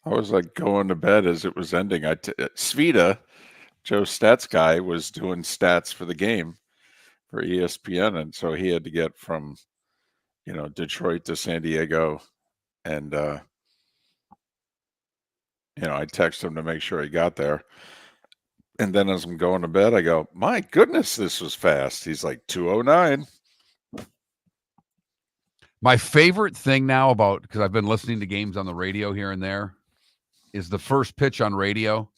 I was like going to bed as it was ending. Svita, Joe Stats guy, was doing stats for the game for ESPN, and so he had to get from Detroit to San Diego, and I texted him to make sure he got there. And then as I'm going to bed, I go, "My goodness, this was fast." He's like 2:09. My favorite thing now because I've been listening to games on the radio here and there, is the first pitch on radio.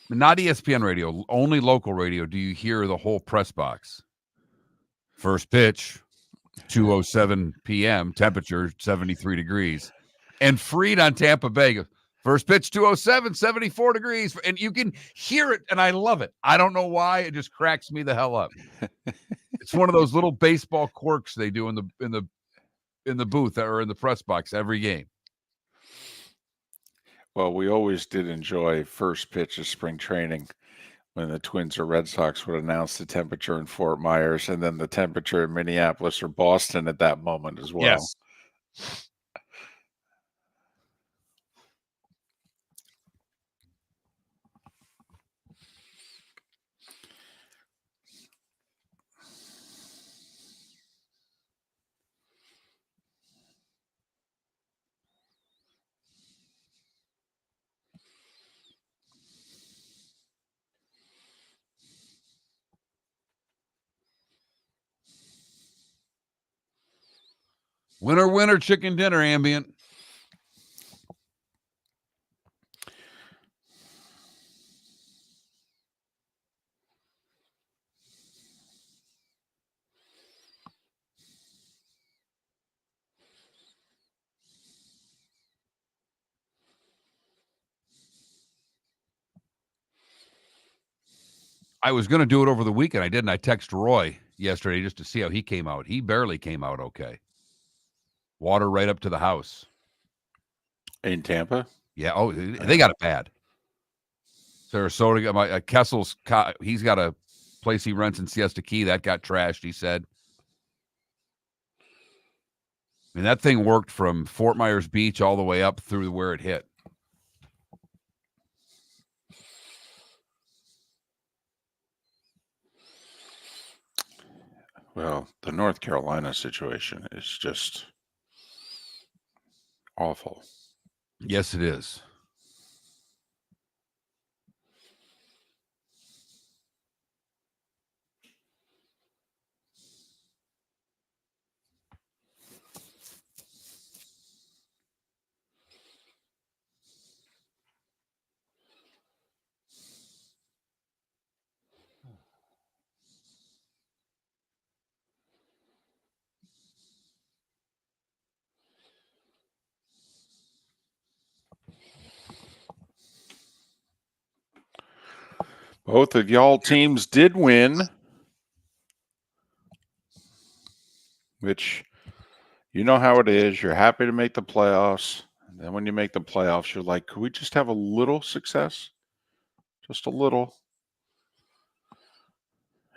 Not ESPN radio, only local radio. Do you hear the whole press box? First pitch, 2:07 p.m., temperature 73 degrees. And Freed on Tampa Bay goes, first pitch, 2:07, 74 degrees. And you can hear it, and I love it. I don't know why. It just cracks me the hell up. It's one of those little baseball quirks they do in the booth or in the press box every game. Well, we always did enjoy first pitch of spring training when the Twins or Red Sox would announce the temperature in Fort Myers and then the temperature in Minneapolis or Boston at that moment as well. Yes. Winner, winner, chicken dinner, ambient. I was going to do it over the weekend. I didn't. I texted Roy yesterday just to see how he came out. He barely came out okay. Water right up to the house. In Tampa? Yeah. Oh, they got it bad. Sarasota, Kessel's, he's got a place he rents in Siesta Key. That got trashed, he said. I mean, that thing worked from Fort Myers Beach all the way up through where it hit. Well, the North Carolina situation is just awful. Yes, it is. Both of y'all teams did win, which you know how it is. You're happy to make the playoffs. And then when you make the playoffs, you're like, could we just have a little success? Just a little.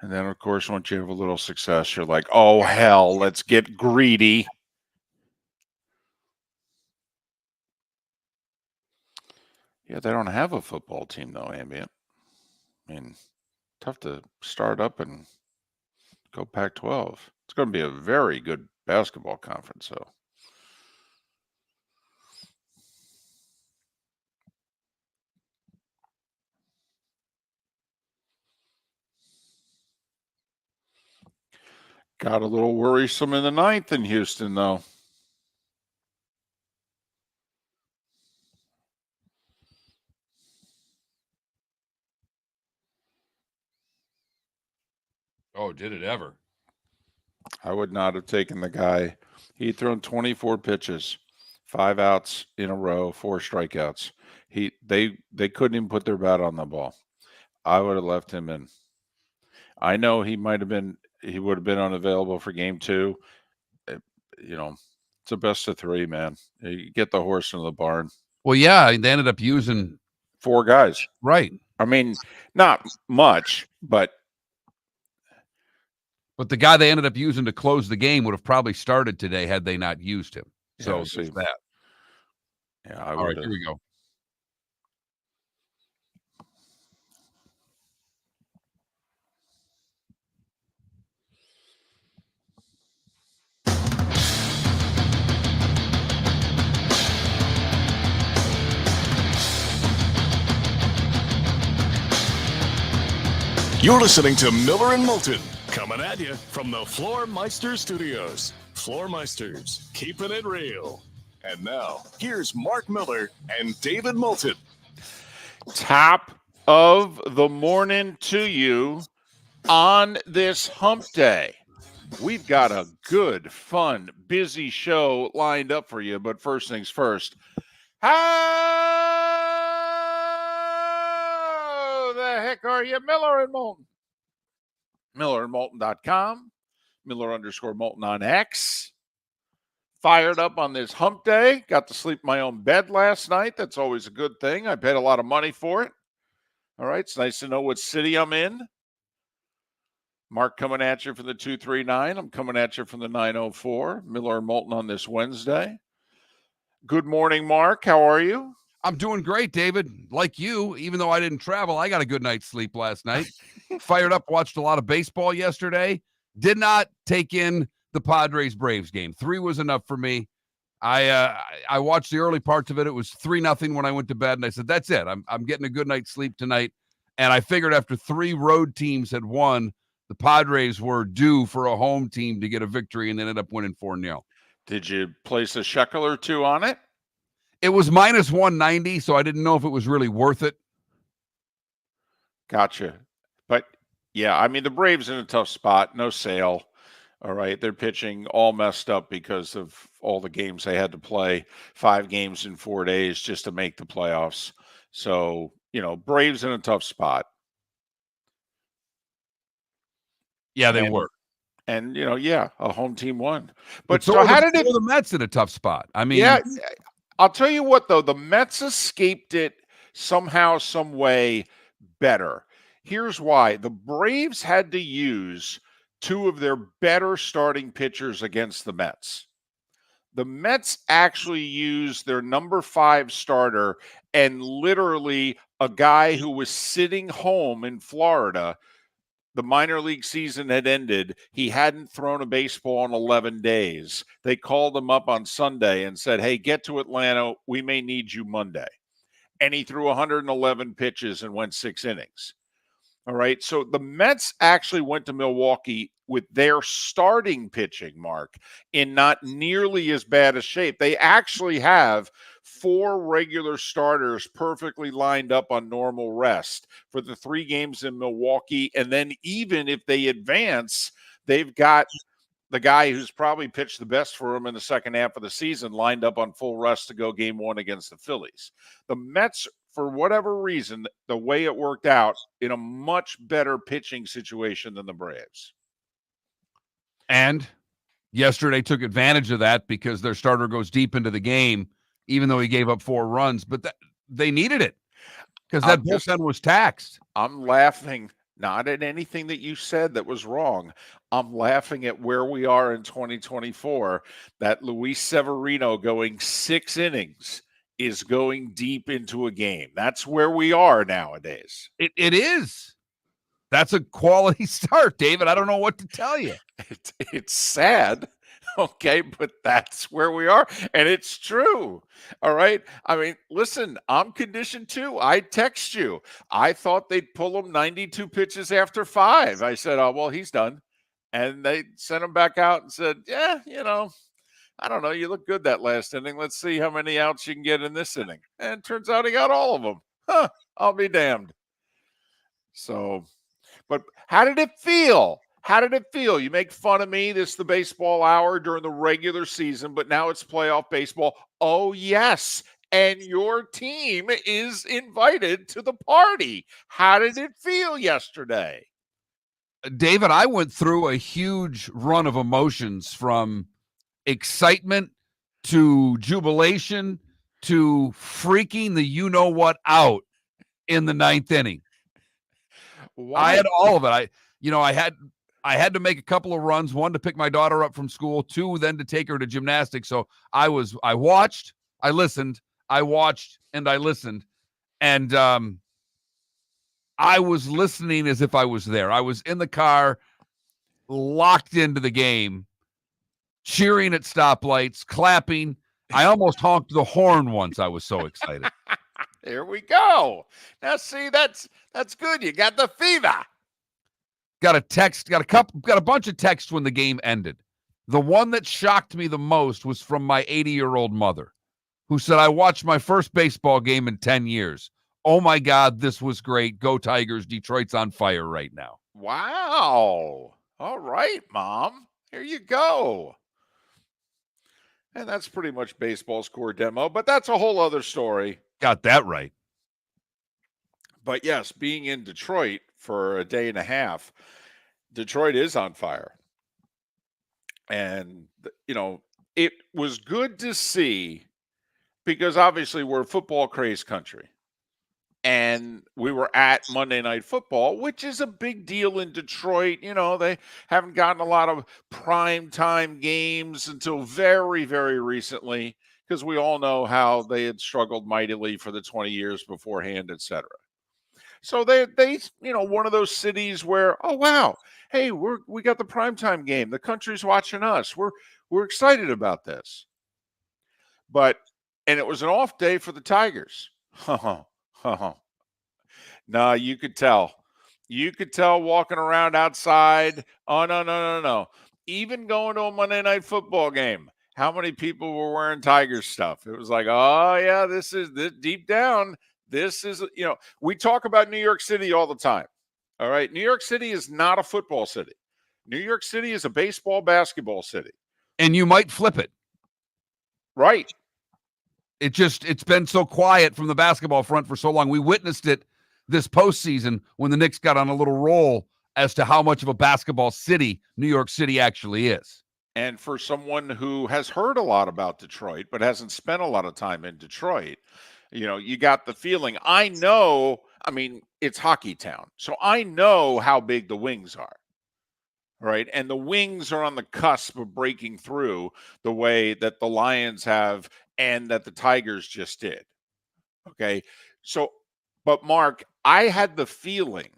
And then, of course, once you have a little success, you're like, oh, hell, let's get greedy. Yeah, they don't have a football team, though, Ambient. I mean, tough to start up and go Pac-12. It's going to be a very good basketball conference, though. Got a little worrisome in the ninth in Houston, though. Oh, did it ever? I would not have taken the guy. He'd thrown 24 pitches, 5 outs in a row, 4 strikeouts. They couldn't even put their bat on the ball. I would have left him in. I know he would have been unavailable for game 2. It's a best of 3, man. You get the horse into the barn. Well, yeah, they ended up using 4 guys. Right. I mean, not much, but the guy they ended up using to close the game would have probably started today had they not used him. So see that. Yeah, I All right, would. here we go. You're listening to Miller and Moulton, coming at you from the Floormeister Studios. Floormeisters, keeping it real. And now, here's Mark Miller and David Moulton. Top of the morning to you on this hump day. We've got a good, fun, busy show lined up for you, but first things first. How the heck are you, Miller and Moulton? MillerandMoulton.com, Miller_Moulton on X. Fired up on this hump day. Got to sleep in my own bed last night. That's always a good thing. I paid a lot of money for it. All right, it's nice to know what city I'm in. Mark coming at you from the 239. I'm coming at you from the 904. Miller and Moulton on this Wednesday. Good morning, Mark. How are you? I'm doing great, David. Like you, even though I didn't travel, I got a good night's sleep last night. Fired up, watched a lot of baseball yesterday. Did not take in the Padres-Braves game. 3 was enough for me. I watched the early parts of it. It was 3-0 when I went to bed, and I said, that's it. I'm getting a good night's sleep tonight. And I figured after 3 road teams had won, the Padres were due for a home team to get a victory, and they ended up winning 4-0. Did you place a shekel or two on it? It was minus 190, so I didn't know if it was really worth it. Gotcha. But, yeah, I mean, the Braves in a tough spot. No Sale. All right. They're pitching all messed up because of all the games they had to play. 5 games in 4 days just to make the playoffs. So, Braves in a tough spot. Yeah, they were. And, a home team won. But so how did the Mets in a tough spot? I mean, yeah, I'll tell you what, though, the Mets escaped it somehow, some way better. Here's why. The Braves had to use 2 of their better starting pitchers against the Mets. The Mets actually used their number 5 starter and literally a guy who was sitting home in Florida. The minor league season had ended. He hadn't thrown a baseball in 11 days. They called him up on Sunday and said, hey, get to Atlanta. We may need you Monday. And he threw 111 pitches and went 6 innings. All right. So the Mets actually went to Milwaukee with their starting pitching, Mark, in not nearly as bad a shape. They actually have 4 regular starters perfectly lined up on normal rest for the 3 games in Milwaukee. And then even if they advance, they've got the guy who's probably pitched the best for them in the second half of the season lined up on full rest to go game 1 against the Phillies. The Mets, for whatever reason, the way it worked out, in a much better pitching situation than the Braves. And yesterday took advantage of that because their starter goes deep into the game, even though he gave up 4 runs. But they needed it because that bullpen was taxed. I'm laughing not at anything that you said that was wrong. I'm laughing at where we are in 2024, that Luis Severino going 6 innings is going deep into a game. That's where we are nowadays. It is. That's a quality start, David. I don't know what to tell you. It's sad, okay, but that's where we are, and it's true. All right. I mean, listen, I'm conditioned too. I text you. I thought they'd pull him 92 pitches after 5. I said, oh, well, he's done. And they sent him back out and said, yeah, I don't know. You look good that last inning. Let's see how many outs you can get in this inning. And it turns out he got all of them. Huh, I'll be damned. So, but how did it feel? How did it feel? You make fun of me. This is the baseball hour during the regular season, but now it's playoff baseball. Oh, yes. And your team is invited to the party. How did it feel yesterday? David, I went through a huge run of emotions from excitement to jubilation to freaking the you-know-what out in the 9th inning. Why? I had all of it. I had to make a couple of runs, 1 to pick my daughter up from school, 2 then to take her to gymnastics. So I watched, I listened, I watched and I listened, and I was listening as if I was there. I was in the car, locked into the game, cheering at stoplights, clapping. I almost honked the horn once. I was so excited. There we go. Now, see, that's good. You got the fever. Got a bunch of texts when the game ended. The one that shocked me the most was from my 80-year-old mother, who said, I watched my first baseball game in 10 years. Oh my God, this was great. Go Tigers. Detroit's on fire right now. Wow. All right, Mom. Here you go. And that's pretty much baseball's core demo, but that's a whole other story. Got that right. But yes, being in Detroit for a day and a half, Detroit is on fire. And, it was good to see because obviously we're a football crazed country. And we were at Monday Night Football, which is a big deal in Detroit. They haven't gotten a lot of prime time games until very, very recently, because we all know how they had struggled mightily for the 20 years beforehand, et cetera. So they one of those cities where, oh wow, hey, we got the primetime game. The country's watching us. We're excited about this. And it was an off day for the Tigers. No, you could tell. You could tell walking around outside. Oh, no. Even going to a Monday Night Football game, how many people were wearing Tigers stuff? It was like, oh, yeah, this deep down. This is, we talk about New York City all the time. All right. New York City is not a football city. New York City is a baseball, basketball city. And you might flip it. Right. It's been so quiet from the basketball front for so long. We witnessed it this postseason when the Knicks got on a little roll as to how much of a basketball city New York City actually is. And for someone who has heard a lot about Detroit, but hasn't spent a lot of time in Detroit, you got the feeling. It's hockey town. So I know how big the Wings are. Right. And the Wings are on the cusp of breaking through the way that the Lions have and that the Tigers just did. Okay. So, but Mark, I had the feeling,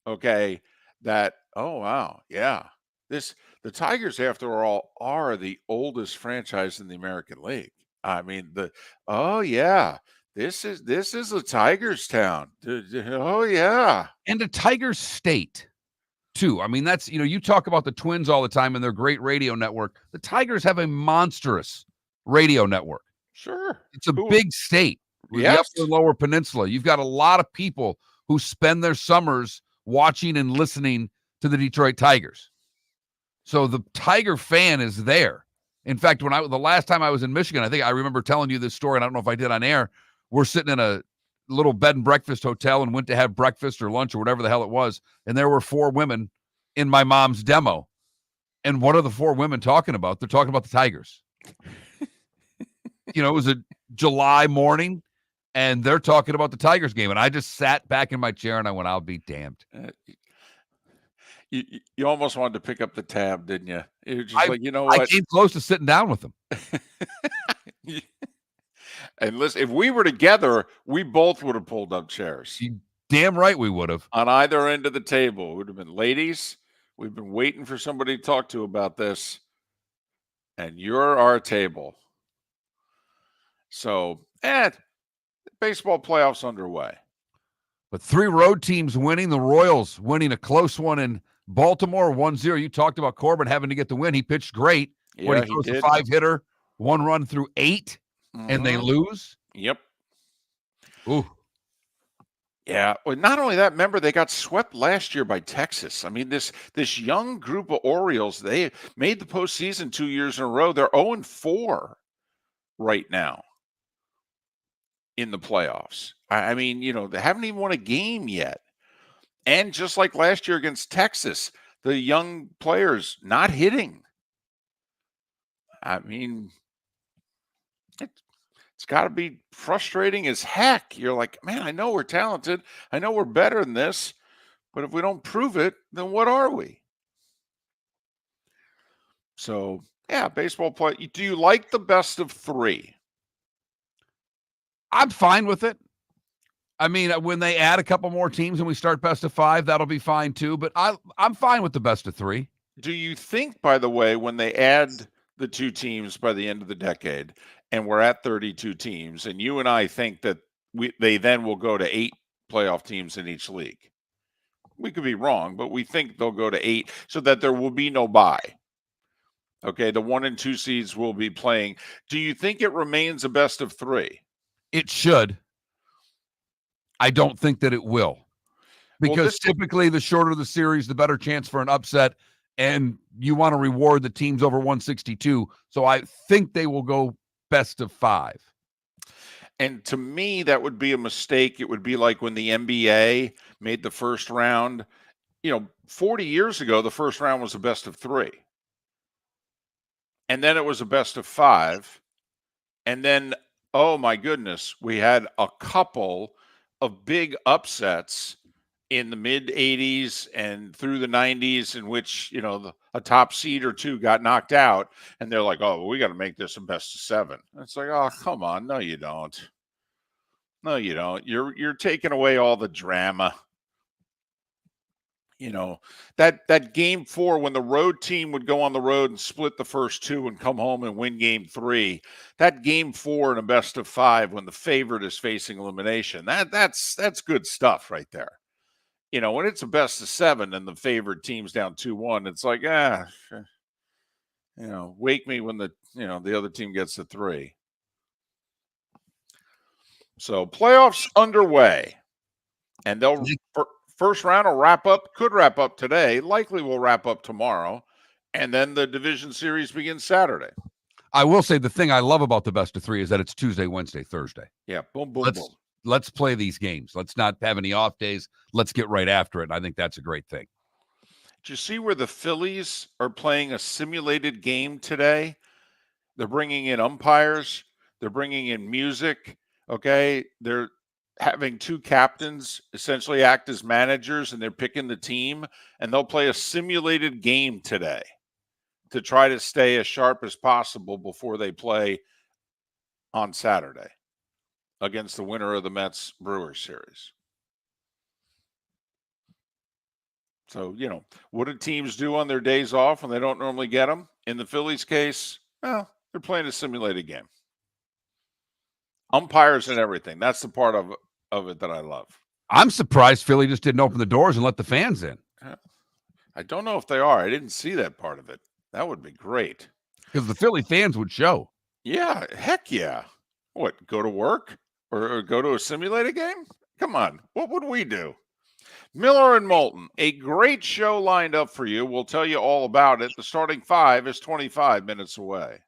okay, that, oh, wow. Yeah. The Tigers, after all, are the oldest franchise in the American League. Oh, yeah. This is a Tigers town. Oh, yeah. And a Tigers state. Too. That's, you talk about the Twins all the time and their great radio network. The Tigers have a monstrous radio network. Sure. It's a big state with the upper and lower peninsula. You've got a lot of people who spend their summers watching and listening to the Detroit Tigers. So the Tiger fan is there. In fact, the last time I was in Michigan, I think I remember telling you this story, and I don't know if I did on air. We're sitting in a little bed and breakfast hotel and went to have breakfast or lunch or whatever the hell it was. And there were 4 women in my mom's demo. And what are the 4 women talking about? They're talking about the Tigers. It was a July morning and they're talking about the Tigers game. And I just sat back in my chair and I went, I'll be damned. You almost wanted to pick up the tab, didn't you? You're just like, you know what? I came close to sitting down with them. And listen, if we were together, we both would have pulled up chairs. You damn right we would have. On either end of the table. It would have been, ladies, we've been waiting for somebody to talk to about this. And you're our table. So, baseball playoffs underway. But 3 road teams winning. The Royals winning a close one in Baltimore, 1-0. You talked about Corbin having to get the win. He pitched great. Yeah, he throws a 5-hitter, 1 run through 8. And they lose? Yep. Ooh. Yeah. Well, not only that, remember, they got swept last year by Texas. This young group of Orioles, they made the postseason 2 years in a row. They're 0-4 right now in the playoffs. They haven't even won a game yet. And just like last year against Texas, the young players not hitting. It's got to be frustrating as heck. You're like, man, I know we're talented. I know we're better than this. But if we don't prove it, then what are we? So, yeah, baseball play. Do you like the best of 3? I'm fine with it. I mean, when they add a couple more teams and we start best of 5, that'll be fine too. But I'm fine with the best of 3. Do you think, by the way, when they add the 2 teams by the end of the decade and we're at 32 teams, and you and I think that they then will go to 8 playoff teams in each league? We could be wrong, but we think they'll go to 8 so that there will be no bye. Okay, the 1 and 2 seeds will be playing. Do you think it remains a best of 3? It should. I don't think that it will. Because typically the shorter the series, the better chance for an upset, and you want to reward the teams over 162. So I think they will go best of 5. And to me, that would be a mistake. It would be like when the NBA made the first round. 40 years ago, the first round was a best of 3. And then it was a best of 5. And then, oh my goodness, we had a couple of big upsets in the mid 80s and through the 90s in which, a top seed or 2 got knocked out, and they're like, oh, well, we got to make this a best of 7. And it's like, oh, come on. No, you don't. No, you don't. You're taking away all the drama. That game 4, when the road team would go on the road and split the first 2 and come home and win game 3, that game 4 in a best of 5 when the favorite is facing elimination, that's good stuff right there. When it's a best of 7 and the favored team's down 2-1, it's like, wake me when the other team gets to 3. So playoffs underway, and they'll first round will could wrap up today, likely will wrap up tomorrow, and then the division series begins Saturday. I will say the thing I love about the best of 3 is that it's Tuesday, Wednesday, Thursday. Yeah, boom, boom, boom. Let's play these games. Let's not have any off days. Let's get right after it. And I think that's a great thing. Did you see where the Phillies are playing a simulated game today? They're bringing in umpires. They're bringing in music. Okay. They're having 2 captains essentially act as managers, and they're picking the team, and they'll play a simulated game today to try to stay as sharp as possible before they play on Saturday against the winner of the Mets-Brewers series. So, what do teams do on their days off when they don't normally get them? In the Phillies case, well, they're playing a simulated game. Umpires and everything. That's the part of it that I love. I'm surprised Philly just didn't open the doors and let the fans in. I don't know if they are. I didn't see that part of it. That would be great. Because the Philly fans would show. Yeah, heck yeah. What, go to work? Or go to a simulated game? Come on. What would we do? Miller and Moulton, a great show lined up for you. We'll tell you all about it. The starting 5 is 25 minutes away.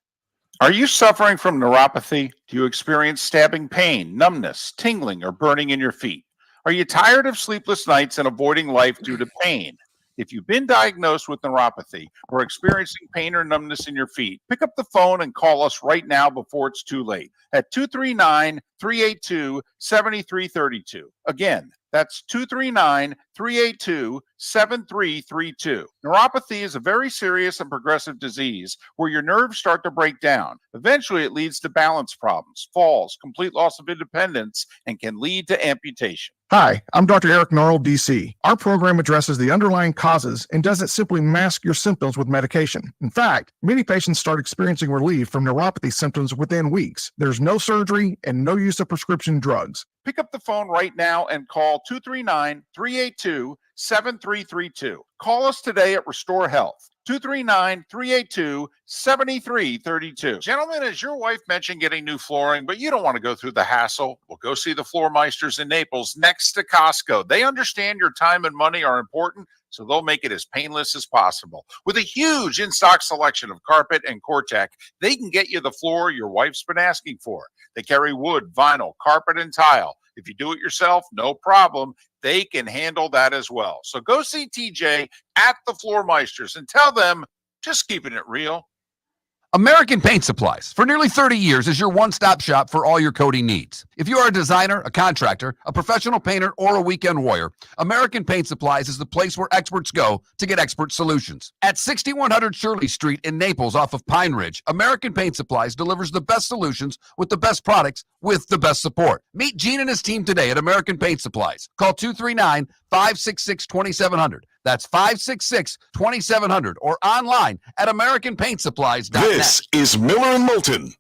Are you suffering from neuropathy? Do you experience stabbing pain, numbness, tingling, or burning in your feet? Are you tired of sleepless nights and avoiding life due to pain? If you've been diagnosed with neuropathy or experiencing pain or numbness in your feet, pick up the phone and call us right now before it's too late at 239-382-7332. Again, that's 239-382-7332. Neuropathy is a very serious and progressive disease where your nerves start to break down. Eventually, it leads to balance problems, falls, complete loss of independence, and can lead to amputation. Hi, I'm Dr. Eric Norrell, DC. Our program addresses the underlying causes and doesn't simply mask your symptoms with medication. In fact, many patients start experiencing relief from neuropathy symptoms within weeks. There's no surgery and no use of prescription drugs. Pick up the phone right now and call 239-382-7332. Call us today at Restore Health. 239-382-7332. Gentlemen, as your wife mentioned getting new flooring, but you don't want to go through the hassle, well, go see the Floor Meisters in Naples next to Costco. They understand your time and money are important, so they'll make it as painless as possible. With a huge in-stock selection of carpet and Cortec, they can get you the floor your wife's been asking for. They carry wood, vinyl, carpet, and tile. If you do it yourself, no problem. They can handle that as well. So go see TJ at the Floor Meisters and tell them, just keeping it real. American Paint Supplies, for nearly 30 years, is your one-stop shop for all your coating needs. If you are a designer, a contractor, a professional painter, or a weekend warrior, American Paint Supplies is the place where experts go to get expert solutions. At 6100 Shirley Street in Naples off of Pine Ridge, American Paint Supplies delivers the best solutions with the best products with the best support. Meet Gene and his team today at American Paint Supplies. Call 239-566-2700. That's 566-2700 or online at AmericanPaintSupplies.net. This is Miller and Moulton.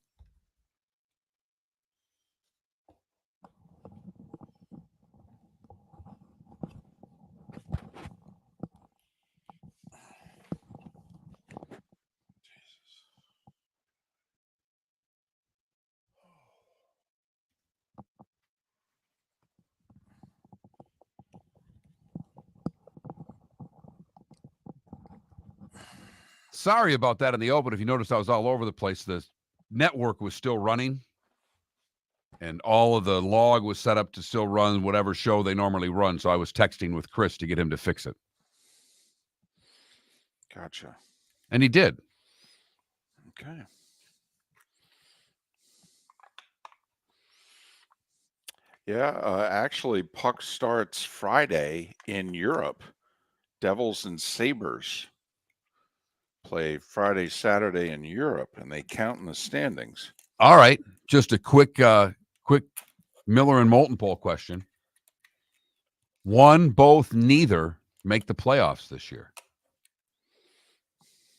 Sorry about that in the open. If you noticed, I was all over the place. The network was still running, and all of the log was set up to still run whatever show they normally run. So I was texting with Chris to get him to fix it. Gotcha. And he did. Okay. Yeah, actually, puck starts Friday in Europe. Devils and Sabres play Friday, Saturday in Europe, and they count in the standings. All right. Just a quick Miller and Moulton poll question. One, both, neither make the playoffs this year.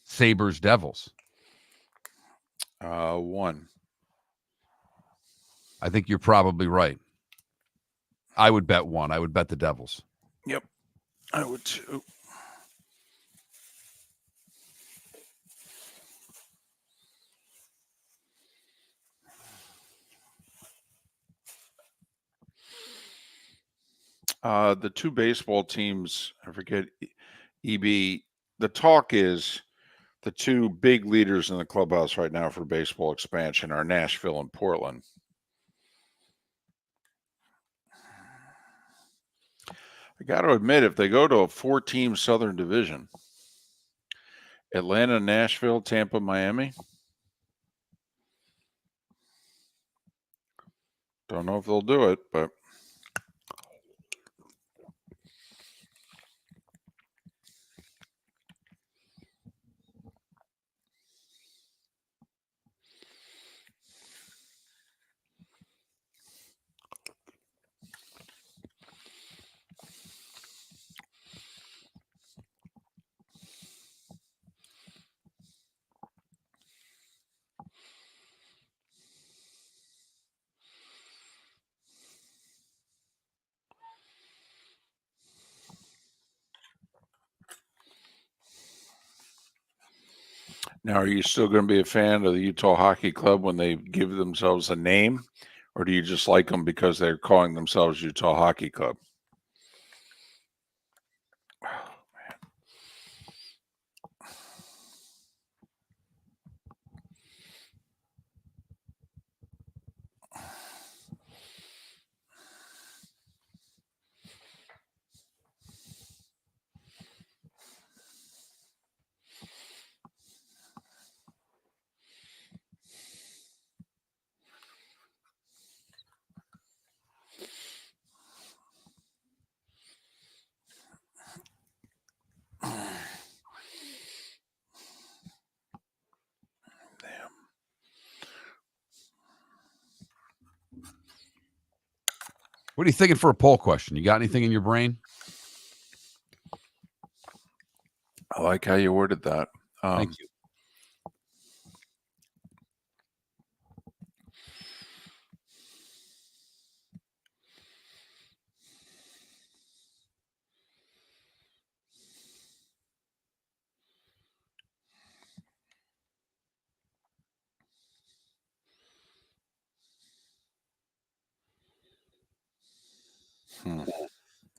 Sabres, Devils. One. I think you're probably right. I would bet one. I would bet the Devils. Yep, I would too. The two baseball teams, I forget, EB, the talk is the two big leaders in the clubhouse right now for baseball expansion are Nashville and Portland. I got to admit, if they go to a 4-team Southern Division, Atlanta, Nashville, Tampa, Miami, don't know if they'll do it, but now, are you still going to be a fan of the Utah Hockey Club when they give themselves a name, or do you just like them because they're calling themselves Utah Hockey Club? Oh, man. What are you thinking for a poll question? You got anything in your brain? I like how you worded that. Thank you.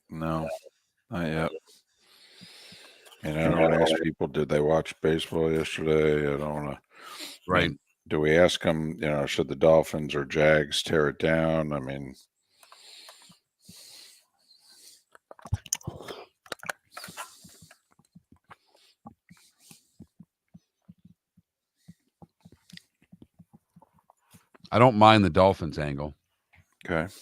No, not yet. And I don't ask people, did they watch baseball yesterday? I don't want to. Right. Do we ask them, should the Dolphins or Jags tear it down? I mean, I don't mind the Dolphins angle. Okay.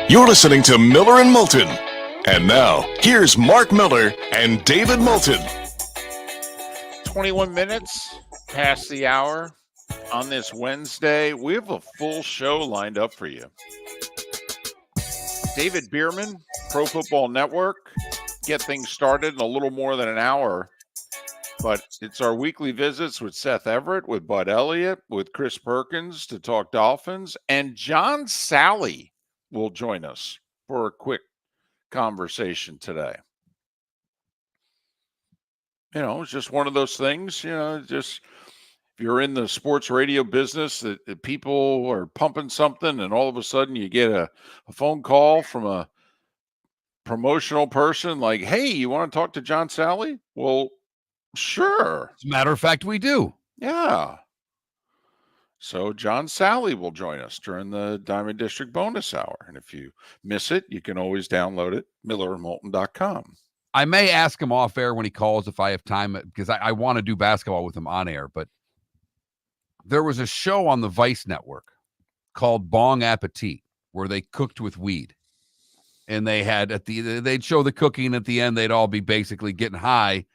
You're listening to Miller and Moulton. And now, here's Mark Miller and David Moulton. 21 minutes past the hour on this Wednesday. We have a full show lined up for you. David Bearman, Pro Football Network. Get things started in a little more than an hour. But it's our weekly visits with Seth Everett, with Bud Elliott, with Chris Perkins to talk Dolphins. And John Sally will join us for a quick conversation today. You know, it's just one of those things, just if you're in the sports radio business that people are pumping something and all of a sudden you get a phone call from a promotional person like, hey, you want to talk to John Sally? Well, sure. As a matter of fact, we do. Yeah. So John Sally will join us during the Diamond District bonus hour. And if you miss it, you can always download it, millerandmoulton.com. I may ask him off air when he calls if I have time, because I want to do basketball with him on air. But there was a show on the Vice Network called Bong Appetit where they cooked with weed. And they had they'd show the cooking at the end. They'd all be basically getting high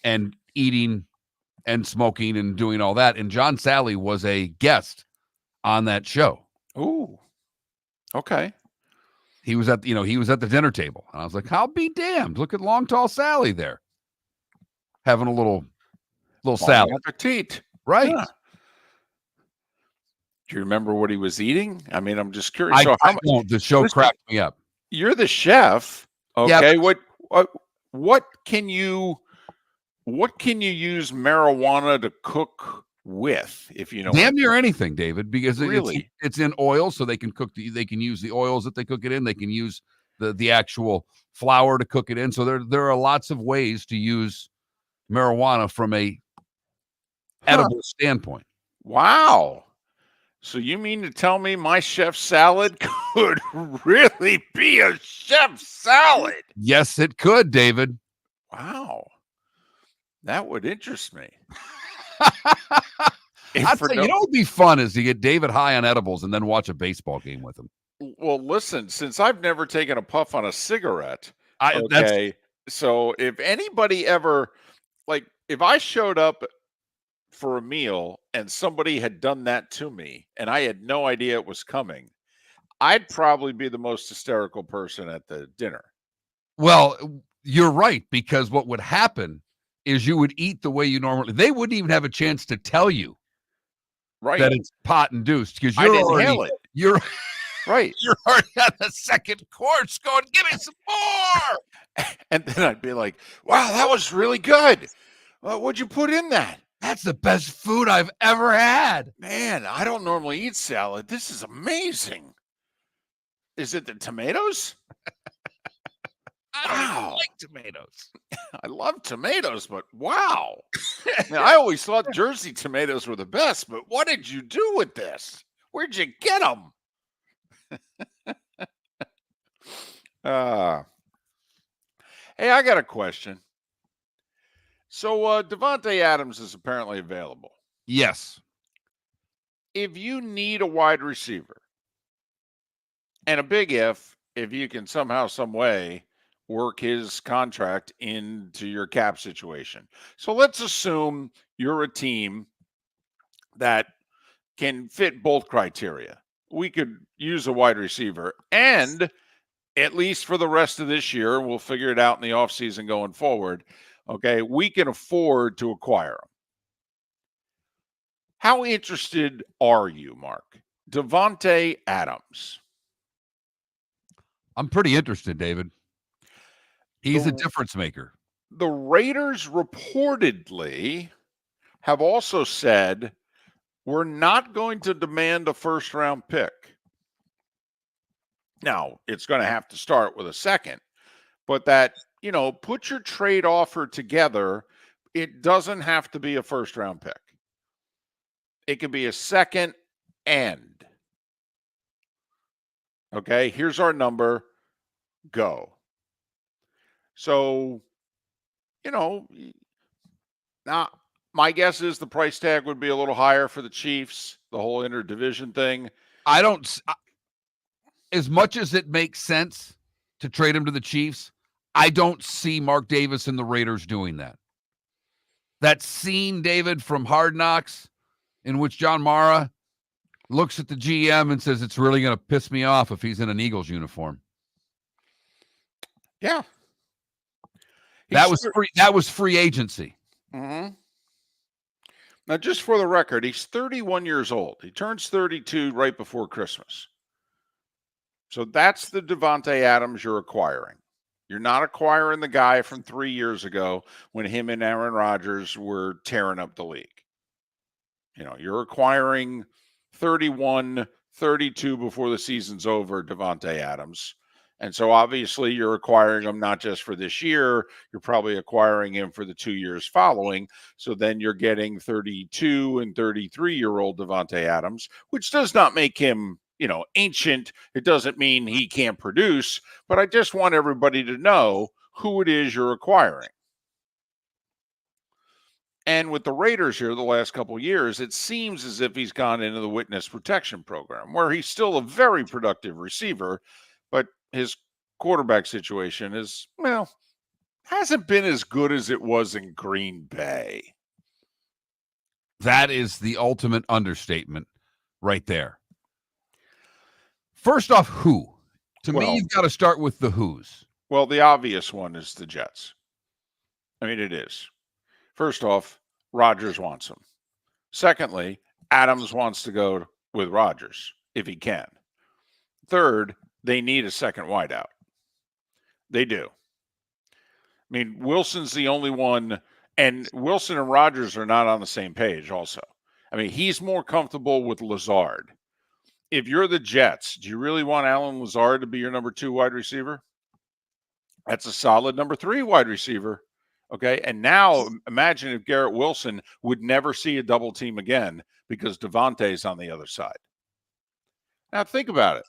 and eating and smoking and doing all that. And John Sally was a guest on that show. Ooh. Okay. He was at the dinner table. And I was like, I'll be damned. Look at long, tall Sally there. Having a little salad. Appetit. Right. Yeah. Do you remember what he was eating? I mean, I'm just curious. The show cracked me up. You're the chef. Okay. Yeah, what can you use marijuana to cook with, if you know? Damn near anything, David, because really? it's in oil, so they can they can use the oils that they cook it in. They can use the actual flour to cook it in. So there are lots of ways to use marijuana from a edible standpoint. Wow. So you mean to tell me my chef salad could really be a chef salad? Yes, it could, David. Wow. That would interest me. I'd say, what would be fun is to get David high on edibles and then watch a baseball game with him. Well, listen, since I've never taken a puff on a cigarette, so if anybody ever, if I showed up for a meal and somebody had done that to me and I had no idea it was coming, I'd probably be the most hysterical person at the dinner. Well, you're right, because what would happen is you would eat the way you normally. They wouldn't even have a chance to tell you that it's pot induced, because you're already. You're right. You're already on the second course, going, "Give me some more." And then I'd be like, "Wow, that was really good. What'd you put in that?" That's the best food I've ever had. Man, I don't normally eat salad. This is amazing. Is it the tomatoes? I don't like tomatoes. I love tomatoes, but wow. Man, I always thought Jersey tomatoes were the best, but what did you do with this? Where'd you get them? Hey, I got a question. So Davante Adams is apparently available. Yes. If you need a wide receiver, and a big if you can somehow, some way work his contract into your cap situation. So let's assume you're a team that can fit both criteria. We could use a wide receiver, and at least for the rest of this year, we'll figure it out in the offseason going forward. Okay, we can afford to acquire him. How interested are you, Mark? Davante Adams. I'm pretty interested, David. He's a difference maker. The Raiders reportedly have also said we're not going to demand a first-round pick. Now, it's going to have to start with a second, but that, put your trade offer together. It doesn't have to be a first-round pick. It could be a second and. Okay, here's our number. Go. So, now my guess is the price tag would be a little higher for the Chiefs, the whole interdivision thing. As much as it makes sense to trade him to the Chiefs, I don't see Mark Davis and the Raiders doing that. That scene, David, from Hard Knocks, in which John Mara looks at the GM and says, it's really going to piss me off if he's in an Eagles uniform. Yeah. That was free agency. Mm-hmm. Now, just for the record, he's 31 years old. He turns 32 right before Christmas. So that's the Davante Adams you're acquiring. You're not acquiring the guy from 3 years ago when him and Aaron Rodgers were tearing up the league. You're acquiring 31, 32 before the season's over, Davante Adams. And so obviously you're acquiring him not just for this year, you're probably acquiring him for the 2 years following. So then you're getting 32 and 33-year-old Davante Adams, which does not make him, ancient. It doesn't mean he can't produce, but I just want everybody to know who it is you're acquiring. And with the Raiders here the last couple of years, it seems as if he's gone into the witness protection program, where he's still a very productive receiver, but his quarterback situation is, hasn't been as good as it was in Green Bay. That is the ultimate understatement right there. First off, who? To me, you've got to start with the who's. Well, the obvious one is the Jets. I mean, it is. First off, Rodgers wants him. Secondly, Adams wants to go with Rodgers if he can. Third, they need a second wideout. They do. I mean, Wilson's the only one, and Wilson and Rodgers are not on the same page also. I mean, he's more comfortable with Lazard. If you're the Jets, do you really want Allen Lazard to be your number 2 wide receiver? That's a solid number 3 wide receiver. Okay, and now imagine if Garrett Wilson would never see a double team again because Davante's on the other side. Now think about it.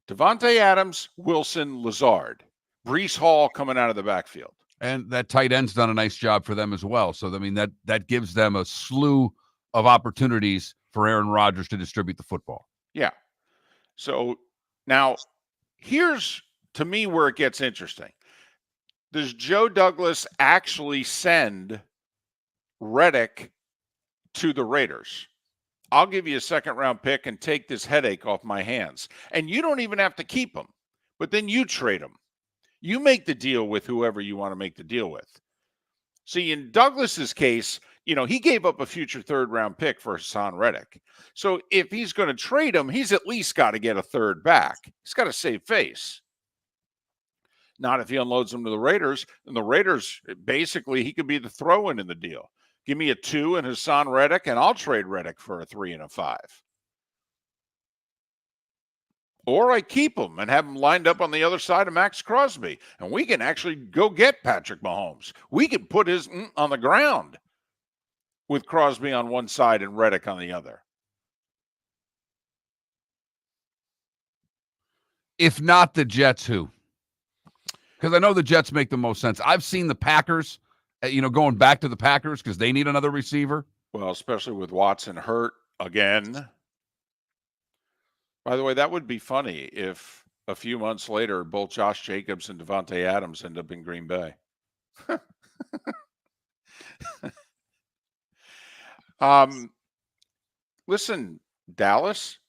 Davante Adams, Wilson, Lazard, Breece Hall coming out of the backfield. And that tight end's done a nice job for them as well. So, I mean, that gives them a slew of opportunities for Aaron Rodgers to distribute the football. Yeah. So now here's, to me, where it gets interesting. Does Joe Douglas actually send Reddick to the Raiders? I'll give you a second-round pick and take this headache off my hands. And you don't even have to keep him, but then you trade him. You make the deal with whoever you want to make the deal with. See, in Douglas's case, he gave up a future third-round pick for Hassan Reddick. So if he's going to trade him, he's at least got to get a third back. He's got to save face. Not if he unloads them to the Raiders. And the Raiders, basically, he could be the throw-in in the deal. Give me a 2 and Hassan Reddick, and I'll trade Reddick for a 3 and a 5. Or I keep him and have him lined up on the other side of Max Crosby, and we can actually go get Patrick Mahomes. We can put his on the ground with Crosby on one side and Reddick on the other. If not the Jets, who? Because I know the Jets make the most sense. I've seen the Packers, going back to the Packers because they need another receiver. Well, especially with Watson hurt again. By the way, that would be funny if a few months later, both Josh Jacobs and Davante Adams end up in Green Bay. Listen, Dallas.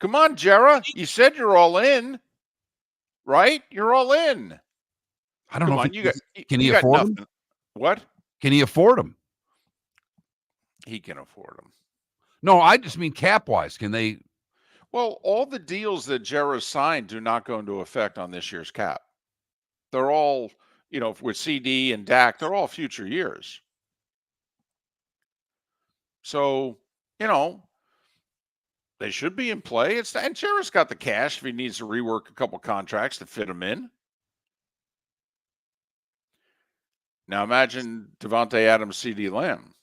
Come on, Jera. You said you're all in. Right? You're all in. I don't know. Can he you got afford nothing. him? What? Can he afford him? He can afford them. No, I just mean cap-wise. Can they? Well, all the deals that Jera signed do not go into effect on this year's cap. They're all, with CD and Dak, they're all future years. So, you know, they should be in play. And Jarrett's got the cash if he needs to rework a couple contracts to fit him in. Now imagine Devontae Adams, CD Lamb.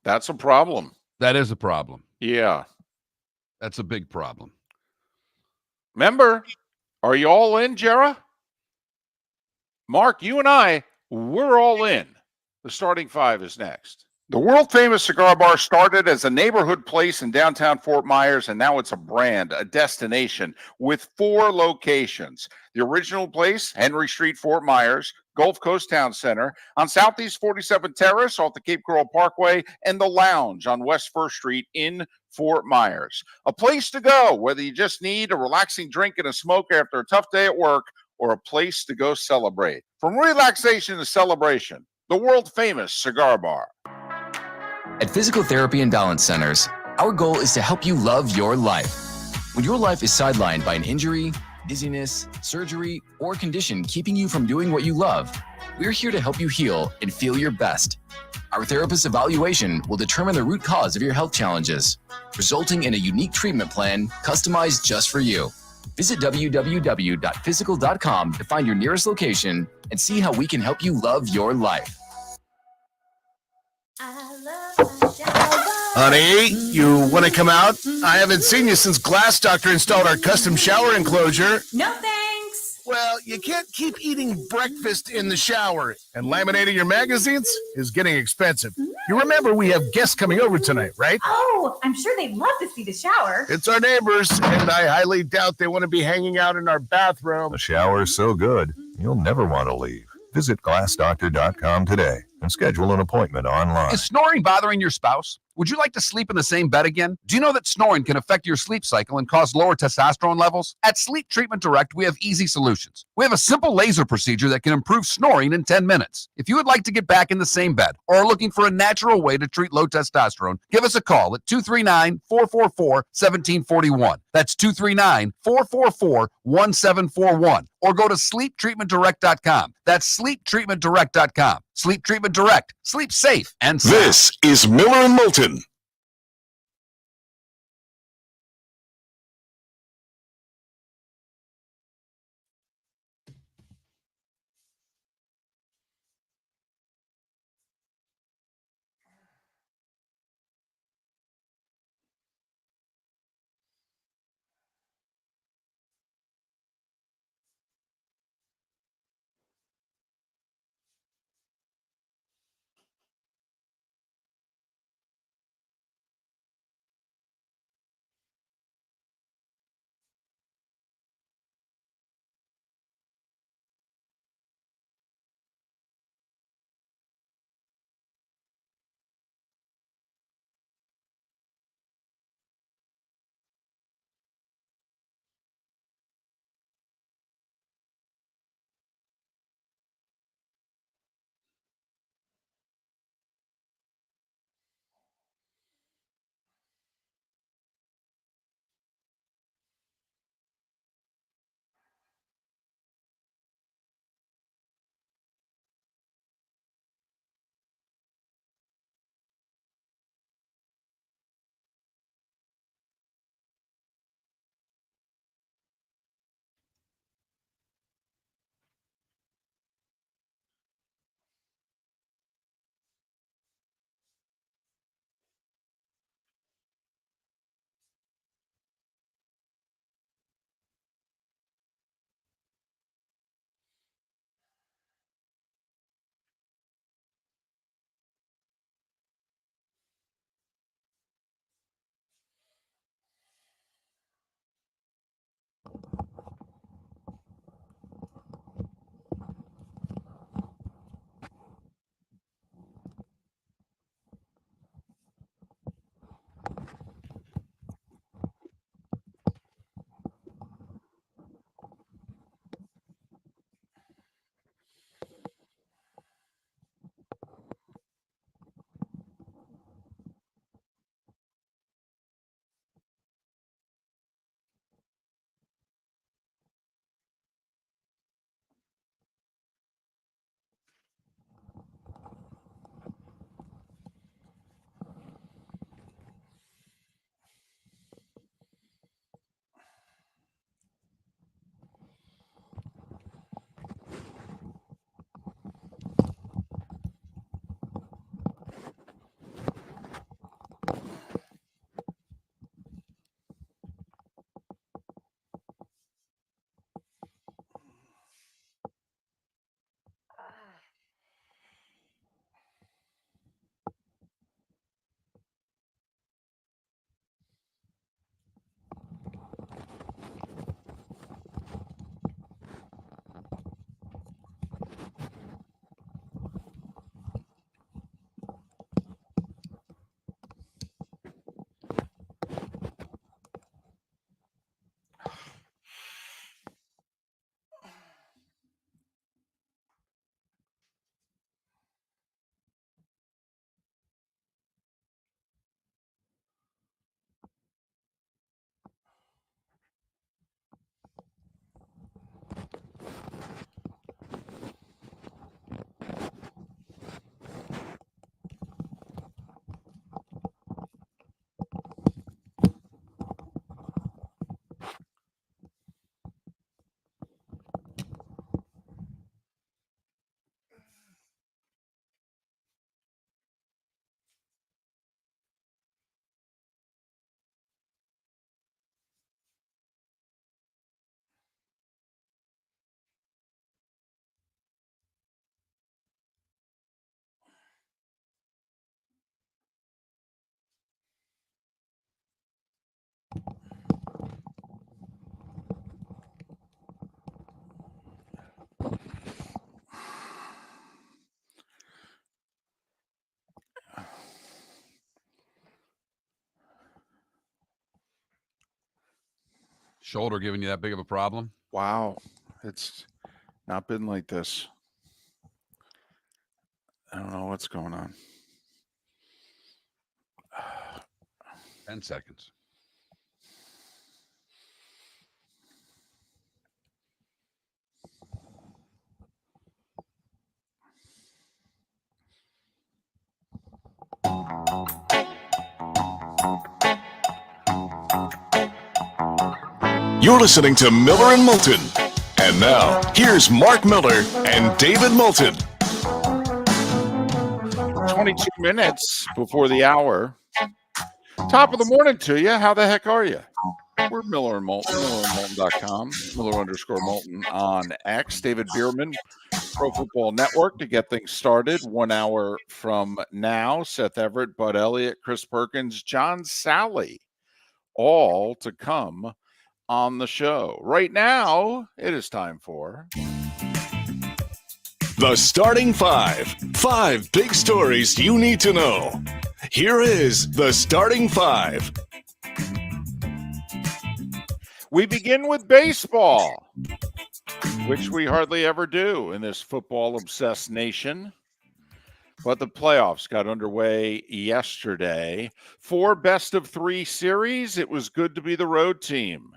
That's a problem. That is a problem. Yeah. That's a big problem. Remember, are you all in, Jarrah? Mark, you and I, we're all in. The starting five is next. The world-famous cigar bar started as a neighborhood place in downtown Fort Myers, and now it's a brand, a destination, with 4 locations. The original place, Henry Street, Fort Myers, Gulf Coast Town Center, on Southeast 47th Terrace off the Cape Coral Parkway, and the Lounge on West 1st Street in Fort Myers. A place to go, whether you just need a relaxing drink and a smoke after a tough day at work, or a place to go celebrate. From relaxation to celebration, the world-famous cigar bar. At Physical Therapy and Balance Centers, our goal is to help you love your life. When your life is sidelined by an injury, dizziness, surgery, or condition keeping you from doing what you love, we're here to help you heal and feel your best. Our therapist evaluation will determine the root cause of your health challenges, resulting in a unique treatment plan customized just for you. Visit www.physical.com to find your nearest location and see how we can help you love your life. Honey, you want to come out? I haven't seen you since Glass Doctor installed our custom shower enclosure. No thanks. Well, you can't keep eating breakfast in the shower, and laminating your magazines is getting expensive. You remember we have guests coming over tonight, right? Oh, I'm sure they'd love to see the shower. It's our neighbors, and I highly doubt they want to be hanging out in our bathroom. The shower is so good, you'll never want to leave. Visit glassdoctor.com today and schedule an appointment online. Is snoring bothering your spouse? Would you like to sleep in the same bed again? Do you know that snoring can affect your sleep cycle and cause lower testosterone levels? At Sleep Treatment Direct, we have easy solutions. We have a simple laser procedure that can improve snoring in 10 minutes. If you would like to get back in the same bed or are looking for a natural way to treat low testosterone, give us a call at 239-444-1741. That's 239-444-1741. Or go to sleeptreatmentdirect.com. That's sleeptreatmentdirect.com. Sleep Treatment Direct. Sleep safe and sound. This is Miller and Moulton. Shoulder giving you that big of a problem? Wow. It's not been like this. I don't know what's going on. 10 seconds. You're listening to Miller and Moulton. And now, here's Mark Miller and David Moulton. 22 minutes before the hour. Top of the morning to you. How the heck are you? We're Miller and Moulton, MillerandMoulton.com, Miller_Moulton on X. David Bearman, Pro Football Network to get things started. 1 hour from now, Seth Everett, Bud Elliott, Chris Perkins, John Sally, all to come on the show. Right now, it is time for The Starting Five. 5 big stories you need to know. Here is the Starting Five. We begin with baseball, which we hardly ever do in this football-obsessed nation. But the playoffs got underway yesterday. 4 best-of-3 series. It was good to be the road team.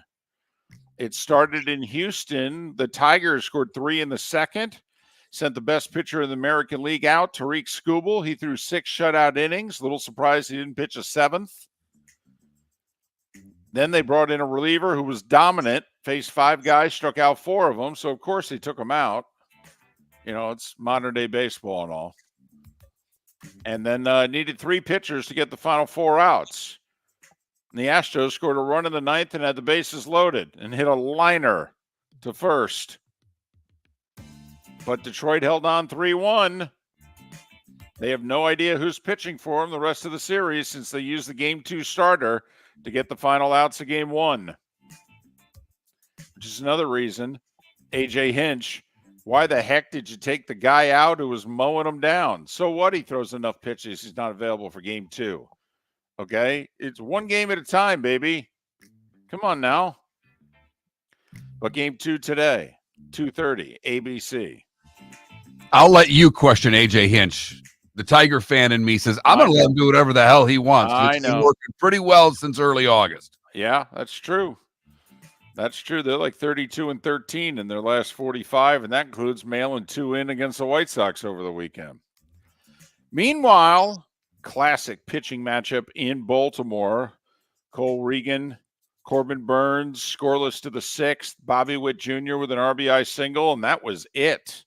It started in Houston. The Tigers scored 3 in the second, sent the best pitcher in the American League out, Tariq Skubal. He threw 6 shutout innings. Little surprised he didn't pitch a 7th. Then they brought in a reliever who was dominant, faced 5 guys, struck out 4 of them. So, of course, they took him out. You know, it's modern-day baseball and all. And then needed 3 pitchers to get the final 4 outs. And the Astros scored a run in the 9th and had the bases loaded and hit a liner to first. But Detroit held on 3-1. They have no idea who's pitching for them the rest of the series since they used the Game 2 starter to get the final outs of Game 1. Which is another reason, A.J. Hinch, why the heck did you take the guy out who was mowing him down? So what? He throws enough pitches. He's not available for Game 2. Okay? It's 1 game at a time, baby. Come on now. But Game 2 today, 2:30, ABC. I'll let you question A.J. Hinch. The Tiger fan in me says, I'm going to let him do whatever the hell he wants. I It's know. been working pretty well since early August. Yeah, that's true. That's true. They're like 32-13 in their last 45, and that includes mailing 2 in against the White Sox over the weekend. Meanwhile, classic pitching matchup in Baltimore. Cole Regan, Corbin Burns, scoreless to the 6th. Bobby Witt Jr. with an RBI single, and that was it.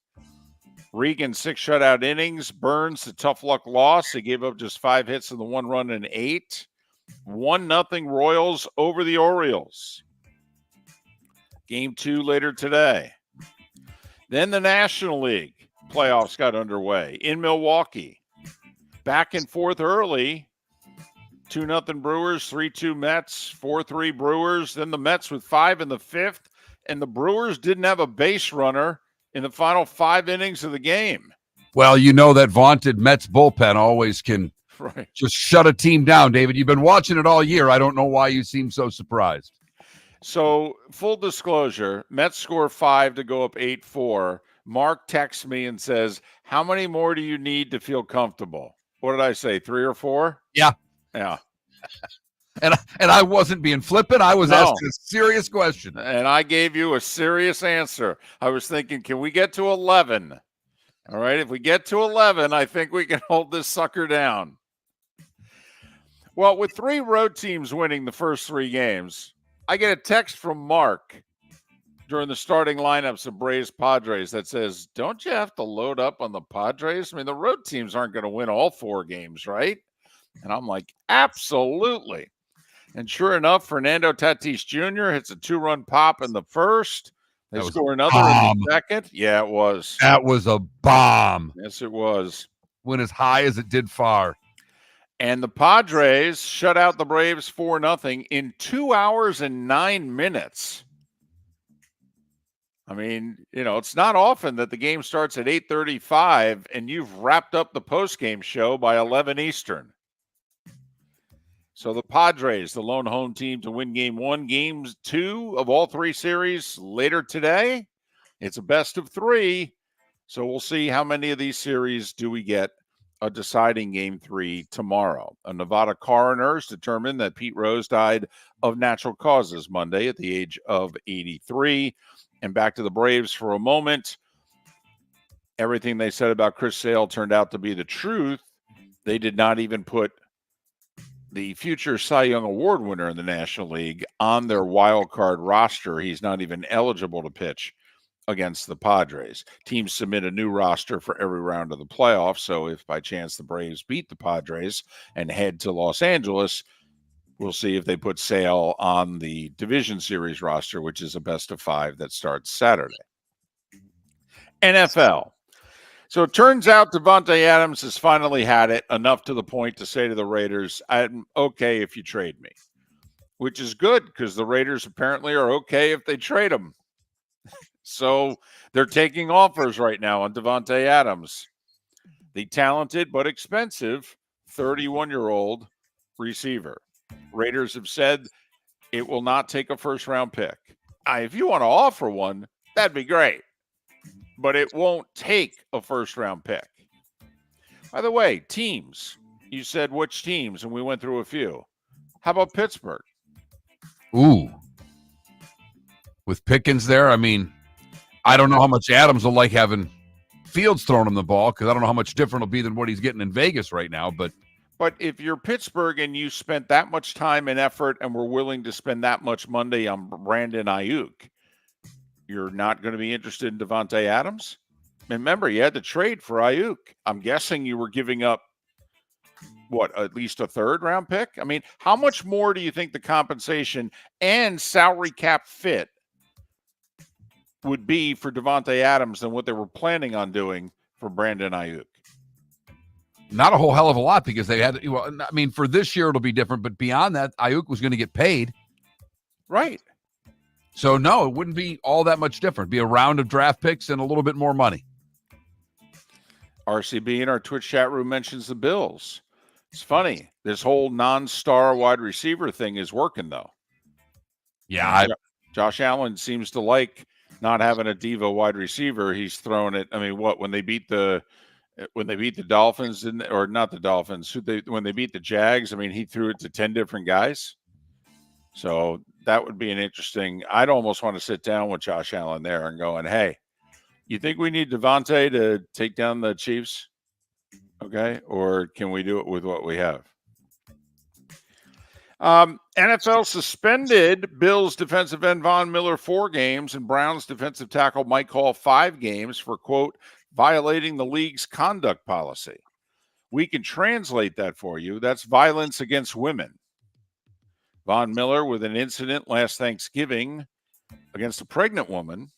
Regan, 6 shutout innings. Burns, a tough luck loss. He gave up just 5 hits in the 1 run and 8. 1-0 Royals over the Orioles. Game 2 later today. Then the National League playoffs got underway in Milwaukee. Back and forth early. 2-0 Brewers, 3-2 Mets, 4-3 Brewers. Then the Mets with 5 in the 5th. And the Brewers didn't have a base runner in the final 5 innings of the game. Well, you know that vaunted Mets bullpen always can Right. just shut a team down, David. You've been watching it all year. I don't know why you seem so surprised. So, full disclosure, Mets score 5 to go up 8-4. Mark texts me and says, how many more do you need to feel comfortable? What did I say, 3 or 4? Yeah. Yeah. And I wasn't being flippant. I was asking a serious question. And I gave you a serious answer. I was thinking, can we get to 11? All right, if we get to 11, I think we can hold this sucker down. Well, with 3 road teams winning the first 3 games, I get a text from Mark during the starting lineups of Braves Padres that says, don't you have to load up on the Padres? I mean, the road teams aren't going to win all 4 games, right? And I'm like, absolutely. And sure enough, Fernando Tatis Jr. hits a 2-run pop in the first. They score another in the second. Yeah, it was. That was a bomb. Yes, it was. Went as high as it did far. And the Padres shut out the Braves 4-0 in 2 hours and 9 minutes. I mean, you know, it's not often that the game starts at 8:35 and you've wrapped up the postgame show by 11 Eastern. So the Padres, the lone home team to win game 1, games 2 of all 3 series later today. It's a best of 3. So we'll see how many of these series do we get a deciding game 3 tomorrow. A Nevada coroner's determined that Pete Rose died of natural causes Monday at the age of 83. And back to the Braves for a moment. Everything they said about Chris Sale turned out to be the truth. They did not even put the future Cy Young Award winner in the National League on their wild card roster. He's not even eligible to pitch against the Padres. Teams submit a new roster for every round of the playoffs. So if by chance the Braves beat the Padres and head to Los Angeles, we'll see if they put Sale on the Division Series roster, which is a best of 5 that starts Saturday. NFL. So it turns out Davante Adams has finally had it, enough to the point to say to the Raiders, I'm okay if you trade me, which is good because the Raiders apparently are okay if they trade him. So they're taking offers right now on Davante Adams, the talented but expensive 31-year-old receiver. Raiders have said it will not take a first-round pick. If you want to offer one, that'd be great. But it won't take a first-round pick. By the way, teams. You said which teams, and we went through a few. How about Pittsburgh? Ooh. With Perkins there, I mean, I don't know how much Adams will like having Fields throwing him the ball because I don't know how much different it'll be than what he's getting in Vegas right now. But if you're Pittsburgh and you spent that much time and effort and were willing to spend that much money on Brandon Ayuk, you're not going to be interested in Davante Adams? Remember, you had to trade for Ayuk. I'm guessing you were giving up, at least a third-round pick? I mean, how much more do you think the compensation and salary cap fit would be for Davante Adams than what they were planning on doing for Brandon Ayuk? not a whole hell of a lot because they had, for this year it'll be different, but beyond that, Ayuk was going to get paid. Right. So, no, it wouldn't be all that much different. It'd be a round of draft picks and a little bit more money. RCB in our Twitch chat room mentions the Bills. It's funny. This whole non-star wide receiver thing is working, though. Yeah. Josh Allen seems to like not having a diva wide receiver. He's throwing it. I mean, when they beat the Dolphins, or not the Dolphins, when they beat the Jags, I mean, he threw it to 10 different guys. So that would be an interesting. I'd almost want to sit down with Josh Allen there and going, hey, you think we need Davante to take down the Chiefs? Okay. Or can we do it with what we have? NFL suspended Bills defensive end Von Miller 4 games and Browns defensive tackle Mike Hall 5 games for, quote, violating the league's conduct policy. We can translate that for you. That's violence against women. Von Miller with an incident last Thanksgiving against a pregnant woman.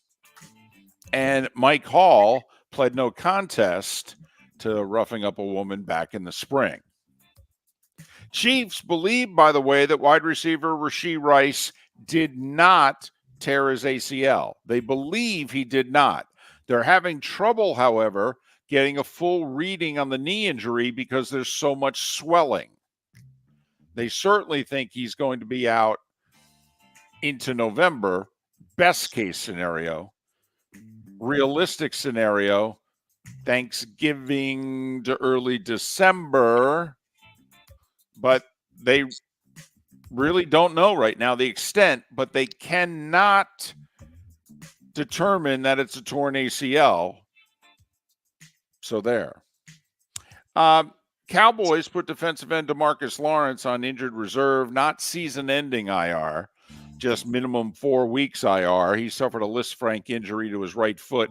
And Mike Hall pled no contest to roughing up a woman back in the spring. Chiefs believe, by the way, that wide receiver Rashee Rice did not tear his ACL. They believe he did not. They're having trouble, however, getting a full reading on the knee injury because there's so much swelling. They certainly think he's going to be out into November, best case scenario. Realistic scenario, Thanksgiving to early December. But they really don't know right now the extent, but they cannot determine that it's a torn ACL. So there. Cowboys put defensive end DeMarcus Lawrence on injured reserve, not season-ending IR, just minimum 4 weeks IR. He suffered a Lisfranc injury to his right foot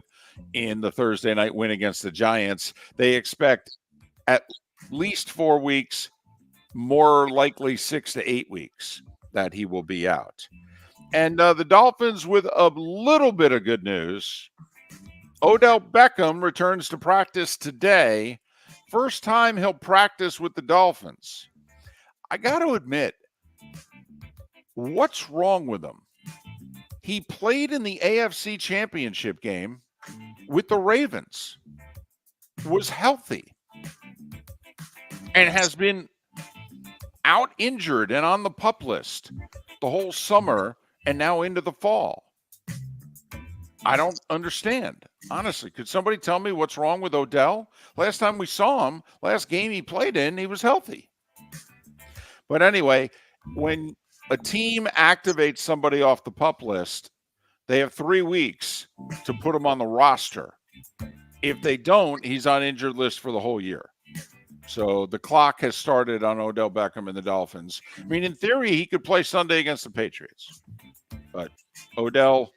in the Thursday night win against the Giants. They expect at least 4 weeks, more likely 6 to 8 weeks that he will be out. And the Dolphins with a little bit of good news. Odell Beckham returns to practice today. First time he'll practice with the Dolphins. I got to admit, what's wrong with him? He played in the AFC Championship game with the Ravens, was healthy, and has been out injured and on the PUP list the whole summer and now into the fall. I don't understand. Honestly, could somebody tell me what's wrong with Odell? Last time we saw him, last game he played in, he was healthy. But anyway, when a team activates somebody off the PUP list, they have 3 weeks to put him on the roster. If they don't, he's on injured list for the whole year. So the clock has started on Odell Beckham and the Dolphins. I mean, in theory, he could play Sunday against the Patriots. But Odell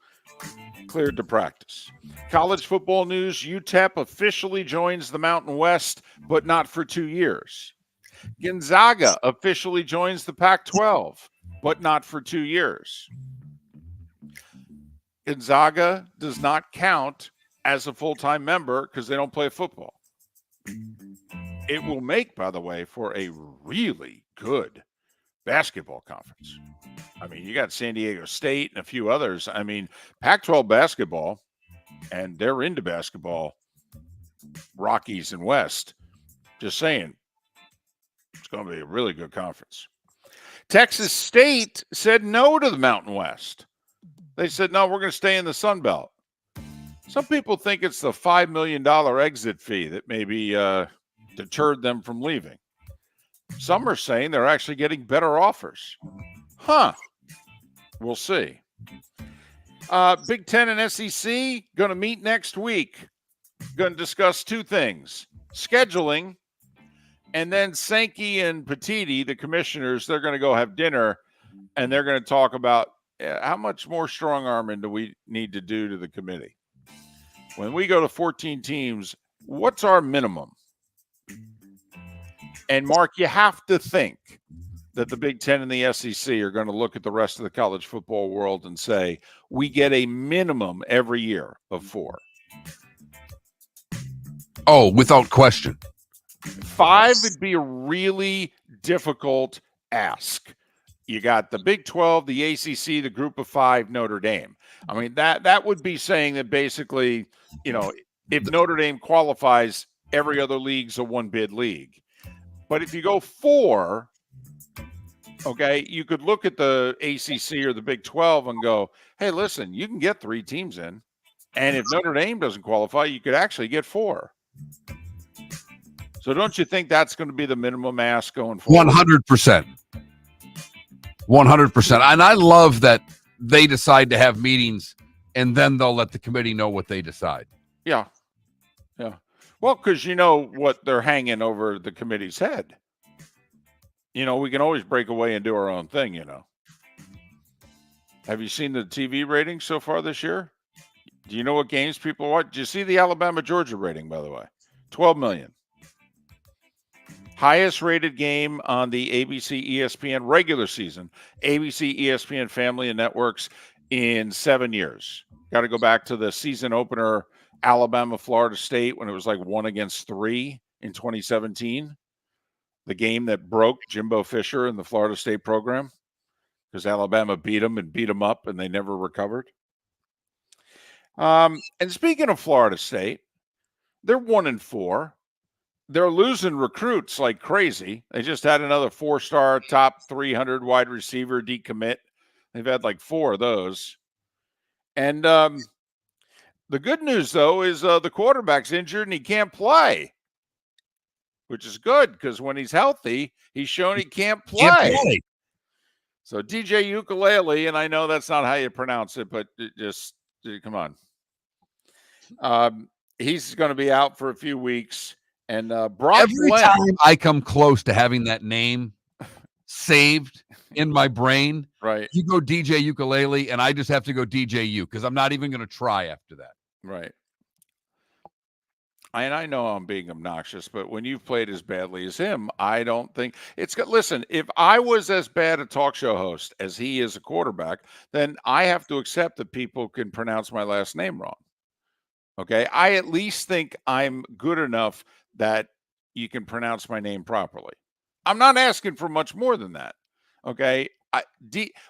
cleared to practice. College football news, UTEP officially joins the Mountain West, but not for 2 years. Gonzaga officially joins the Pac-12, but not for 2 years. Gonzaga does not count as a full-time member because they don't play football. It will make, by the way, for a really good basketball conference. I mean, you got San Diego State and a few others. I mean, Pac-12 basketball, and they're into basketball, Rockies and West. Just saying, it's going to be a really good conference. Texas State said no to the Mountain West. They said, no, we're going to stay in the Sun Belt. Some people think it's the $5 million exit fee that maybe deterred them from leaving. Some are saying they're actually getting better offers. We'll see. Big Ten and SEC going to meet next week. Going to discuss 2 things. Scheduling, and then Sankey and Petiti, the commissioners, they're going to go have dinner, and they're going to talk about how much more strong arming do we need to do to the committee. When we go to 14 teams, what's our minimum? And, Mark, you have to think that the Big Ten and the SEC are going to look at the rest of the college football world and say, we get a minimum every year of 4. Oh, without question. 5 would be a really difficult ask. You got the Big 12, the ACC, the Group of 5, Notre Dame. I mean, that would be saying that basically, if Notre Dame qualifies, every other league's a one-bid league. But if you go 4, okay, you could look at the ACC or the Big 12 and go, hey, listen, you can get 3 teams in. And if Notre Dame doesn't qualify, you could actually get 4. So don't you think that's going to be the minimum ask going forward? 100%. 100%. And I love that they decide to have meetings and then they'll let the committee know what they decide. Yeah. Yeah. Well, because you know what they're hanging over the committee's head. We can always break away and do our own thing, Have you seen the TV ratings so far this year? Do you know what games people watch? Did you see the Alabama-Georgia rating, by the way? 12 million. Highest rated game on the ABC ESPN regular season, ABC ESPN family and networks in 7 years. Got to go back to the season opener, Alabama-Florida State, when it was like 1-3 in 2017. The game that broke Jimbo Fisher in the Florida State program because Alabama beat them up and they never recovered. And speaking of Florida State, they're 1-4. They're losing recruits like crazy. They just had another 4-star top 300 wide receiver decommit. They've had like 4 of those. And the good news, though, is the quarterback's injured and he can't play, which is good because when he's healthy, he's shown he can't play. So DJ Ukulele, and I know that's not how you pronounce it, but just come on. He's going to be out for a few weeks. And Brock every Glenn, time I come close to having that name saved in my brain, right? You go DJ Ukulele, and I just have to go DJ U because I'm not even going to try after that. Right. And I know I'm being obnoxious, but when you've played as badly as him, I don't think it's good. Listen, if I was as bad a talk show host as he is a quarterback, then I have to accept that people can pronounce my last name wrong. Okay. I at least think I'm good enough that you can pronounce my name properly. I'm not asking for much more than that. Okay.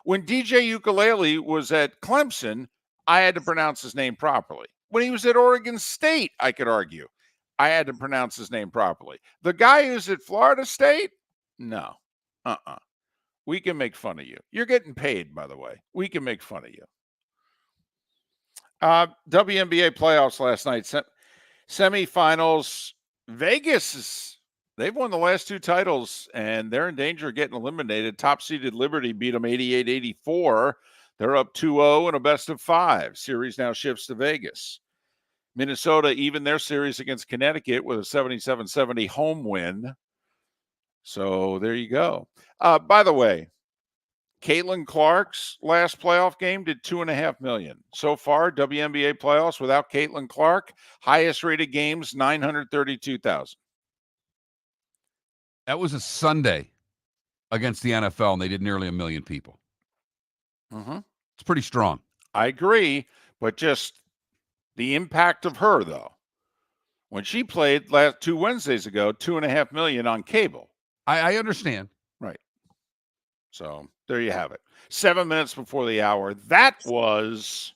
When DJ Ukulele was at Clemson, I had to pronounce his name properly. When he was at Oregon State, I could argue I had to pronounce his name properly. The guy who's at Florida State, no. We can make fun of you. You're getting paid, by the way. We can make fun of you. WNBA playoffs last night. Semifinals. They've won the last two titles, and they're in danger of getting eliminated. Top-seeded Liberty beat them 88-84. They're up 2-0 in a best-of-5. Series now shifts to Vegas. Minnesota even their series against Connecticut with a 77-70 home win. So there you go. By the way, Caitlin Clark's last playoff game did $2.5 million. So far, WNBA playoffs without Caitlin Clark, highest rated games, 932,000. That was a Sunday against the NFL, and they did nearly 1 million people. Mm-hmm. It's pretty strong. I agree, but just the impact of her, though. When she played 2 Wednesdays ago, $2.5 million on cable. I understand. Right. So there you have it. 7 minutes before the hour. That was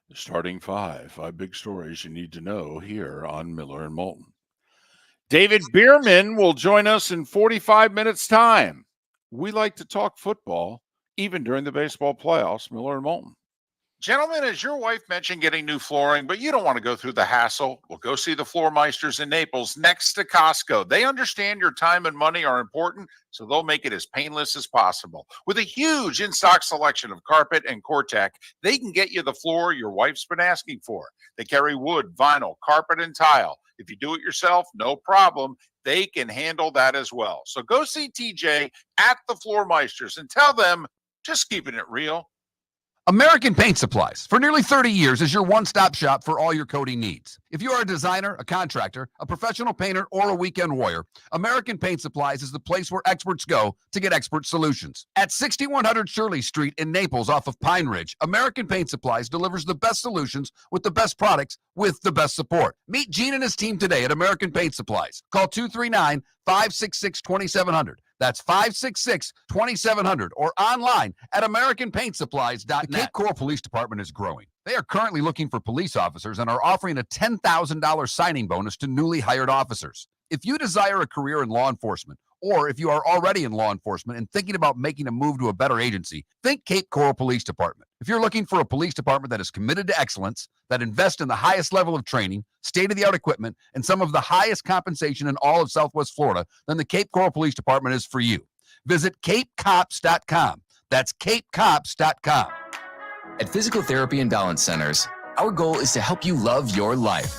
the starting five. 5 big stories you need to know here on Miller and Moulton. David Bearman will join us in 45 minutes' time. We like to talk football, even during the baseball playoffs. Miller and Moulton. Gentlemen, as your wife mentioned getting new flooring, but you don't want to go through the hassle, well, go see the Floor Meisters in Naples next to Costco. They understand your time and money are important, so they'll make it as painless as possible. With a huge in-stock selection of carpet and Cortec, they can get you the floor your wife's been asking for. They carry wood, vinyl, carpet, and tile. If you do it yourself, no problem. They can handle that as well. So go see TJ at the Floor Meisters and tell them, just keeping it real. American Paint Supplies, for nearly 30 years, is your one-stop shop for all your coating needs. If you are a designer, a contractor, a professional painter, or a weekend warrior, American Paint Supplies is the place where experts go to get expert solutions. At 6100 Shirley Street in Naples off of Pine Ridge, American Paint Supplies delivers the best solutions with the best products with the best support. Meet Gene and his team today at American Paint Supplies. Call 239-566-2700. That's 566-2700 or online at AmericanPaintSupplies.net. The Cape Coral Police Department is growing. They are currently looking for police officers and are offering a $10,000 signing bonus to newly hired officers. If you desire a career in law enforcement, or if you are already in law enforcement and thinking about making a move to a better agency, think Cape Coral Police Department. If you're looking for a police department that is committed to excellence, that invests in the highest level of training, state-of-the-art equipment, and some of the highest compensation in all of Southwest Florida, then the Cape Coral Police Department is for you. Visit CapeCops.com. That's CapeCops.com. At Physical Therapy and Balance Centers, our goal is to help you love your life.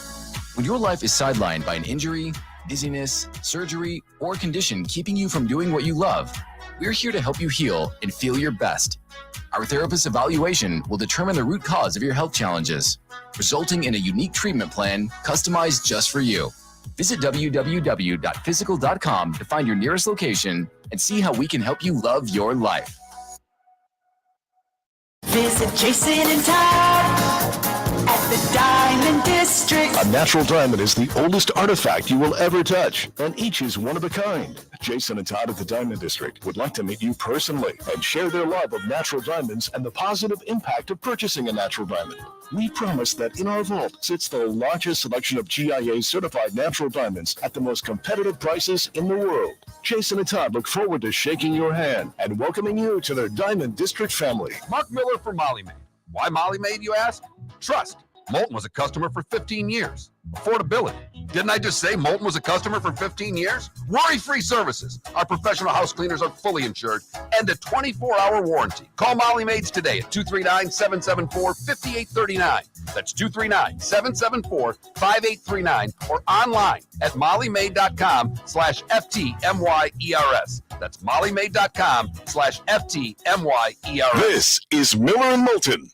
When your life is sidelined by an injury, dizziness, surgery, or condition keeping you from doing what you love, we're here to help you heal and feel your best. Our therapist's evaluation will determine the root cause of your health challenges, resulting in a unique treatment plan customized just for you. Visit www.physical.com to find your nearest location and see how we can help you love your life. Visit Jason and Todd at the Diamond District. A natural diamond is the oldest artifact you will ever touch, and each is one of a kind. Jason and Todd at the Diamond District would like to meet you personally and share their love of natural diamonds and the positive impact of purchasing a natural diamond. We promise that in our vault sits the largest selection of GIA-certified natural diamonds at the most competitive prices in the world. Jason and Todd look forward to shaking your hand and welcoming you to their Diamond District family. Mark Miller for Molly Maid. Why Molly Maid, you ask? Trust. Moulton was a customer for 15 years. Affordability. Didn't I just say Moulton was a customer for 15 years? Worry-free services. Our professional house cleaners are fully insured and a 24-hour warranty. Call Molly Maids today at 239-774-5839. That's 239-774-5839 or online at mollymaid.com/FTMYERS. That's mollymaid.com/FTMYERS. This is Miller and Moulton.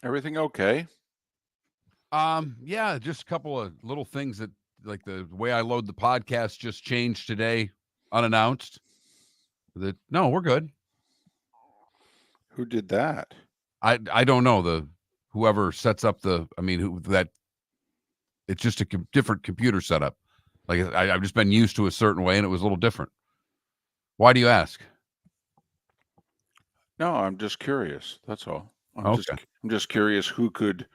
Everything okay? Yeah, just a couple of little things that, like the way I load the podcast just changed today, unannounced. No, we're good. Who did that? I don't know, whoever sets up it's just a different computer setup. Like I've just been used to a certain way and it was a little different. Why do you ask? No, I'm just curious. That's all. I'm Okay. just curious who could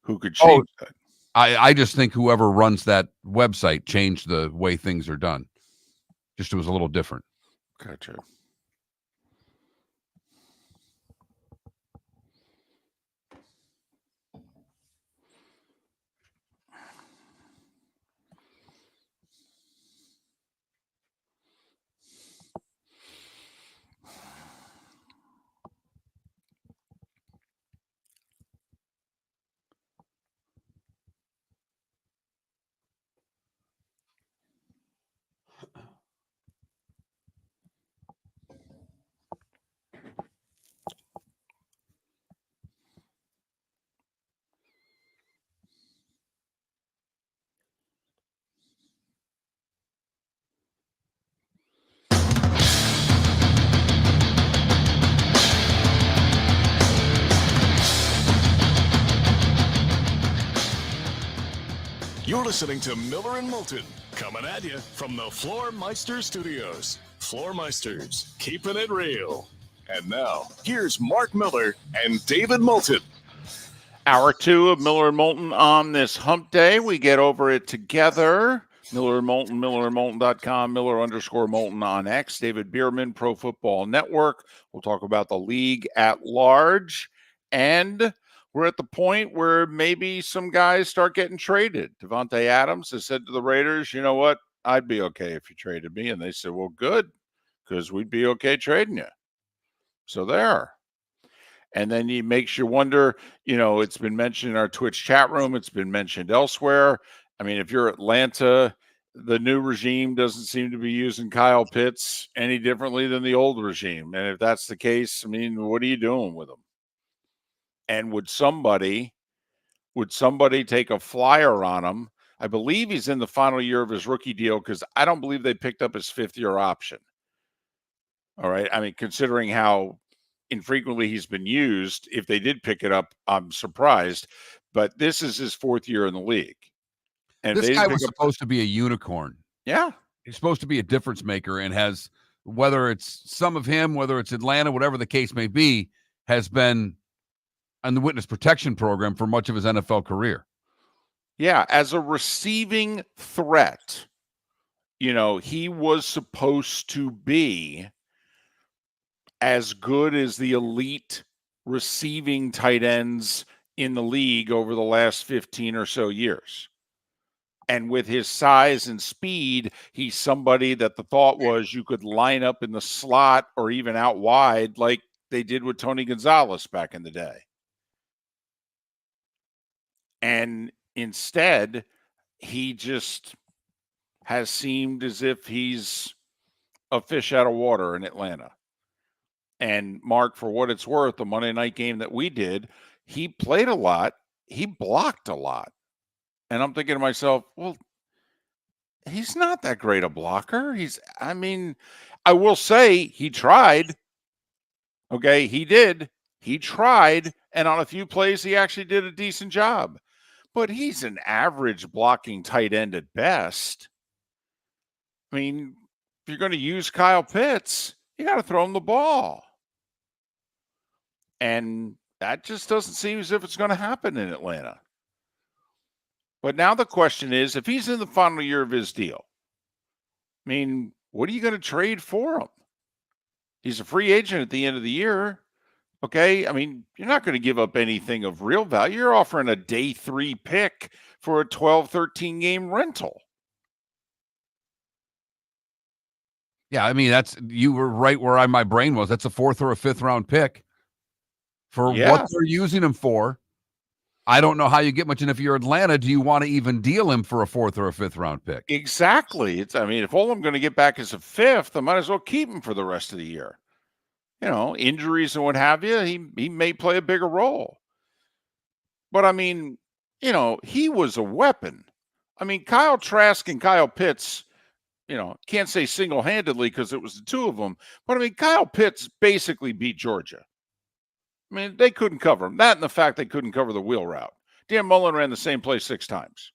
Oh, change that. I just think whoever runs that website changed the way things are done. Just it was a little different. Gotcha. You're listening to Miller and Moulton, coming at you from the Floor Meister Studios. Floor Meisters, keeping it real. And now, here's Mark Miller and David Moulton. Hour 2 of Miller and Moulton on this hump day. We get over it together. Miller and Moulton, millerandmoulton.com, Miller_Moulton on X. David Bearman, Pro Football Network. We'll talk about the league at large. And we're at the point where maybe some guys start getting traded. Devontae Adams has said to the Raiders, you know what? I'd be okay if you traded me. And they said, well, good, because we'd be okay trading you. So there. And then it makes you wonder, it's been mentioned in our Twitch chat room. It's been mentioned elsewhere. I mean, if you're Atlanta, the new regime doesn't seem to be using Kyle Pitts any differently than the old regime. And if that's the case, I mean, what are you doing with him? And would somebody take a flyer on him? I believe he's in the final year of his rookie deal because I don't believe they picked up his 5th-year option. All right. I mean, considering how infrequently he's been used, if they did pick it up, I'm surprised. But this is his 4th year in the league. And this guy was supposed to be a unicorn. Yeah. He's supposed to be a difference maker and has, whether it's some of him, whether it's Atlanta, whatever the case may be, has been on the witness protection program for much of his NFL career. Yeah, as a receiving threat, he was supposed to be as good as the elite receiving tight ends in the league over the last 15 or so years. And with his size and speed, he's somebody that the thought was you could line up in the slot or even out wide like they did with Tony Gonzalez back in the day. And instead, he just has seemed as if he's a fish out of water in Atlanta. And Mark, for what it's worth, the Monday night game that we did, he played a lot. He blocked a lot. And I'm thinking to myself, well, he's not that great a blocker. I will say he tried. Okay, he did. He tried. And on a few plays, he actually did a decent job. But he's an average blocking tight end at best. I mean, if you're going to use Kyle Pitts, you got to throw him the ball. And that just doesn't seem as if it's going to happen in Atlanta. But now the question is, if he's in the final year of his deal, I mean, what are you going to trade for him? He's a free agent at the end of the year. Okay, I mean, you're not going to give up anything of real value. You're offering a day 3 pick for a 12, 13 game rental. Yeah, I mean, you were right where my brain was. That's a 4th or a 5th round pick for what they're using him for. I don't know how you get much. And if you're Atlanta, do you want to even deal him for a 4th or a 5th round pick? Exactly. If all I'm going to get back is a 5th, I might as well keep him for the rest of the year. Injuries and what have you, he may play a bigger role. But I mean, he was a weapon. I mean, Kyle Trask and Kyle Pitts, can't say single-handedly because it was the two of them. But I mean, Kyle Pitts basically beat Georgia. I mean, they couldn't cover him. That and the fact they couldn't cover the wheel route. Dan Mullen ran the same play 6 times.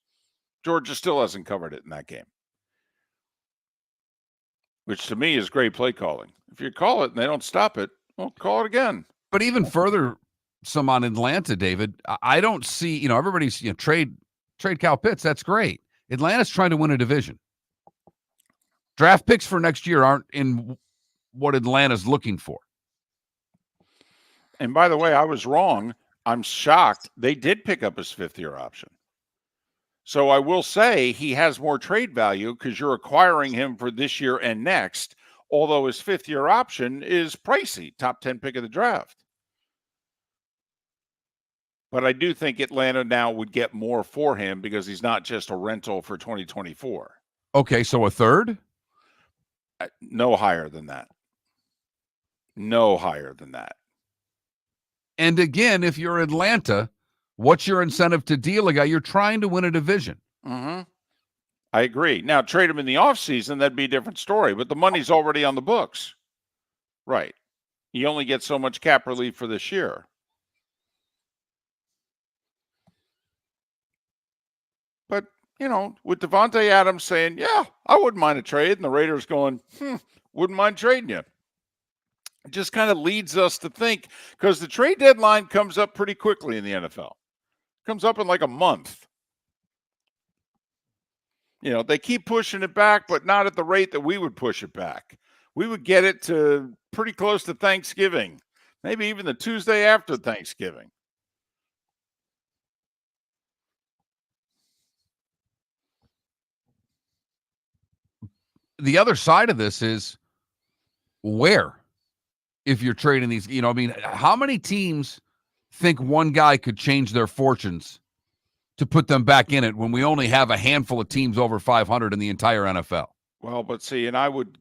Georgia still hasn't covered it in that game, which to me is great play calling. If you call it and they don't stop it, well, call it again. But even further, some on Atlanta, David, I don't see, everybody's, trade Kyle Pitts. That's great. Atlanta's trying to win a division. Draft picks for next year aren't in what Atlanta's looking for. And by the way, I was wrong. I'm shocked. They did pick up his 5th-year option. So I will say he has more trade value because you're acquiring him for this year and next, although his 5th-year option is pricey, top 10 pick of the draft. But I do think Atlanta now would get more for him because he's not just a rental for 2024. Okay, so a third? No higher than that. No higher than that. And again, if you're Atlanta, what's your incentive to deal a guy? You're trying to win a division. Mm-hmm. I agree. Now, trade him in the offseason, that'd be a different story, but the money's already on the books. Right. You only get so much cap relief for this year. But, with Devontae Adams saying, yeah, I wouldn't mind a trade, and the Raiders going, wouldn't mind trading you. It just kind of leads us to think, because the trade deadline comes up pretty quickly in the NFL. Comes up in like a month. They keep pushing it back, but not at the rate that we would push it back. We would get it to pretty close to Thanksgiving, maybe even the Tuesday after Thanksgiving. The other side of this is where, if you're trading these, how many teams think one guy could change their fortunes to put them back in it when we only have a handful of teams over 500 in the entire NFL? Well, but see, and I would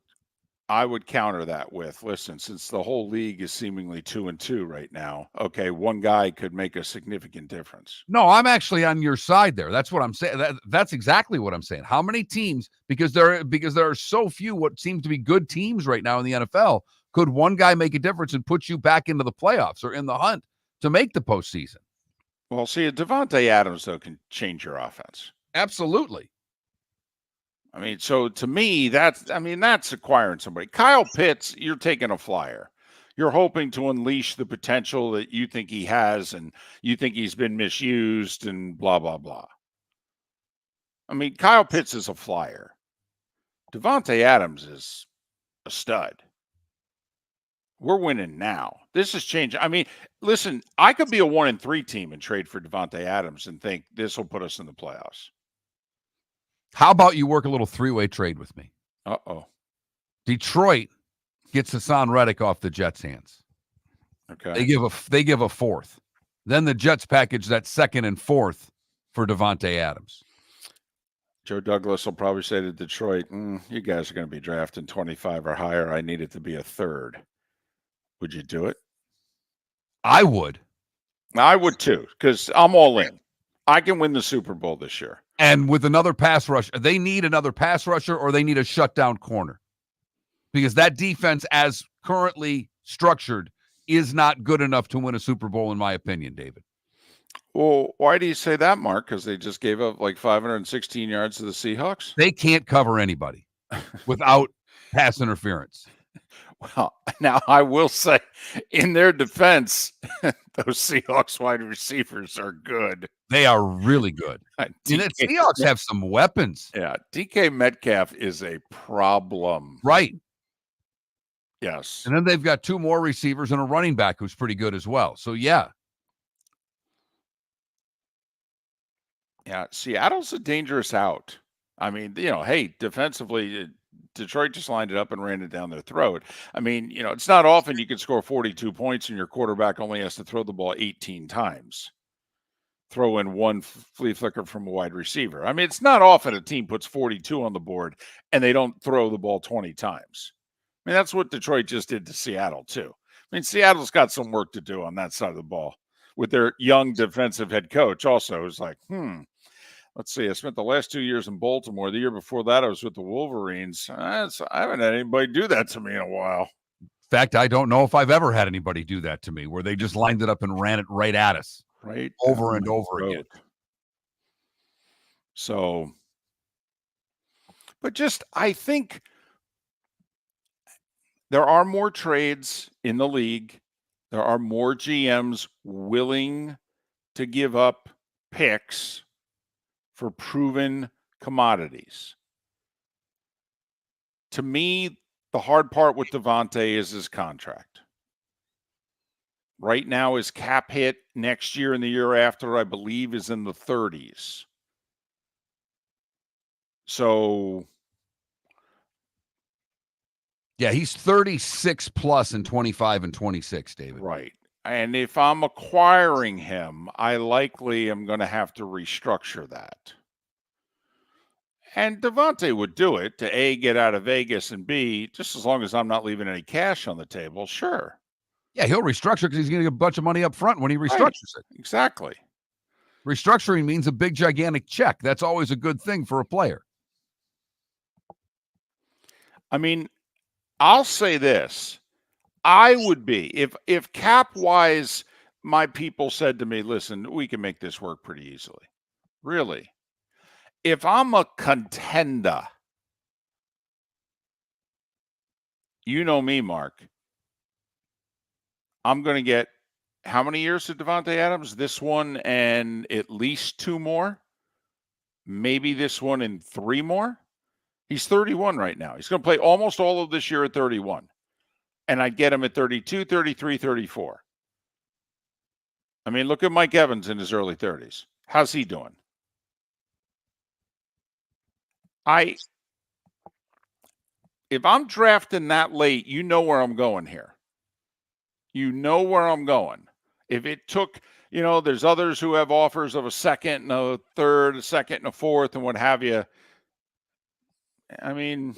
counter that with, listen, since the whole league is seemingly 2-2 right now, okay, one guy could make a significant difference. No, I'm actually on your side there. That's what I'm saying. That's exactly what I'm saying. How many teams, because there are so few what seems to be good teams right now in the NFL, could one guy make a difference and put you back into the playoffs or in the hunt to make the postseason? Well, see, Devontae Adams, though, can change your offense. Absolutely. I mean, so to me, that's acquiring somebody. Kyle Pitts, you're taking a flyer. You're hoping to unleash the potential that you think he has, and you think he's been misused and blah, blah, blah. I mean, Kyle Pitts is a flyer. Devontae Adams is a stud. We're winning now. This is changing. I mean, listen, I could be a 1-3 team and trade for Devontae Adams and think this will put us in the playoffs. How about you work a little 3-way trade with me? Uh-oh. Detroit gets Hassan Reddick off the Jets' hands. Okay. They give a 4th. Then the Jets package that 2nd and 4th for Devontae Adams. Joe Douglas will probably say to Detroit, you guys are going to be drafting 25 or higher. I need it to be a 3rd. Would you do it? I would. I would too, because I'm all in. I can win the Super Bowl this year. And with another pass rush, they need another pass rusher or they need a shutdown corner. Because that defense, as currently structured, is not good enough to win a Super Bowl, in my opinion, David. Well, why do you say that, Mark? Because they just gave up like 516 yards to the Seahawks? They can't cover anybody without pass interference. Well, now I will say, in their defense, those Seahawks wide receivers are good. They are really good. The Seahawks have some weapons. Yeah, DK Metcalf is a problem. Right. Yes. And then they've got 2 more receivers and a running back who's pretty good as well. So, yeah. Yeah, Seattle's a dangerous out. I mean, hey, defensively, Detroit just lined it up and ran it down their throat. I mean, it's not often you can score 42 points and your quarterback only has to throw the ball 18 times. Throw in one flea flicker from a wide receiver. I mean, it's not often a team puts 42 on the board and they don't throw the ball 20 times. I mean, that's what Detroit just did to Seattle, too. I mean, Seattle's got some work to do on that side of the ball. with their young defensive head coach also. It was like, let's see. I spent the last 2 years in Baltimore. The year before that, I was with the Wolverines. I haven't had anybody do that to me in a while. In fact, I don't know if I've ever had anybody do that to me, where they just lined it up and ran it right at us, right, over and over again. So, but just, I think there are more trades in the league. There are more GMs willing to give up picks for proven commodities. To me, the hard part with Devontae is his contract. Right now, his cap hit next year and the year after, I believe, is in the 30s. So, yeah, he's 36 plus in 25 and 26, David. Right. And if I'm acquiring him, I likely am going to have to restructure that. And Devontae would do it to A, get out of Vegas, and B, just as long as I'm not leaving any cash on the table, sure. Yeah, he'll restructure because he's going to get a bunch of money up front when he restructures it. Exactly. Restructuring means a big, gigantic check. That's always a good thing for a player. I mean, I'll say this. I would be, if cap-wise, my people said to me, listen, we can make this work pretty easily. Really. If I'm a contender, you know me, Mark, I'm going to get how many years to Devontae Adams? This one and at least 2 more. Maybe this one and 3 more. He's 31 right now. He's going to play almost all of this year at 31. And I'd get him at 32, 33, 34. I mean, look at Mike Evans in his early 30s. How's he doing? If I'm drafting that late, you know where I'm going here. You know where I'm going. If it took, there's others who have offers of a second and a third, a second and a fourth, and what have you. I mean,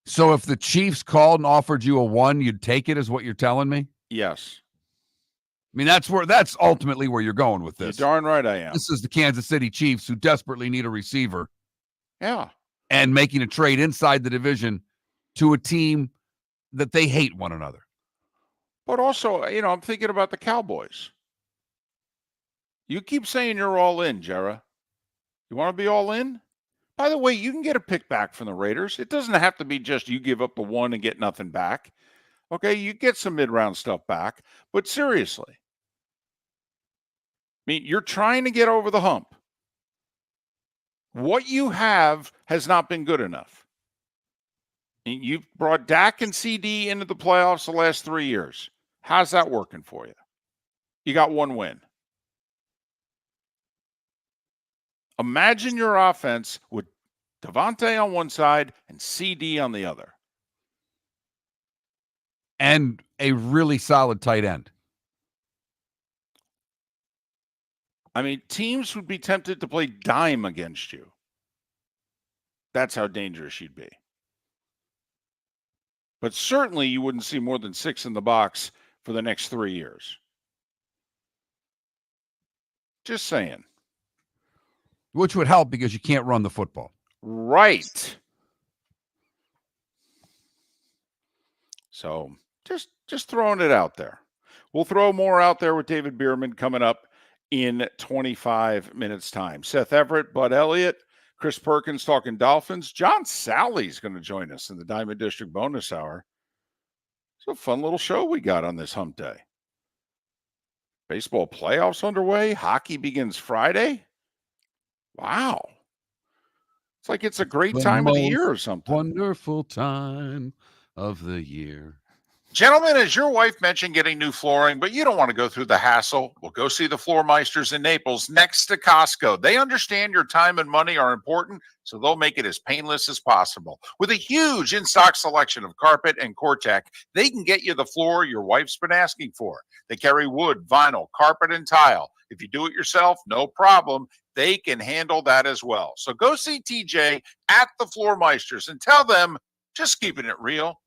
so if the Chiefs called and offered you a 1, you'd take it, is what you're telling me? Yes. I mean, that's ultimately where you're going with this. You're darn right I am. This is the Kansas City Chiefs, who desperately need a receiver. Yeah. And making a trade inside the division to a team that they hate one another. But also, I'm thinking about the Cowboys. You keep saying you're all in, Jera. You want to be all in? By the way, you can get a pick back from the Raiders. It doesn't have to be just you give up the 1 and get nothing back. Okay, you get some mid-round stuff back. But seriously, I mean, you're trying to get over the hump. What you have has not been good enough. You've brought Dak and CD into the playoffs the last 3 years. How's that working for you? You got 1 win. Imagine your offense with Devontae on one side and CD on the other. And a really solid tight end. I mean, teams would be tempted to play dime against you. That's how dangerous you'd be. But certainly you wouldn't see more than 6 in the box for the next 3 years. Just saying. Which would help because you can't run the football. Right. So just throwing it out there. We'll throw more out there with David Bearman coming up in 25 minutes time. Seth Everett, Bud Elliott, Chris Perkins talking Dolphins. John Sally's going to join us in the Diamond District bonus hour. It's a fun little show we got on this hump day. Baseball playoffs underway. Hockey begins Friday. Wow. It's like it's a great time of the year or something. Wonderful time of the year. Gentlemen, as your wife mentioned getting new flooring, but you don't want to go through the hassle, well, go see the Floor Meisters in Naples next to Costco. They understand your time and money are important, so they'll make it as painless as possible. With a huge in-stock selection of carpet and Cortec, they can get you the floor your wife's been asking for. They carry wood, vinyl, carpet, and tile. If you do it yourself, no problem. They can handle that as well. So go see TJ at the Floor Meisters and tell them, just keeping it real.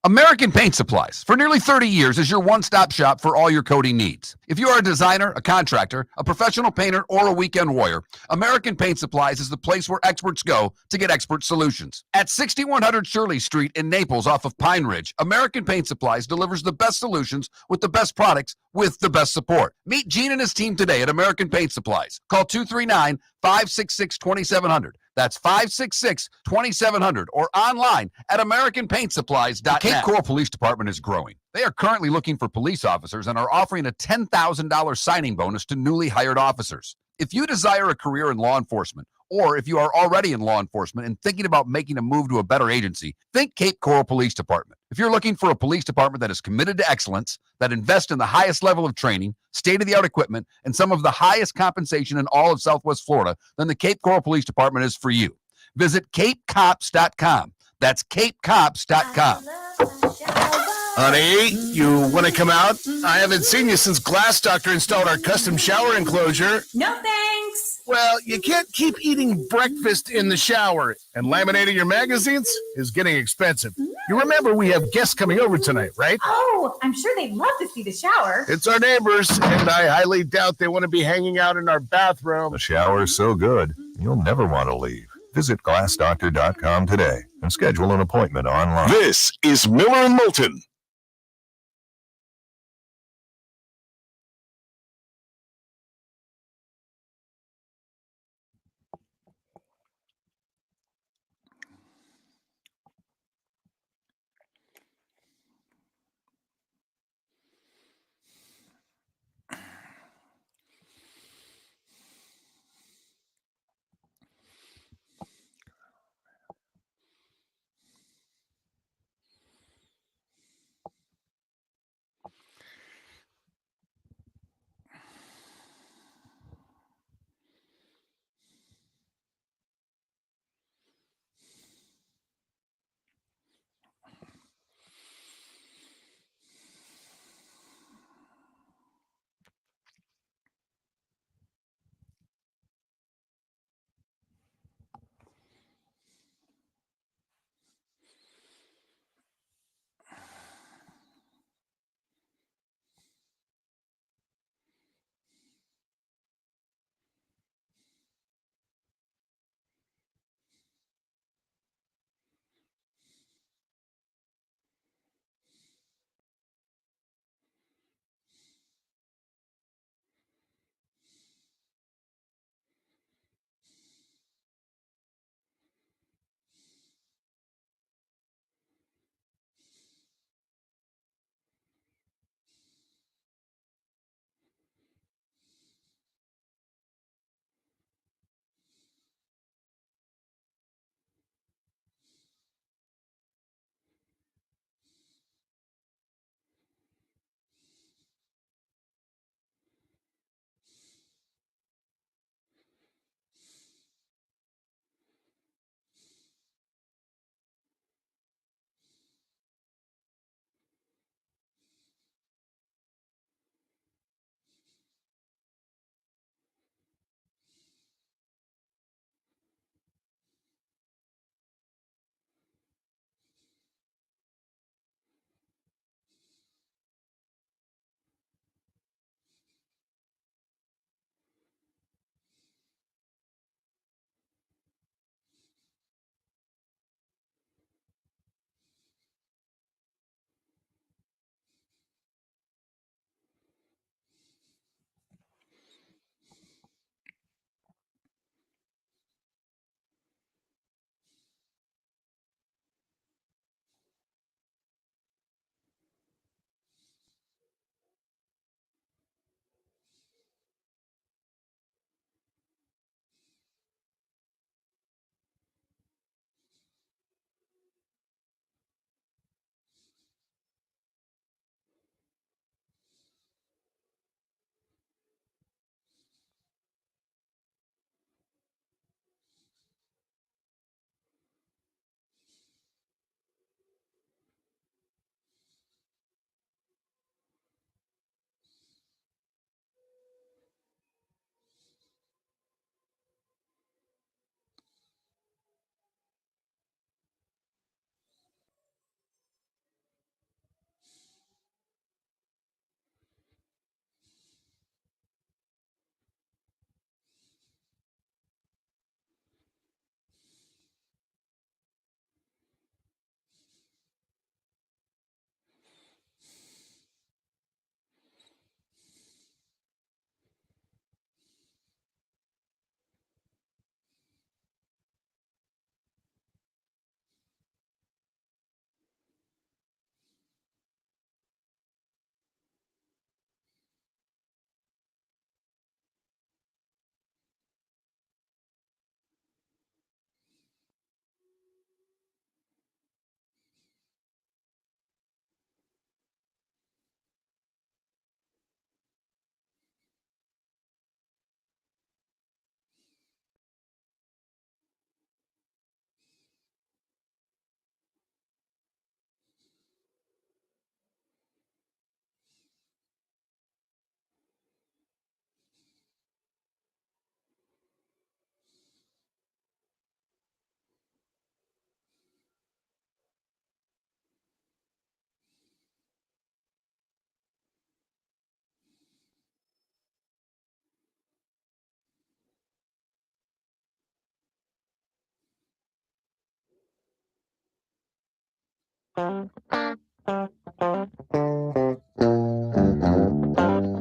American Paint Supplies, for nearly 30 years, is your one-stop shop for all your coating needs. If you are a designer, a contractor, a professional painter, or a weekend warrior, American Paint Supplies is the place where experts go to get expert solutions. At 6100 Shirley Street in Naples off of Pine Ridge, American Paint Supplies delivers the best solutions with the best products with the best support. Meet Gene and his team today at American Paint Supplies. Call 239-566-2700. That's 566-2700 or online at AmericanPaintSupplies.net. The Cape Coral Police Department is growing. They are currently looking for police officers and are offering a $10,000 signing bonus to newly hired officers. If you desire a career in law enforcement, or if you are already in law enforcement and thinking about making a move to a better agency, think Cape Coral Police Department. If you're looking for a police department that is committed to excellence, that invests in the highest level of training, state-of-the-art equipment, and some of the highest compensation in all of Southwest Florida, then the Cape Coral Police Department is for you. Visit CapeCops.com. That's CapeCops.com. Honey, you want to come out? I haven't seen you since Glass Doctor installed our custom shower enclosure. No thanks. Well, you can't keep eating breakfast in the shower, and laminating your magazines is getting expensive. You remember we have guests coming over tonight, right? Oh, I'm sure they'd love to see the shower. It's our neighbors, and I highly doubt they want to be hanging out in our bathroom. The shower's so good, you'll never want to leave. Visit glassdoctor.com today and schedule an appointment online. This is Miller and Moulton.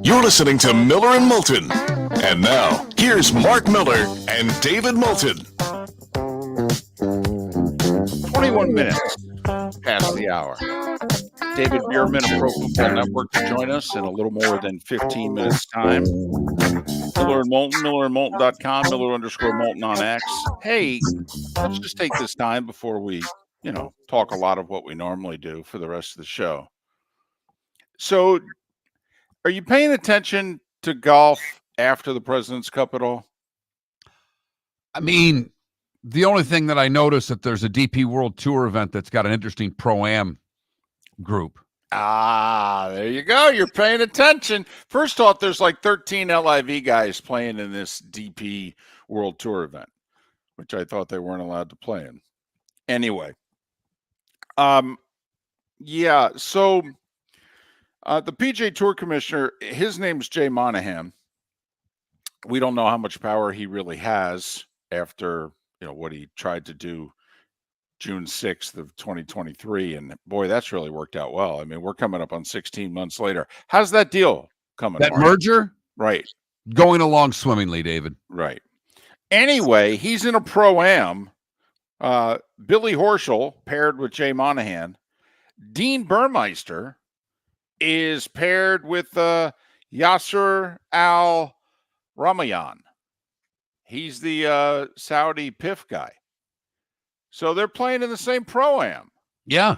You're listening to Miller and Moulton. And now, here's Mark Miller and David Moulton. 21 minutes past the hour. David Bearman of Pro Football Network to join us in a little more than 15 minutes time. Miller and Moulton, MillerandMoulton.com, Miller_Moulton on X. Hey, let's just take this time before we, talk a lot of what we normally do for the rest of the show. So, are you paying attention to golf after the President's Cup at all? I mean, the only thing that I noticed that there's a DP World Tour event that's got an interesting Pro-Am group. There you go. You're paying attention. First off, there's like 13 LIV guys playing in this DP World Tour event, which I thought they weren't allowed to play in. Anyway, so the PGA Tour commissioner, his name's Jay Monahan. We don't know how much power he really has after, what he tried to do June 6th of 2023. And boy, that's really worked out well. I mean, we're coming up on 16 months later. How's that deal coming? That Mark? merger? Right. Going along swimmingly, David. Right. Anyway, he's in a Pro-Am. Billy Horschel paired with Jay Monahan. Dean Burmeister is paired with Yasser Al-Ramayan. He's the Saudi PIF guy. So they're playing in the same Pro-Am. Yeah.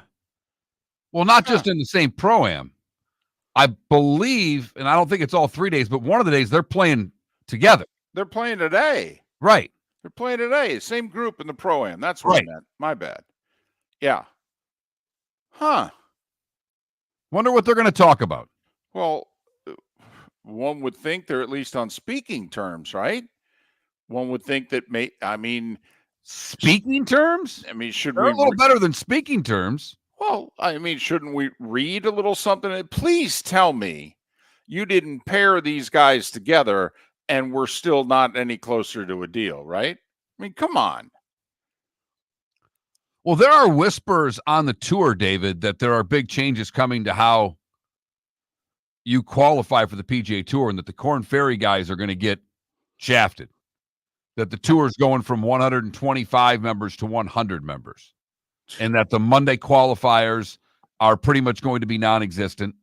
Well, not just in the same Pro-Am. I believe, and I don't think it's all 3 days, but one of the days they're playing together. They're playing today. Right. They're playing today. Same group in the Pro-Am. That's what I meant. My bad. Yeah. Huh. Wonder what they're going to talk about. Well, one would think they're at least on speaking terms, right? One would think that speaking terms? I mean, should they're we a little better than speaking terms? Well, I mean, shouldn't we read a little something? Please tell me you didn't pair these guys together and we're still not any closer to a deal, right? I mean, come on. Well, there are whispers on the tour, David, that there are big changes coming to how you qualify for the PGA Tour and that the Korn Ferry guys are going to get shafted. That the tour is going from 125 members to 100 members. And that the Monday qualifiers are pretty much going to be non-existent.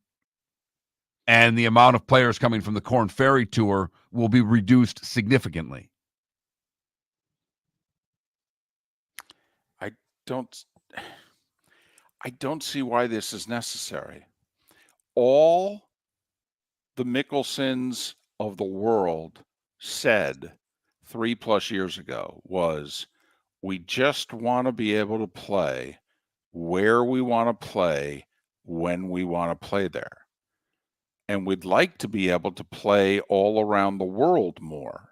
And the amount of players coming from the Korn Ferry Tour will be reduced significantly. I don't see why this is necessary. All the Mickelsons of the world said 3+ years ago was, we just want to be able to play where we want to play when we want to play there. And we'd like to be able to play all around the world more.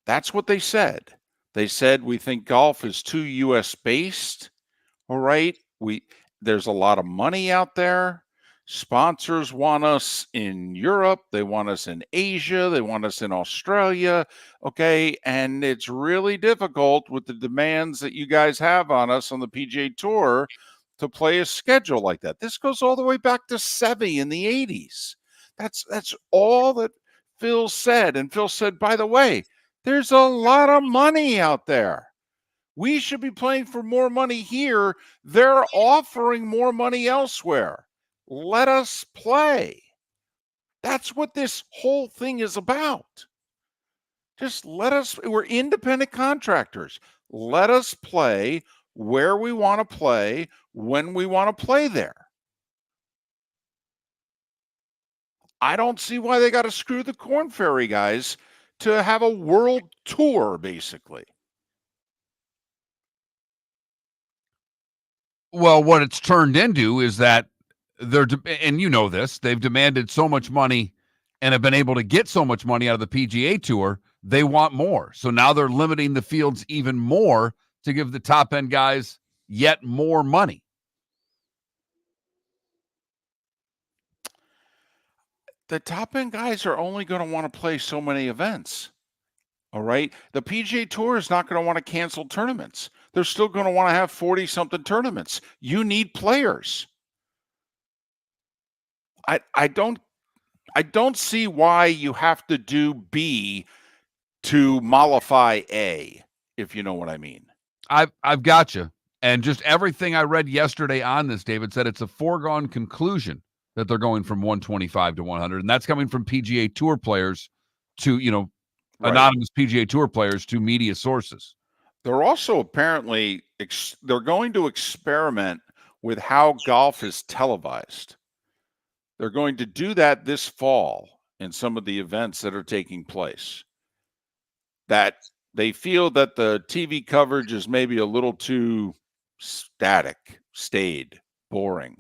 That's what they said. They said, we think golf is too U.S. based. All right. There's a lot of money out there. Sponsors want us in Europe. They want us in Asia. They want us in Australia. Okay. And it's really difficult with the demands that you guys have on us on the PGA Tour to play a schedule like that. This goes all the way back to Seve in the 80s. That's all that Phil said. And Phil said, by the way, there's a lot of money out there. We should be playing for more money here. They're offering more money elsewhere. Let us play. That's what this whole thing is about. Just we're independent contractors. Let us play where we want to play, when we want to play there. I don't see why they got to screw the Korn Ferry guys to have a world tour, basically. Well, what it's turned into is that and you know this, they've demanded so much money and have been able to get so much money out of the PGA Tour, they want more. So now they're limiting the fields even more to give the top end guys yet more money. The top end guys are only going to want to play so many events. All right. The PGA Tour is not going to want to cancel tournaments. they're still going to want to have 40-something tournaments. You need players. I don't see why you have to do B to mollify A, if you know what I mean. I've got you. And just everything I read yesterday on this, David, said it's a foregone conclusion that they're going from 125 to 100. And that's coming from PGA Tour players to, anonymous PGA Tour players to media sources. They're also apparently they're going to experiment with how golf is televised. They're going to do that this fall in some of the events that are taking place. That they feel that the TV coverage is maybe a little too static, staid, boring.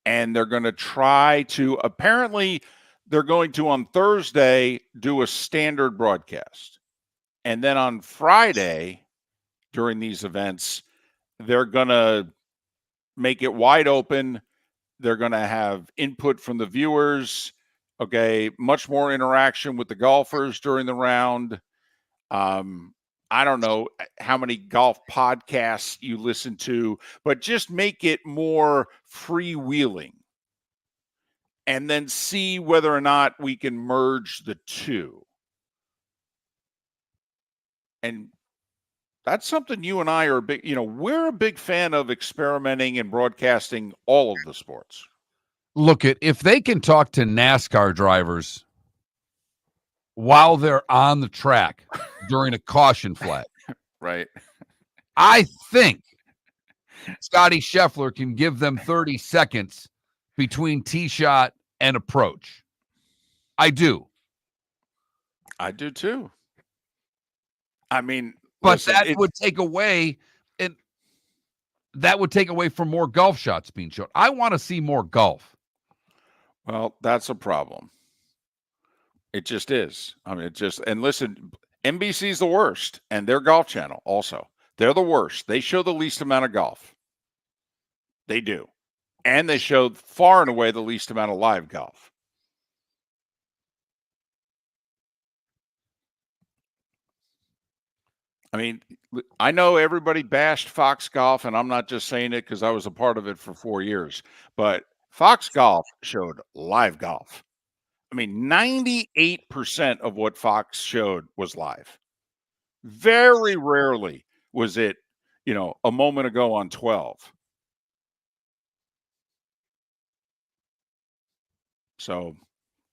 And they're going to try to, apparently, they're going to on Thursday do a standard broadcast. And then on Friday, during these events, they're going to make it wide open. They're going to have input from the viewers. Okay, much more interaction with the golfers during the round. I don't know how many golf podcasts you listen to, but just make it more freewheeling and then see whether or not we can merge the two. And that's something you and I are big, we're a big fan of experimenting and broadcasting all of the sports. Look, if they can talk to NASCAR drivers while they're on the track during a caution flag, right? I think Scotty Scheffler can give them 30 seconds between tee shot and approach. I do. I do too. I mean, but listen, that would take away, and that would take away from more golf shots being shown. I want to see more golf. Well, that's a problem. It just is. I mean, and listen, NBC's the worst, and their golf channel also. They're the worst. They show the least amount of golf. They do. And they show far and away the least amount of live golf. I mean, I know everybody bashed Fox Golf, and I'm not just saying it because I was a part of it for 4 years, but Fox Golf showed live golf. I mean, 98% of what Fox showed was live. Very rarely was it, a moment ago on 12. So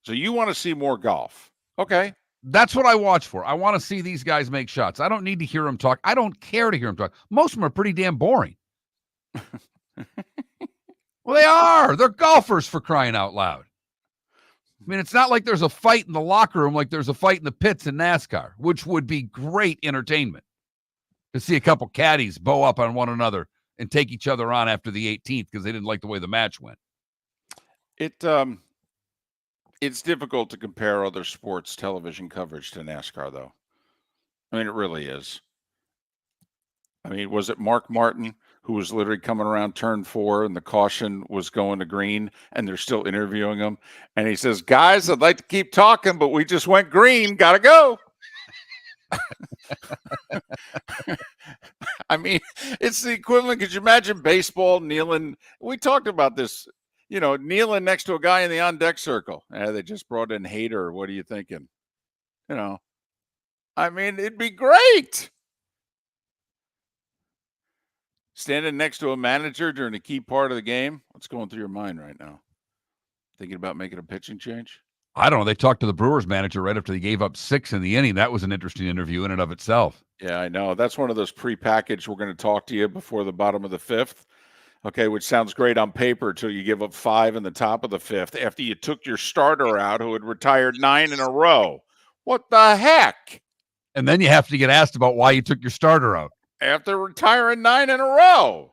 you want to see more golf. Okay. That's what I watch for. I want to see these guys make shots. I don't need to hear them talk. I don't care to hear them talk. Most of them are pretty damn boring. Well, they are. They're golfers, for crying out loud. I mean, it's not like there's a fight in the locker room like there's a fight in the pits in NASCAR, which would be great entertainment to see a couple caddies bow up on one another and take each other on after the 18th because they didn't like the way the match went. It's difficult to compare other sports television coverage to NASCAR, though. I mean, it really is. I mean, was it Mark Martin who was literally coming around turn 4 and the caution was going to green and they're still interviewing him? And he says, guys, I'd like to keep talking, but we just went green. Got to go. I mean, it's the equivalent. Could you imagine baseball kneeling? We talked about this, kneeling next to a guy in the on-deck circle. They just brought in Hader. What are you thinking? I mean, it'd be great. Standing next to a manager during a key part of the game. What's going through your mind right now? Thinking about making a pitching change? I don't know. They talked to the Brewers manager right after they gave up 6 in the inning. That was an interesting interview in and of itself. Yeah, I know. That's one of those prepackaged, we're going to talk to you before the bottom of the 5th. Okay, which sounds great on paper until you give up 5 in the top of the 5th after you took your starter out who had retired 9 in a row. What the heck? And then you have to get asked about why you took your starter out. After retiring 9 in a row.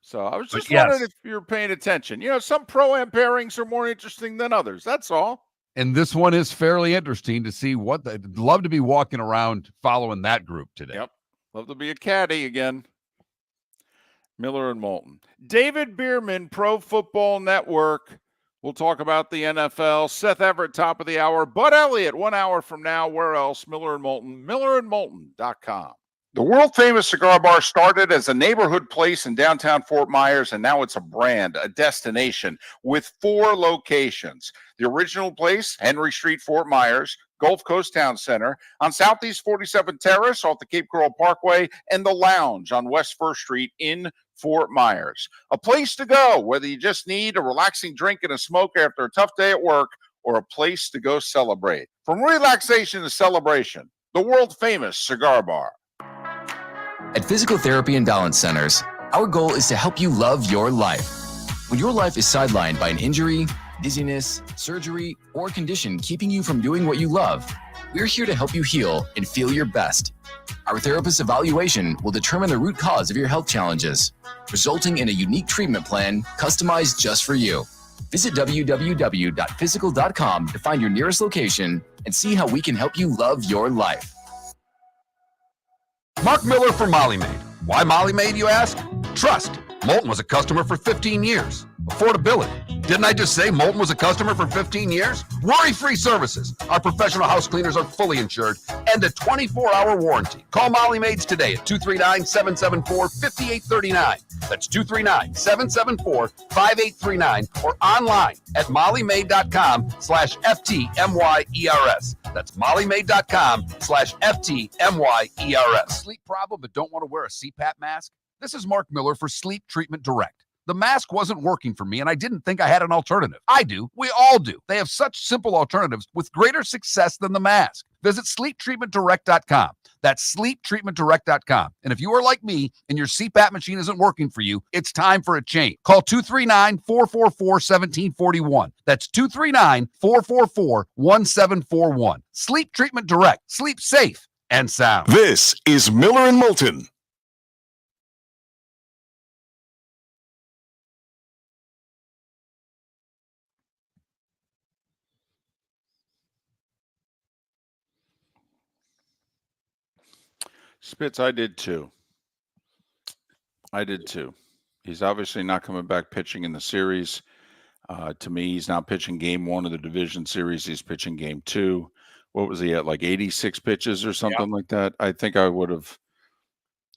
So I was just wondering if you're paying attention. Some pro-am pairings are more interesting than others. That's all. And this one is fairly interesting to see I'd love to be walking around following that group today. Yep. Love to be a caddy again. Miller and Moulton. David Bearman, Pro Football Network, We'll talk about the NFL. Seth Everett, top of the hour. Bud Elliott, 1 hour from now. Where else? Miller and Moulton, millerandmoulton.com. The world-famous cigar bar started as a neighborhood place in downtown Fort Myers, and now it's a brand, a destination, with 4 locations. The original place, Henry Street, Fort Myers, Gulf Coast Town Center, on Southeast 47th Terrace off the Cape Coral Parkway, and the Lounge on West 1st Street in Fort Myers. A place to go, whether you just need a relaxing drink and a smoke after a tough day at work, or a place to go celebrate. From relaxation to celebration, the world-famous cigar bar. At Physical Therapy and Balance Centers, our goal is to help you love your life. When your life is sidelined by an injury, dizziness, surgery, or condition keeping you from doing what you love, we're here to help you heal and feel your best. Our therapist's evaluation will determine the root cause of your health challenges, resulting in a unique treatment plan customized just for you. Visit www.physical.com to find your nearest location and see how we can help you love your life. Mark Miller for Molly Maid. Why Molly Maid, you ask? Trust. Moulton was a customer for 15 years. Affordability. Didn't I just say Moulton was a customer for 15 years? Worry-free services. Our professional house cleaners are fully insured and a 24-hour warranty. Call Molly Maids today at 239-774-5839. That's 239-774-5839 or online at mollymaid.com/FTMYERS. That's mollymaid.com/FTMYERS. Sleep problem but don't want to wear a CPAP mask? This is Mark Miller for Sleep Treatment Direct. The mask wasn't working for me, and I didn't think I had an alternative. I do. We all do. They have such simple alternatives with greater success than the mask. Visit sleeptreatmentdirect.com. That's sleeptreatmentdirect.com. And if you are like me and your CPAP machine isn't working for you, it's time for a change. Call 239-444-1741. That's 239-444-1741. Sleep Treatment Direct. Sleep safe and sound. This is Miller and Moulton. Spitz, I did too. He's obviously not coming back pitching in the series. To me, he's not pitching game 1 of the division series. He's pitching game 2. What was he at, like 86 pitches or something like that? I think I would have.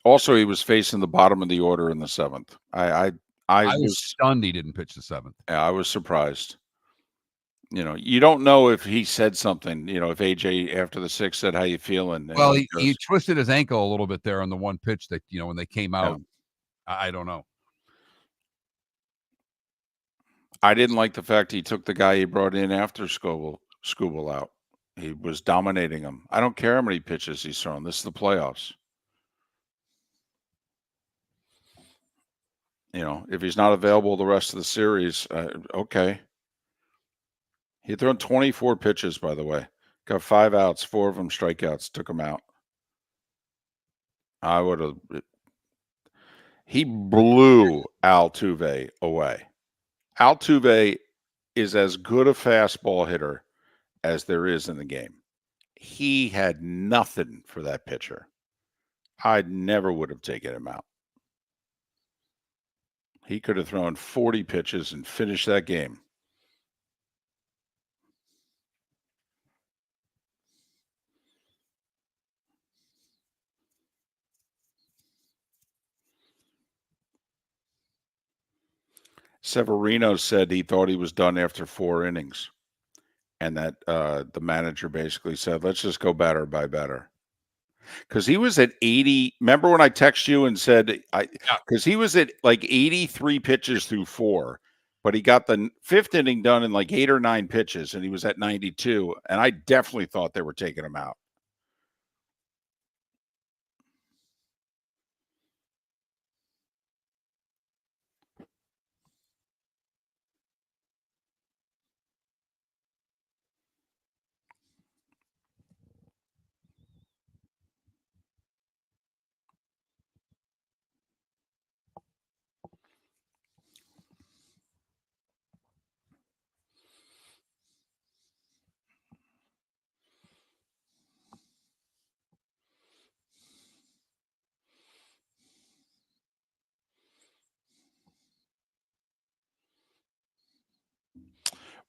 Also, he was facing the bottom of the order in the 7th. I was stunned he didn't pitch the 7th. Yeah, I was surprised. You know, you don't know if he said something, you know, if AJ after the 6th said, how you feeling? Well, he twisted his ankle a little bit there on the one pitch that, you know, when they came out. Yeah. I don't know. I didn't like the fact he took the guy he brought in after Scooble out. He was dominating him. I don't care how many pitches he's thrown. This is the playoffs. You know, if he's not available the rest of the series, okay. He thrown 24 pitches, by the way. Got 5 outs, 4 of them strikeouts, took him out. I would have. He blew Altuve away. Altuve is as good a fastball hitter as there is in the game. He had nothing for that pitcher. I never would have taken him out. He could have thrown 40 pitches and finished that game. Severino said he thought he was done after 4 innings, and that the manager basically said, let's just go batter by batter. Because he was at 80. Remember when I texted you and said, because he was at like 83 pitches through 4, but he got the 5th inning done in like 8 or 9 pitches, and he was at 92. And I definitely thought they were taking him out.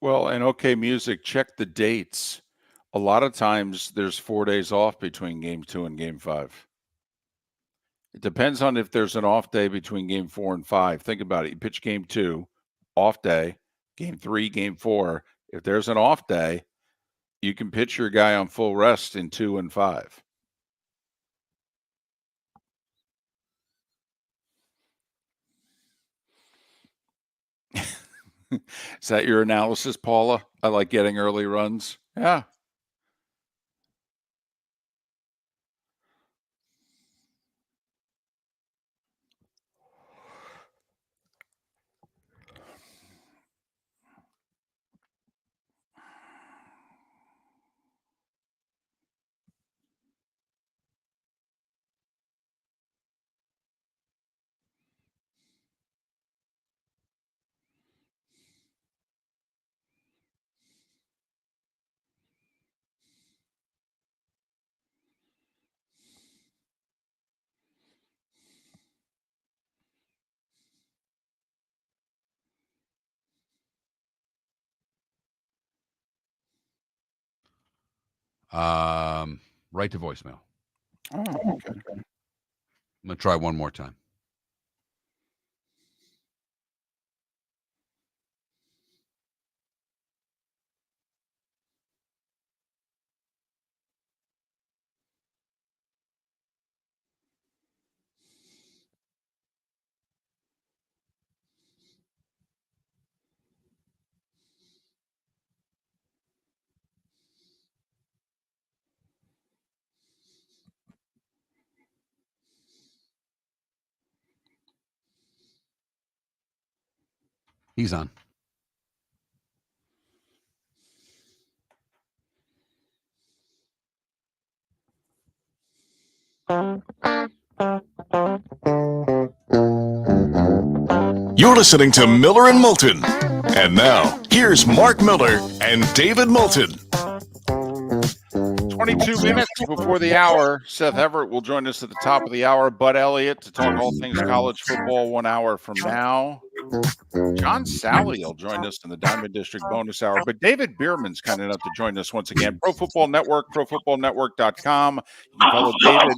Well, and okay, music, check the dates. A lot of times there's 4 days off between game 2 and game 5. It depends on if there's an off day between game 4 and 5. Think about it. You pitch game 2, off day, game 3, game 4. If there's an off day, you can pitch your guy on full rest in 2 and 5. Is that your analysis, Paula? I like getting early runs. Yeah. Right to voicemail. Oh, okay. I'm gonna try one more time. He's on. You're listening to Miller and Moulton. And now, here's Mark Miller and David Moulton. 22 minutes before the hour. Seth Everett will join us at the top of the hour. Bud Elliott to talk all things college football 1 hour from now. John Sally will join us in the Diamond District bonus hour. But David Bearman's kind enough to join us once again. Pro Football Network, profootballnetwork.com. You can follow David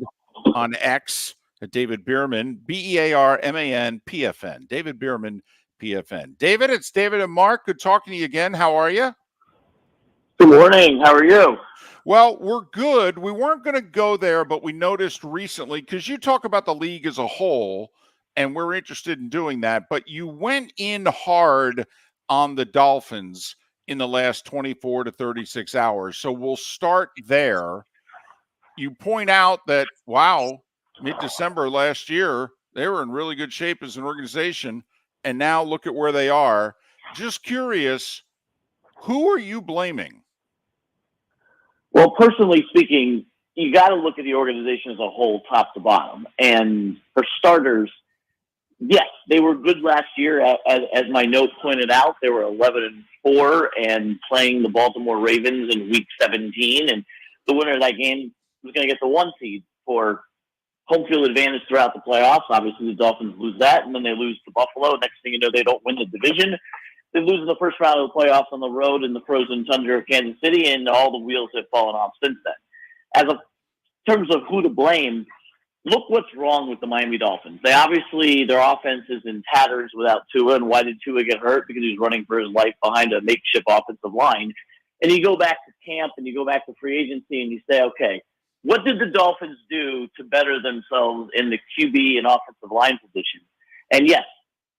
on X at David Bearman, Bearman, PFN. David Bearman, PFN. David, it's David and Mark. Good talking to you again. How are you? Good morning. How are you? Well, we're good. We weren't going to go there, but we noticed recently, because you talk about the league as a whole, and we're interested in doing that, but you went in hard on the Dolphins in the last 24 to 36 hours. So we'll start there. You point out that, wow, mid-December last year, they were in really good shape as an organization, and now look at where they are. Just curious, who are you blaming? Well, personally speaking, you got to look at the organization as a whole, top to bottom. And for starters, yes, they were good last year. As my note pointed out, they were 11-4 and playing the Baltimore Ravens in Week 17. And the winner of that game was going to get the 1 seed for home field advantage throughout the playoffs. Obviously, the Dolphins lose that, and then they lose to Buffalo. Next thing you know, they don't win the division. They lose in the first round of the playoffs on the road in the frozen tundra of Kansas City, and all the wheels have fallen off since then. As of terms of who to blame, look what's wrong with the Miami Dolphins. They obviously, their offense is in tatters without Tua. And why did Tua get hurt? Because he was running for his life behind a makeshift offensive line. And you go back to camp and you go back to free agency and you say, okay, what did the Dolphins do to better themselves in the QB and offensive line position? And yes,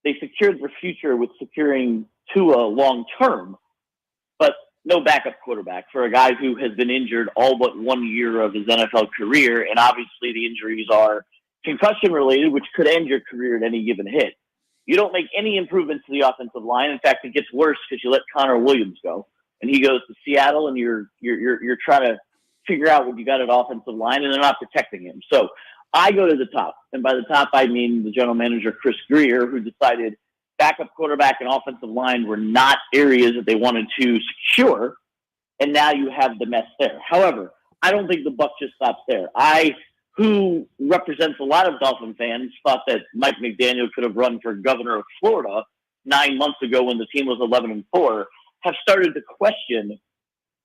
they secured their future with securing Tua long term, but no backup quarterback for a guy who has been injured all but 1 year of his NFL career. And obviously the injuries are concussion related, which could end your career at any given hit. You don't make any improvements to the offensive line. In fact, it gets worse because you let Connor Williams go and he goes to Seattle, and you're trying to figure out what you got at offensive line, and they're not protecting him. So I go to the top, and by the top, I mean the general manager, Chris Greer, who decided backup quarterback and offensive line were not areas that they wanted to secure, and now you have the mess there. However, I don't think the buck just stops there. Who represents a lot of Dolphin fans, thought that Mike McDaniel could have run for governor of Florida 9 months ago when the team was 11-4, have started to question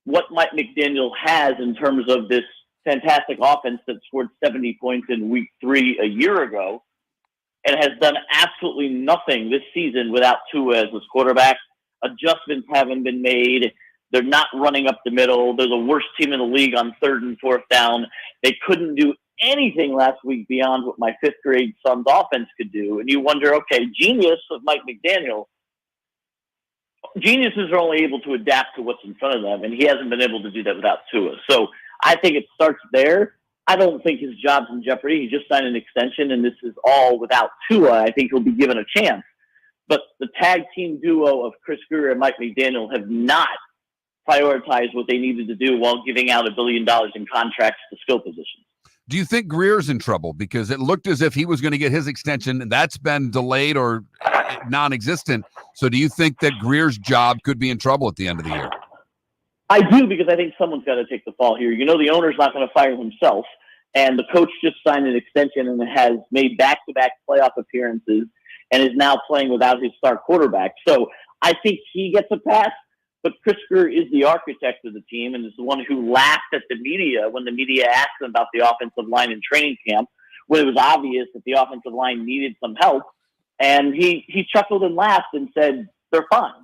what Mike McDaniel has in terms of this fantastic offense that scored 70 points in week 3 a year ago and has done absolutely nothing this season without Tua as his quarterback. Adjustments haven't been made. They're not running up the middle. They're the worst team in the league on 3rd and 4th down. They couldn't do anything last week beyond what my 5th grade son's offense could do. And you wonder, okay, genius of Mike McDaniel. Geniuses are only able to adapt to what's in front of them, and he hasn't been able to do that without Tua. So I think it starts there. I don't think his job's in jeopardy. He just signed an extension, and this is all without Tua. I think he'll be given a chance. But the tag team duo of Chris Greer and Mike McDaniel have not prioritized what they needed to do while giving out $1 billion in contracts to skill positions. Do you think Greer's in trouble? Because it looked as if he was going to get his extension, and that's been delayed or non-existent. So do you think that Greer's job could be in trouble at the end of the year? I do, because I think someone's got to take the fall here. You know, the owner's not going to fire himself, and the coach just signed an extension and has made back-to-back playoff appearances and is now playing without his star quarterback. So I think he gets a pass, but Chris Greer is the architect of the team and is the one who laughed at the media when the media asked him about the offensive line in training camp, when it was obvious that the offensive line needed some help. And he chuckled and laughed and said, they're fine.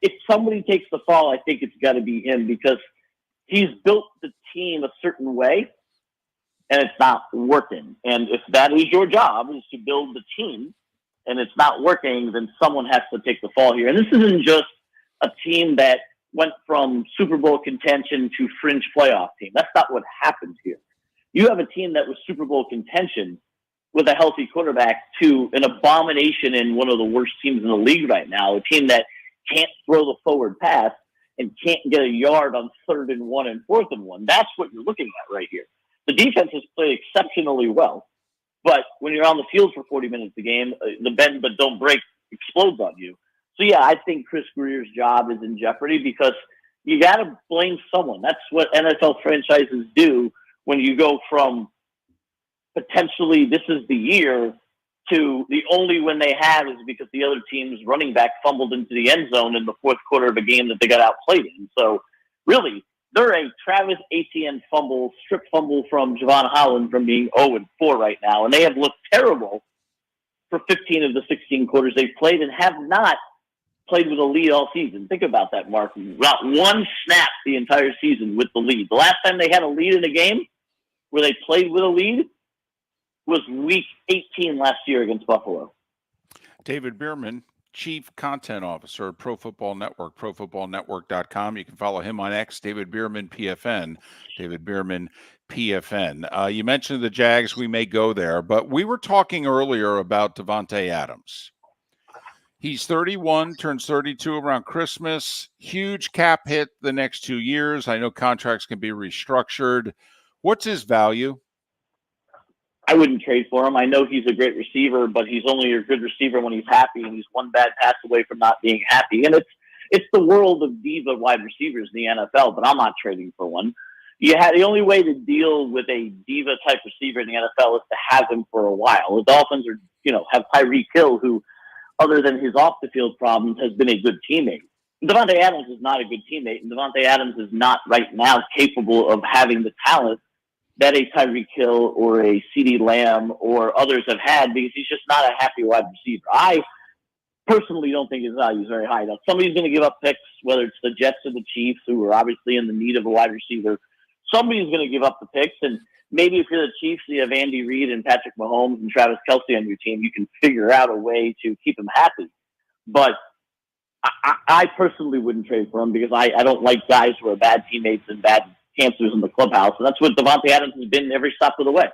If somebody takes the fall, I think it's got to be him, because he's built the team a certain way and it's not working. And if that is your job, is to build the team, and it's not working, then someone has to take the fall here. And this isn't just a team that went from Super Bowl contention to fringe playoff team. That's not what happened here. You have a team that was Super Bowl contention with a healthy quarterback to an abomination in one of the worst teams in the league right now, a team that can't throw the forward pass and can't get a yard on 3rd and 1 and 4th and 1. That's what you're looking at right here. The defense has played exceptionally well, but when you're on the field for 40 minutes a game, the bend but don't break explodes on you. So yeah, I think Chris Greer's job is in jeopardy, because you got to blame someone. That's what NFL franchises do when you go from potentially this is the year to the only win they have is because the other team's running back fumbled into the end zone in the 4th quarter of a game that they got outplayed in. So really, they're a Travis Etienne fumble, strip fumble from Javon Holland from being 0-4 right now. And they have looked terrible for 15 of the 16 quarters they've played and have not played with a lead all season. Think about that, Mark. Not one snap the entire season with the lead. The last time they had a lead in a game where they played with a lead was week 18 last year against Buffalo. David Bearman, Chief Content Officer at Pro Football Network, profootballnetwork.com. You can follow him on X, David Bearman, PFN. David Bearman, PFN. You mentioned the Jags. We may go there, but we were talking earlier about Davante Adams. He's 31, turns 32 around Christmas. Huge cap hit the next 2 years. I know contracts can be restructured. What's his value? I wouldn't trade for him. I know he's a great receiver, but he's only a good receiver when he's happy, and he's one bad pass away from not being happy. And it's the world of diva wide receivers in the NFL, but I'm not trading for one. The only way to deal with a diva type receiver in the NFL is to have him for a while. The Dolphins have Tyreek Hill, who, other than his off the field problems, has been a good teammate. Davante Adams is not a good teammate, and Davante Adams is not right now capable of having the talent that a Tyreek Hill or a CeeDee Lamb or others have had, because he's just not a happy wide receiver. I personally don't think his value is very high. Now, somebody's going to give up picks, whether it's the Jets or the Chiefs, who are obviously in the need of a wide receiver. Somebody's going to give up the picks, and maybe if you're the Chiefs, you have Andy Reid and Patrick Mahomes and Travis Kelce on your team, you can figure out a way to keep him happy. But I personally wouldn't trade for him, because I don't like guys who are bad teammates and bad cancers in the clubhouse, and that's what Davante Adams has been every stop of the way.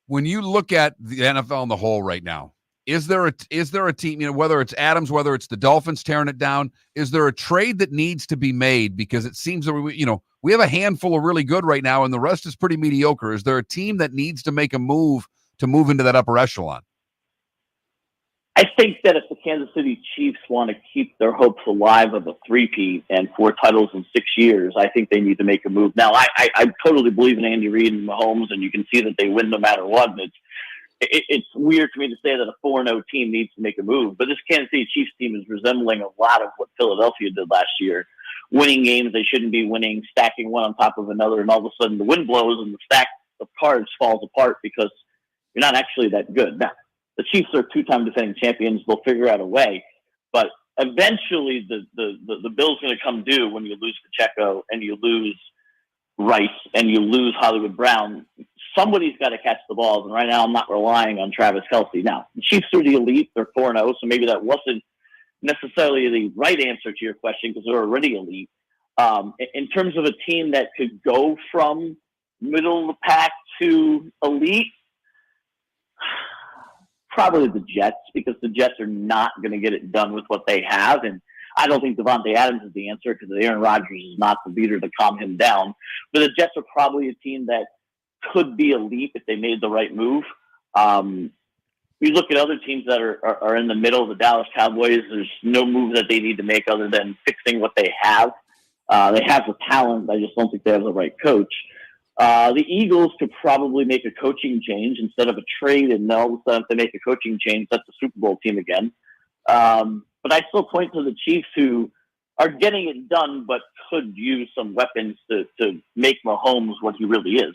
When you look at the NFL in the whole right now, is there a team, whether it's Adams, whether it's the Dolphins tearing it down, is there a trade that needs to be made? Because it seems that we have a handful of really good right now, and the rest is pretty mediocre. Is there a team that needs to make a move to move into that upper echelon? I think that if the Kansas City Chiefs want to keep their hopes alive of a three-peat and 4 titles in 6 years, I think they need to make a move. Now, I totally believe in Andy Reid and Mahomes, and you can see that they win no matter what. it's weird for me to say that a 4-0 team needs to make a move, but this Kansas City Chiefs team is resembling a lot of what Philadelphia did last year, winning games they shouldn't be winning, stacking one on top of another, and all of a sudden the wind blows and the stack of cards falls apart because you're not actually that good. Now, the Chiefs are 2-time defending champions. They'll figure out a way, but eventually the bill's going to come due when you lose Pacheco and you lose Rice and you lose Hollywood Brown. Somebody's got to catch the balls, and right now I'm not relying on Travis Kelce. Now, the Chiefs are the elite. They're 4-0, so maybe that wasn't necessarily the right answer to your question because they're already elite. In terms of a team that could go from middle of the pack to elite, probably the Jets, because the Jets are not going to get it done with what they have, and I don't think Devontae Adams is the answer because Aaron Rodgers is not the leader to calm him down. But the Jets are probably a team that could be elite if they made the right move. You look at other teams that are in the middle, the Dallas Cowboys, there's no move that they need to make other than fixing what they have. They have the talent. I just don't think they have the right coach. The Eagles could probably make a coaching change instead of a trade, and all of a sudden if they make a coaching change, that's a Super Bowl team again. But I still point to the Chiefs who are getting it done but could use some weapons to make Mahomes what he really is.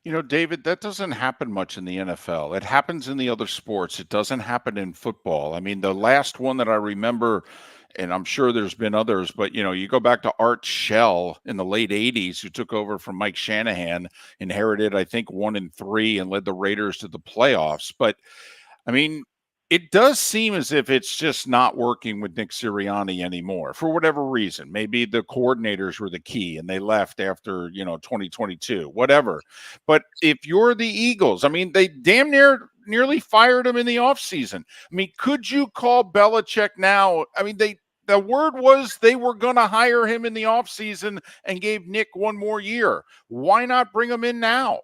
You know, David, that doesn't happen much in the NFL. It happens in the other sports. It doesn't happen in football. I mean, the last one that I remember, and I'm sure there's been others, but, you know, you go back to Art Shell in the late 80s, who took over from Mike Shanahan, inherited, I think, 1-3 and led the Raiders to the playoffs. But, I mean, it does seem as if it's just not working with Nick Sirianni anymore for whatever reason. Maybe the coordinators were the key and they left after, 2022, whatever. But if you're the Eagles, I mean, they damn nearly fired him in the offseason. I mean, could you call Belichick now? I mean, the word was they were going to hire him in the offseason and gave Nick one more year. Why not bring him in now?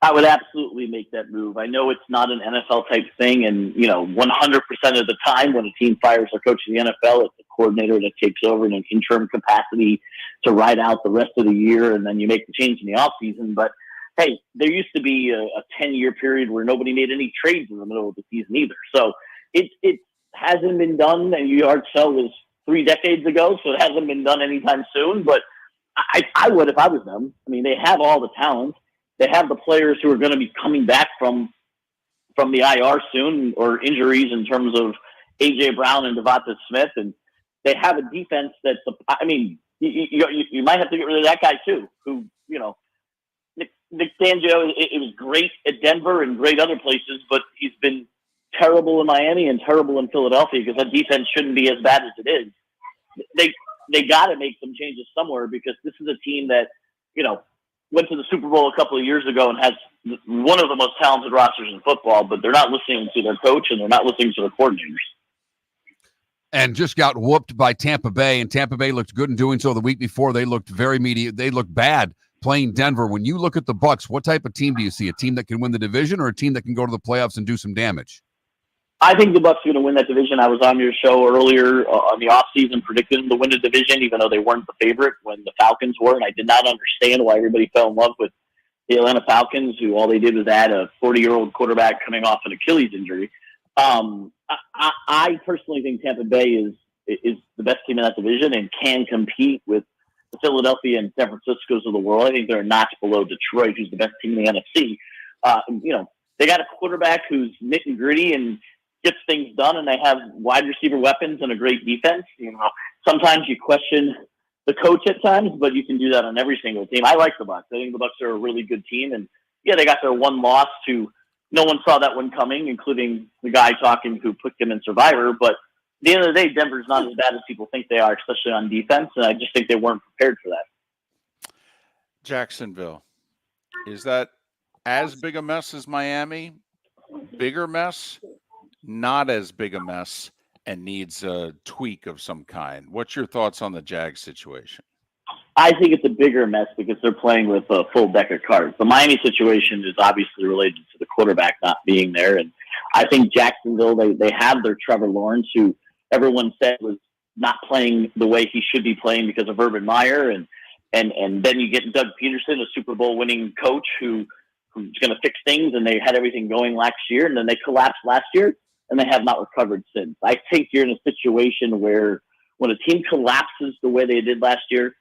I would absolutely make that move. I know it's not an NFL type thing, and 100% of the time when a team fires their coach in the NFL, it's a coordinator that takes over in an interim capacity to ride out the rest of the year, and then you make the change in the offseason. But hey, there used to be a 10-year period where nobody made any trades in the middle of the season either. So it hasn't been done, and Art Shell was 3 decades ago, so it hasn't been done anytime soon. But I would if I was them. I mean, they have all the talent. They have the players who are going to be coming back from the IR soon, or injuries in terms of A.J. Brown and Devonta Smith. And they have a defense that's, you might have to get rid of that guy too, who, Nick Fangio, it was great at Denver and great other places, but he's been terrible in Miami and terrible in Philadelphia because that defense shouldn't be as bad as it is. They got to make some changes somewhere because this is a team that, went to the Super Bowl a couple of years ago and has one of the most talented rosters in football, but they're not listening to their coach and they're not listening to their coordinators. And just got whooped by Tampa Bay, and Tampa Bay looked good in doing so. The week before, they looked very mediocre. They looked bad playing Denver. When you look at the Bucs, what type of team do you see? A team that can win the division or a team that can go to the playoffs and do some damage? I think the Bucs are going to win that division. I was on your show earlier on the offseason predicting them to win the division, even though they weren't the favorite when the Falcons were, and I did not understand why everybody fell in love with the Atlanta Falcons, who all they did was add a 40-year-old quarterback coming off an Achilles injury. I personally think Tampa Bay is the best team in that division and can compete with the Philadelphia and San Francisco's of the world. I think they're a notch below Detroit, who's the best team in the NFC. They got a quarterback who's nit and gritty and gets things done, and they have wide receiver weapons and a great defense. Sometimes you question the coach at times, but you can do that on every single team. I like the Bucs. I think the Bucs are a really good team, and yeah, they got their one loss to no one saw that one coming, including the guy talking who put them in Survivor. But at the end of the day, Denver's not as bad as people think they are, especially on defense, and I just think they weren't prepared for that. Jacksonville, is that as big a mess as Miami? Bigger mess? Not as big a mess, and needs a tweak of some kind. What's your thoughts on the Jags situation? I think it's a bigger mess because they're playing with a full deck of cards. The Miami situation is obviously related to the quarterback not being there, and I think Jacksonville, they have their Trevor Lawrence, who everyone said was not playing the way he should be playing because of Urban Meyer, and then you get Doug Peterson, a Super Bowl winning coach who who's going to fix things, and they had everything going last year, and then they collapsed last year, and they have not recovered since. I think you're in a situation where when a team collapses the way they did last year,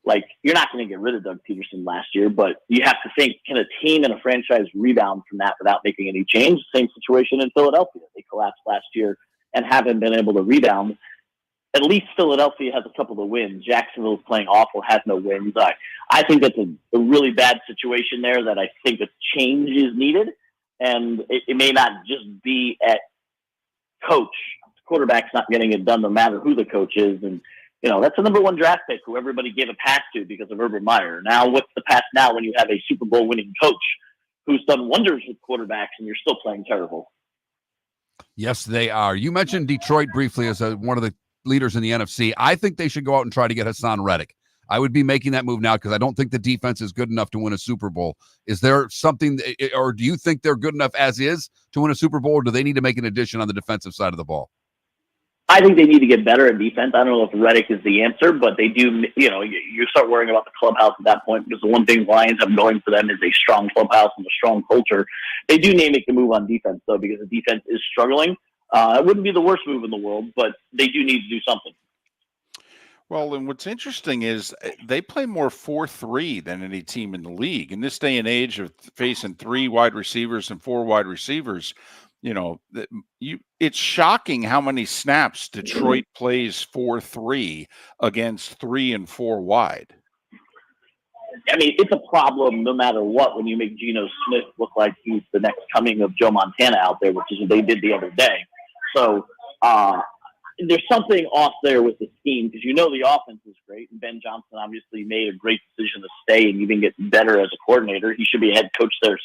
like, you're not going to get rid of Doug Peterson last year, but you have to think, can a team and a franchise rebound from that without making any change? Same situation in Philadelphia. They collapsed last year and haven't been able to rebound. At least Philadelphia has a couple of wins. Jacksonville's playing awful, has no wins. I think that's a really bad situation there that I think a change is needed, and it may not just be at coach. The quarterback's not getting it done no matter who the coach is, and that's a number 1 draft pick who everybody gave a pass to because of Urban Meyer. Now, what's the pass now when you have a Super Bowl winning coach who's done wonders with quarterbacks and you're still playing terrible? Yes, they are. You mentioned Detroit briefly as one of the leaders in the NFC. I think they should go out and try to get Hassan Reddick. I would be making that move now because I don't think the defense is good enough to win a Super Bowl. Is there something, or do you think they're good enough as is to win a Super Bowl, or do they need to make an addition on the defensive side of the ball? I think they need to get better at defense. I don't know if Reddick is the answer, but they do, you start worrying about the clubhouse at that point, because the one thing Lions have going for them is a strong clubhouse and a strong culture. They do need to make the move on defense, though, because the defense is struggling. It wouldn't be the worst move in the world, but they do need to do something. Well, and what's interesting is they play more 4-3 than any team in the league. In this day and age of facing 3 wide receivers and 4 wide receivers, it's shocking how many snaps Detroit plays 4-3 against 3 and 4 wide. I mean, it's a problem no matter what when you make Geno Smith look like he's the next coming of Joe Montana out there, which is what they did the other day. So there's something off there with the scheme, because the offense is great, and Ben Johnson obviously made a great decision to stay and even get better as a coordinator. He should be a head coach there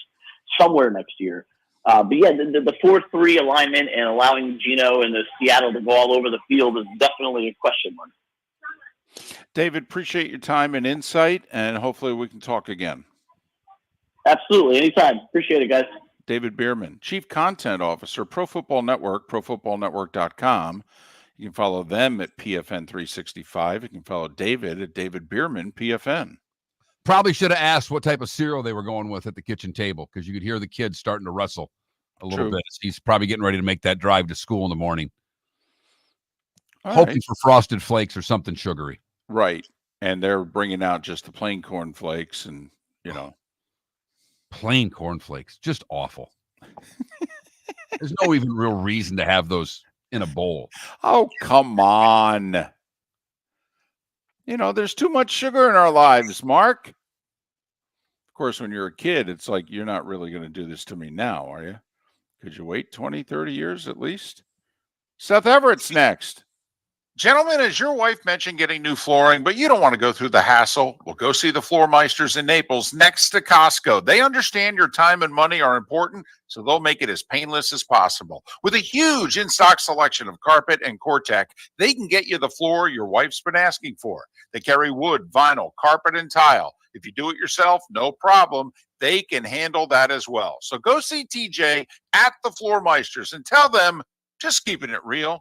somewhere next year. But yeah, the 4-3 alignment and allowing Geno and the Seattle to go all over the field is definitely a question mark. David, appreciate your time and insight, and hopefully we can talk again. Absolutely. Anytime. Appreciate it, guys. David Bearman, Chief Content Officer, Pro Football Network, profootballnetwork.com. You can follow them at PFN365. You can follow David at David Bearman, PFN. Probably should have asked what type of cereal they were going with at the kitchen table, because you could hear the kids starting to wrestle a little bit. He's probably getting ready to make that drive to school in the morning. Hoping for Frosted Flakes or something sugary. Right. And they're bringing out just the plain corn flakes and, Plain cornflakes. Just awful. There's no even real reason to have those in a bowl. Oh, come on. There's too much sugar in our lives, Mark. Of course, when you're a kid, it's like, you're not really going to do this to me now, are you? Could you wait 20, 30 years at least? Seth Everett's next. Gentlemen, as your wife mentioned getting new flooring, but you don't want to go through the hassle, well, go see the Floor Meisters in Naples next to Costco. They understand your time and money are important, so they'll make it as painless as possible. With a huge in-stock selection of carpet and Core-Tech, they can get you the floor your wife's been asking for. They carry wood, vinyl, carpet, and tile. If you do it yourself, no problem. They can handle that as well. So go see TJ at the Floor Meisters and tell them, just keeping it real.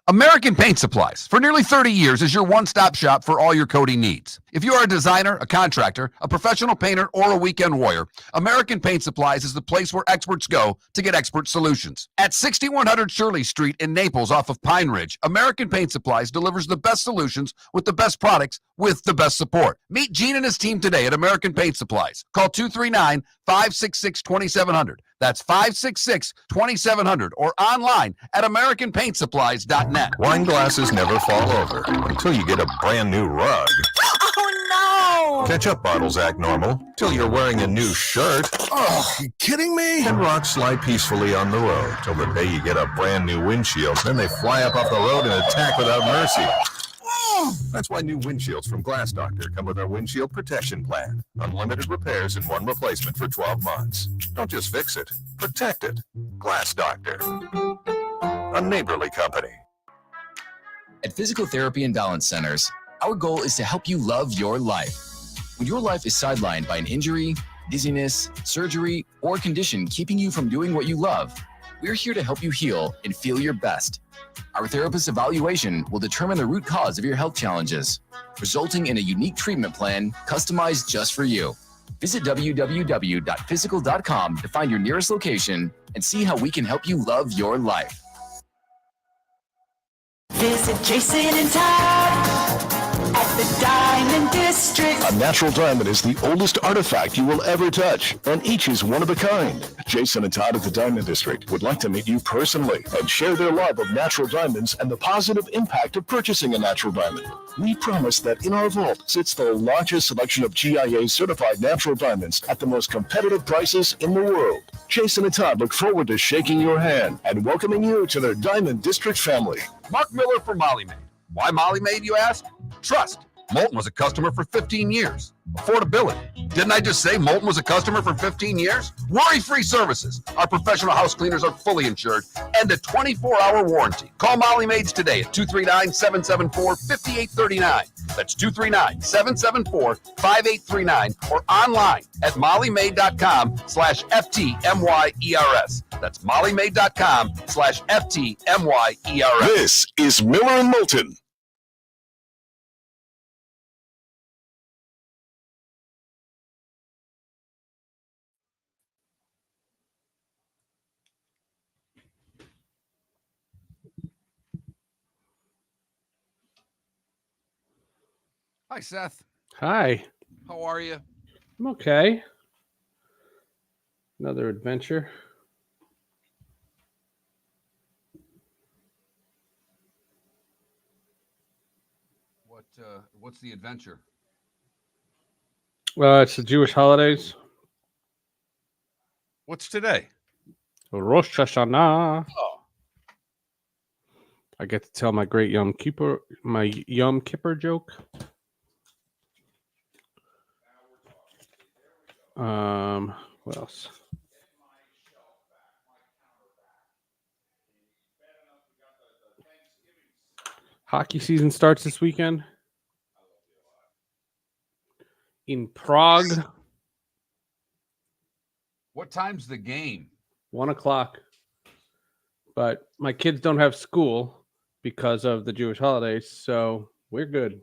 American Paint Supplies, for nearly 30 years, is your one-stop shop for all your coating needs. If you are a designer, a contractor, a professional painter, or a weekend warrior, American Paint Supplies is the place where experts go to get expert solutions. At 6100 Shirley Street in Naples off of Pine Ridge, American Paint Supplies delivers the best solutions with the best products with the best support. Meet Gene and his team today at American Paint Supplies. Call 239-566-2700. That's 566-2700 or online at AmericanPaintSupplies.net. Wine glasses never fall over until you get a brand new rug. Oh no! Ketchup bottles act normal till you're wearing a new shirt. Oh, you kidding me? And rocks slide peacefully on the road till the day you get a brand new windshield. Then they fly up off the road and attack without mercy. That's why new windshields from Glass Doctor come with our windshield protection plan. Unlimited repairs and one replacement for 12 months. Don't just fix it, protect it. Glass Doctor, a neighborly company. At Physical Therapy and Balance Centers, our goal is to help you love your life. When your life is sidelined by an injury, dizziness, surgery, or condition keeping you from doing what you love, we're here to help you heal and feel your best. Our therapist evaluation will determine the root cause of your health challenges, resulting in a unique treatment plan customized just for you. Visit www.physical.com to find your nearest location and see how we can help you love your life. Visit Jason and Todd at the Diamond District. A natural diamond is the oldest artifact you will ever touch, and each is one of a kind. Jason and Todd at the Diamond District would like to meet you personally and share their love of natural diamonds and the positive impact of purchasing a natural diamond. We promise that in our vault sits the largest selection of GIA-certified natural diamonds at the most competitive prices in the world. Jason and Todd look forward to shaking your hand and welcoming you to their Diamond District family. Mark Miller for Molly Maid. Why Molly Maid, you ask? Trust. Moulton was a customer for 15 years. Affordability. Didn't I just say Moulton was a customer for 15 years? Worry-free services. Our professional house cleaners are fully insured and a 24-hour warranty. Call Molly Maids today at 239-774-5839. That's 239-774-5839 or online at mollymaid.com/FTMYERS. That's mollymaid.com/FTMYERS. This is Miller and Moulton. Hi, Seth. Hi. How are you? I'm okay. Another adventure. What's the adventure? It's the Jewish holidays. What's today? Rosh Hashanah. Oh. I get to tell my great Yom Kippur joke. What else? Hockey season starts this weekend in Prague. What time's the game? 1:00. But my kids don't have school because of the Jewish holidays, so we're good.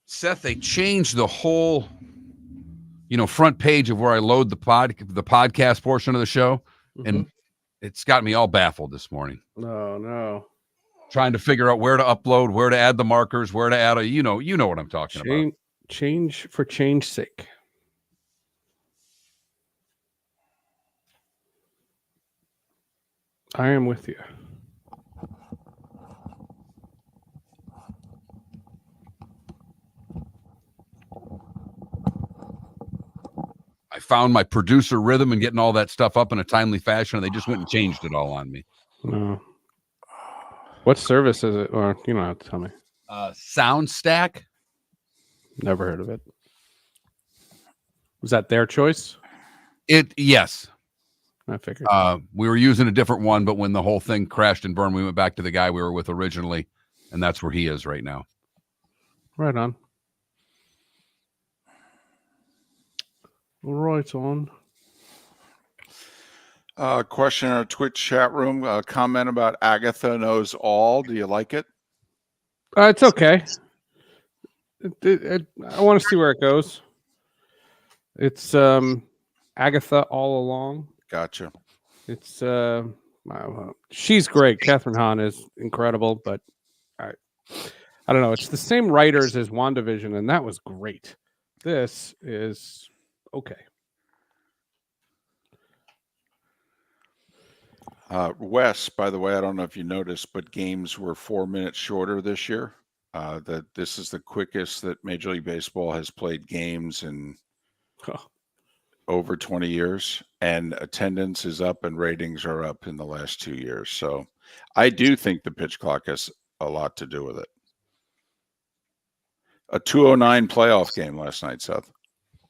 Seth, they changed the whole, front page of where I load the podcast portion of the show, and it's got me all baffled this morning. No. Trying to figure out where to upload, where to add the markers, where to add you know what I'm talking about. Change for change's sake. I am with you. I found my producer rhythm and getting all that stuff up in a timely fashion, and they just went and changed it all on me. No. What service is it? Or you don't have to tell me. Sound Stack. Never heard of it. Was that their choice? Yes. I figured. We were using a different one, but when the whole thing crashed and burned, we went back to the guy we were with originally, and that's where he is right now. Right on. Right on. Question in our Twitch chat room. Comment about Agatha Knows All. Do you like it? It's okay. I want to see where it goes. It's Agatha all along. Gotcha. It's she's great. Catherine Hahn is incredible, but I don't know. It's the same writers as WandaVision, and that was great. This is okay. Wes, by the way, I don't know if you noticed, but games were 4 minutes shorter this year. That this is the quickest that Major League Baseball has played games in over 20 years, and attendance is up and ratings are up in the last 2 years. So I do think the pitch clock has a lot to do with it. A 209 playoff game last night, Seth.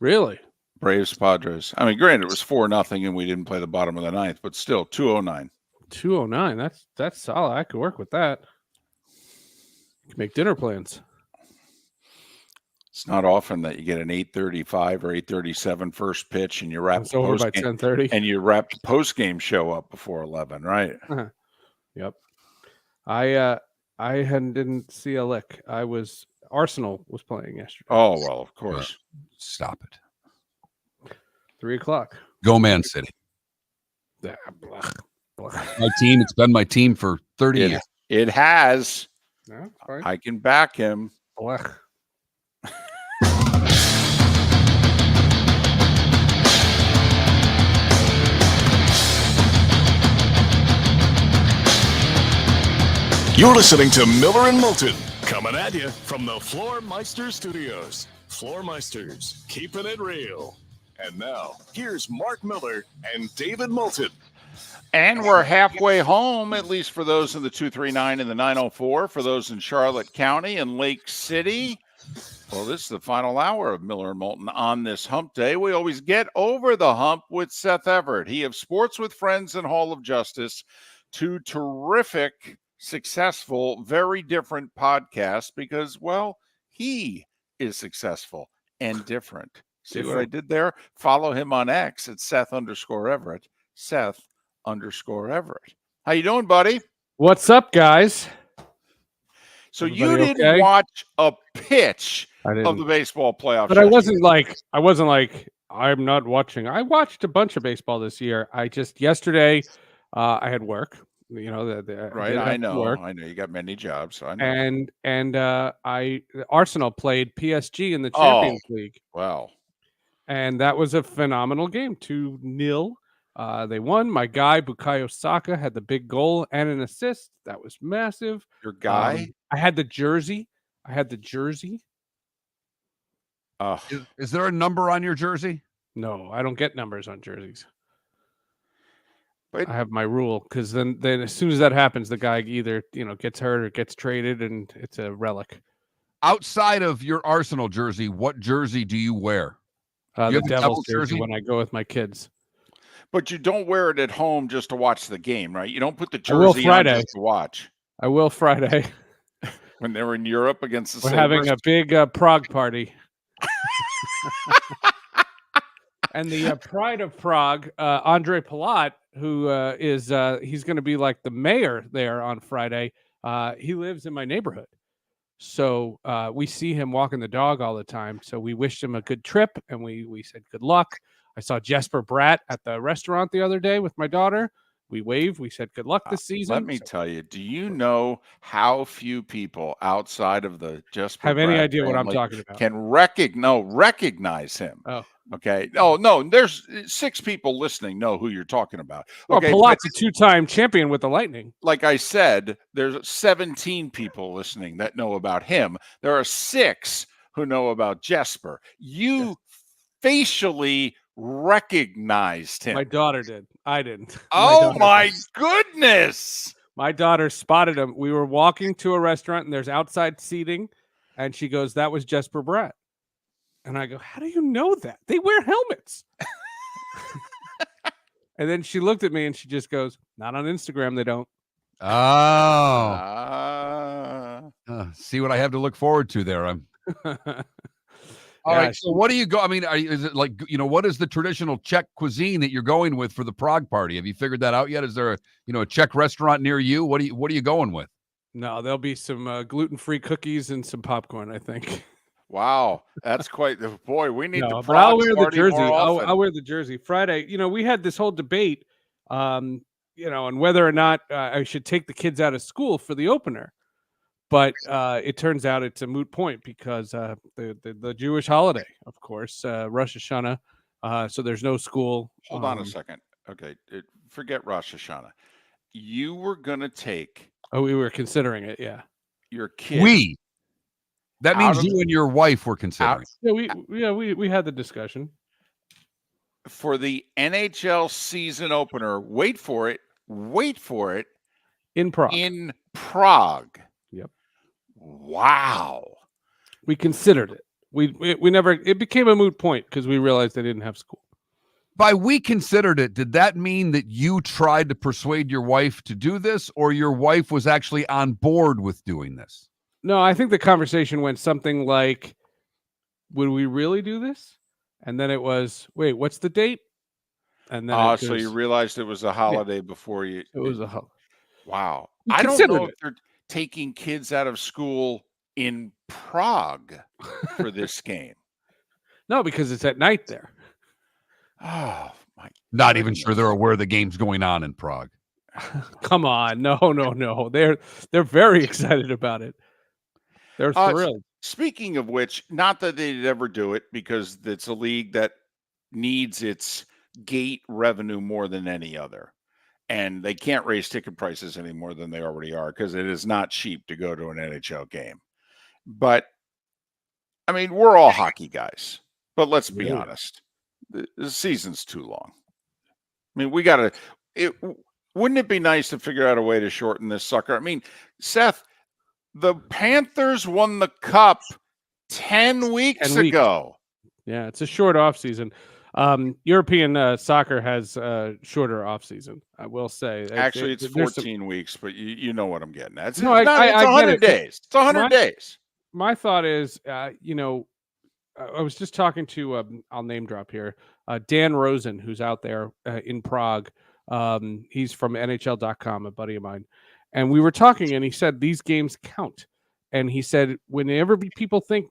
Really? Braves Padres. I mean, granted, it was 4-0 and we didn't play the bottom of the ninth, but still 209. 209. That's solid. I could work with that. Make dinner plans. It's not often that you get an 8:35 or 8:37 first pitch, and you wrap it's over by 10:30, and you wrap the post game show up before 11, right? Yep. I didn't see a lick. Arsenal was playing yesterday. Oh, well, of course. Stop it. 3:00. Go Man City. Yeah, blah, blah. My team. It's been my team for 30 years. It has. No, it's fine. I can back him. Blah. You're listening to Miller and Moulton, coming at you from the Floor Meister Studios. Floor Meisters, keeping it real. And now, here's Mark Miller and David Moulton. And we're halfway home, at least for those in the 239 and the 904, for those in Charlotte County and Lake City. Well, this is the final hour of Miller and Moulton on this hump day. We always get over the hump with Seth Everett. He of Sports with Friends and Hall of Justice, two terrific, successful, very different podcasts because, well, he is successful and different. See what I did there? Follow him on X at Seth_Everett. Seth_Everett. How you doing, buddy? What's up, guys? So Everybody you didn't okay? watch a pitch I didn't. of the baseball playoffs. But I wasn't like I'm not watching. I watched a bunch of baseball this year. yesterday I had work. You know, right. I know. You got many jobs. I know. And Arsenal played PSG in the Champions League. Wow. And that was a phenomenal game. 2-0. They won. My guy Bukayo Saka had the big goal and an assist. That was massive. Your guy? I had the jersey. Is there a number on your jersey? No, I don't get numbers on jerseys. But I have my rule because then as soon as that happens, the guy either gets hurt or gets traded, and it's a relic. Outside of your Arsenal jersey, what jersey do you wear? The Devils jersey when I go with my kids. But you don't wear it at home just to watch the game, right? You don't put the jersey on just to watch. I will Friday. When they were in Europe against the We're Sabres. having a big Prague party. And the Pride of Prague, Andre Palat, who is he's going to be like the mayor there on Friday. He lives in my neighborhood. So we see him walking the dog all the time. So we wished him a good trip, and we said good luck. I saw Jesper Bratt at the restaurant the other day with my daughter. We waved. We said good luck this season. Let me tell you, do you know how few people outside of the Jesper have any Bratt idea what I'm family talking about? can recognize him? Oh. Okay. Oh, no, there's 6 people listening know who you're talking about. Well, Okay, Palat's a 2-time champion with the Lightning. like I said, there's 17 people listening that know about him. There are 6 who know about Jesper. You facially recognized him. My daughter did. I didn't. Oh my goodness. My daughter spotted him. We were walking to a restaurant and there's outside seating, and she goes, "That was Jesper Bratt." And I go, "How do you know that? They wear helmets." And then she looked at me and she just goes, "Not on Instagram, they don't." See what I have to look forward to there. All right. So what do you go? I mean, is it like, what is the traditional Czech cuisine that you're going with for the Prague party? Have you figured that out yet? Is there a Czech restaurant near you? What are you going with? No, there'll be some gluten-free cookies and some popcorn, I think. Wow, that's quite the boy. We need the but I'll Prague wear the party jersey. more often. I'll wear the jersey Friday. We had this whole debate, and whether or not I should take the kids out of school for the opener. But it turns out it's a moot point because the Jewish holiday, of course, Rosh Hashanah. So there's no school. Hold on a second. Okay, forget Rosh Hashanah. You were going to take. Oh, we were considering it. Yeah. Your kid. That means you and your wife were considering. We had the discussion for the NHL season opener. Wait for it. In Prague. In Prague. Yep. Wow. We considered it. We never. It became a moot point because we realized they didn't have school. By we considered it, did that mean that you tried to persuade your wife to do this, or your wife was actually on board with doing this? No, I think the conversation went something like, "Would we really do this?" And then it was, "Wait, what's the date?" And then so you realized it was a holiday before you. It was a holiday. Wow. We I don't considered know it. if taking kids out of school in Prague for this game. No, because it's at night there. Oh, my Not even sure goodness. they're aware the game's going on in Prague. Come on. No. They're very excited about it. They're thrilled. Speaking of which, not that they'd ever do it because it's a league that needs its gate revenue more than any other. And they can't raise ticket prices any more than they already are because it is not cheap to go to an NHL game. But, I mean, we're all hockey guys. But let's be honest. The season's too long. I mean, wouldn't it be nice to figure out a way to shorten this sucker? I mean, Seth, the Panthers won the Cup 10 weeks ago. Yeah, it's a short off season. European soccer has a shorter off season, I will say. Actually, it's 14 weeks, but you know what I'm getting at. It's, No, it's I 100 get it. days. It's 100 days. My thought is, I was just talking to, I'll name drop here, Dan Rosen, who's out there in Prague. He's from NHL.com, a buddy of mine. And we were talking, and he said these games count. And he said, whenever people think,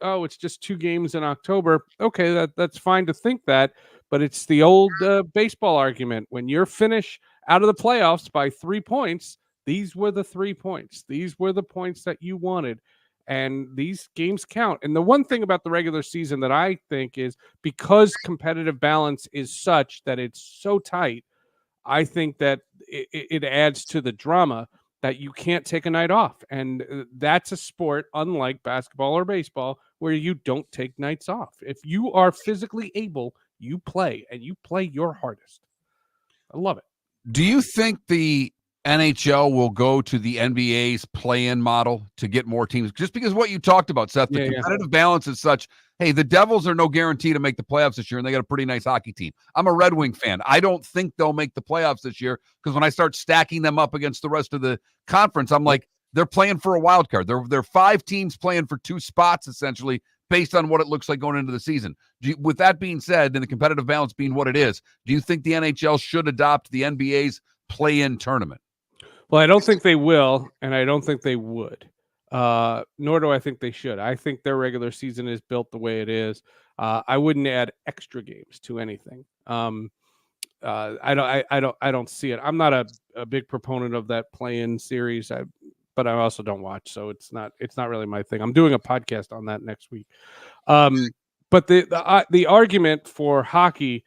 oh, it's just 2 games in October, okay, that's fine to think that. But it's the old baseball argument. When you're finished out of the playoffs by 3 points, these were the 3 points. These were the points that you wanted. And these games count. And the one thing about the regular season that I think is because competitive balance is such that it's so tight, I think that it adds to the drama that you can't take a night off. And that's a sport, unlike basketball or baseball, where you don't take nights off. If you are physically able, you play, and you play your hardest. I love it. Do you think the NHL will go to the NBA's play-in model to get more teams? Just because what you talked about, Seth, the competitive balance is such. Hey, the Devils are no guarantee to make the playoffs this year, and they got a pretty nice hockey team. I'm a Red Wing fan. I don't think they'll make the playoffs this year because when I start stacking them up against the rest of the conference, I'm like, they're playing for a wild card. They're 5 teams playing for 2 spots, essentially, based on what it looks like going into the season. With that being said, and the competitive balance being what it is, do you think the NHL should adopt the NBA's play-in tournament? Well, I don't think they will, and I don't think they would. Nor do I think they should. I think their regular season is built the way it is. I wouldn't add extra games to anything. I don't see it. I'm not a big proponent of that play-in series, but I also don't watch, so it's not really my thing. I'm doing a podcast on that next week. But the argument for hockey,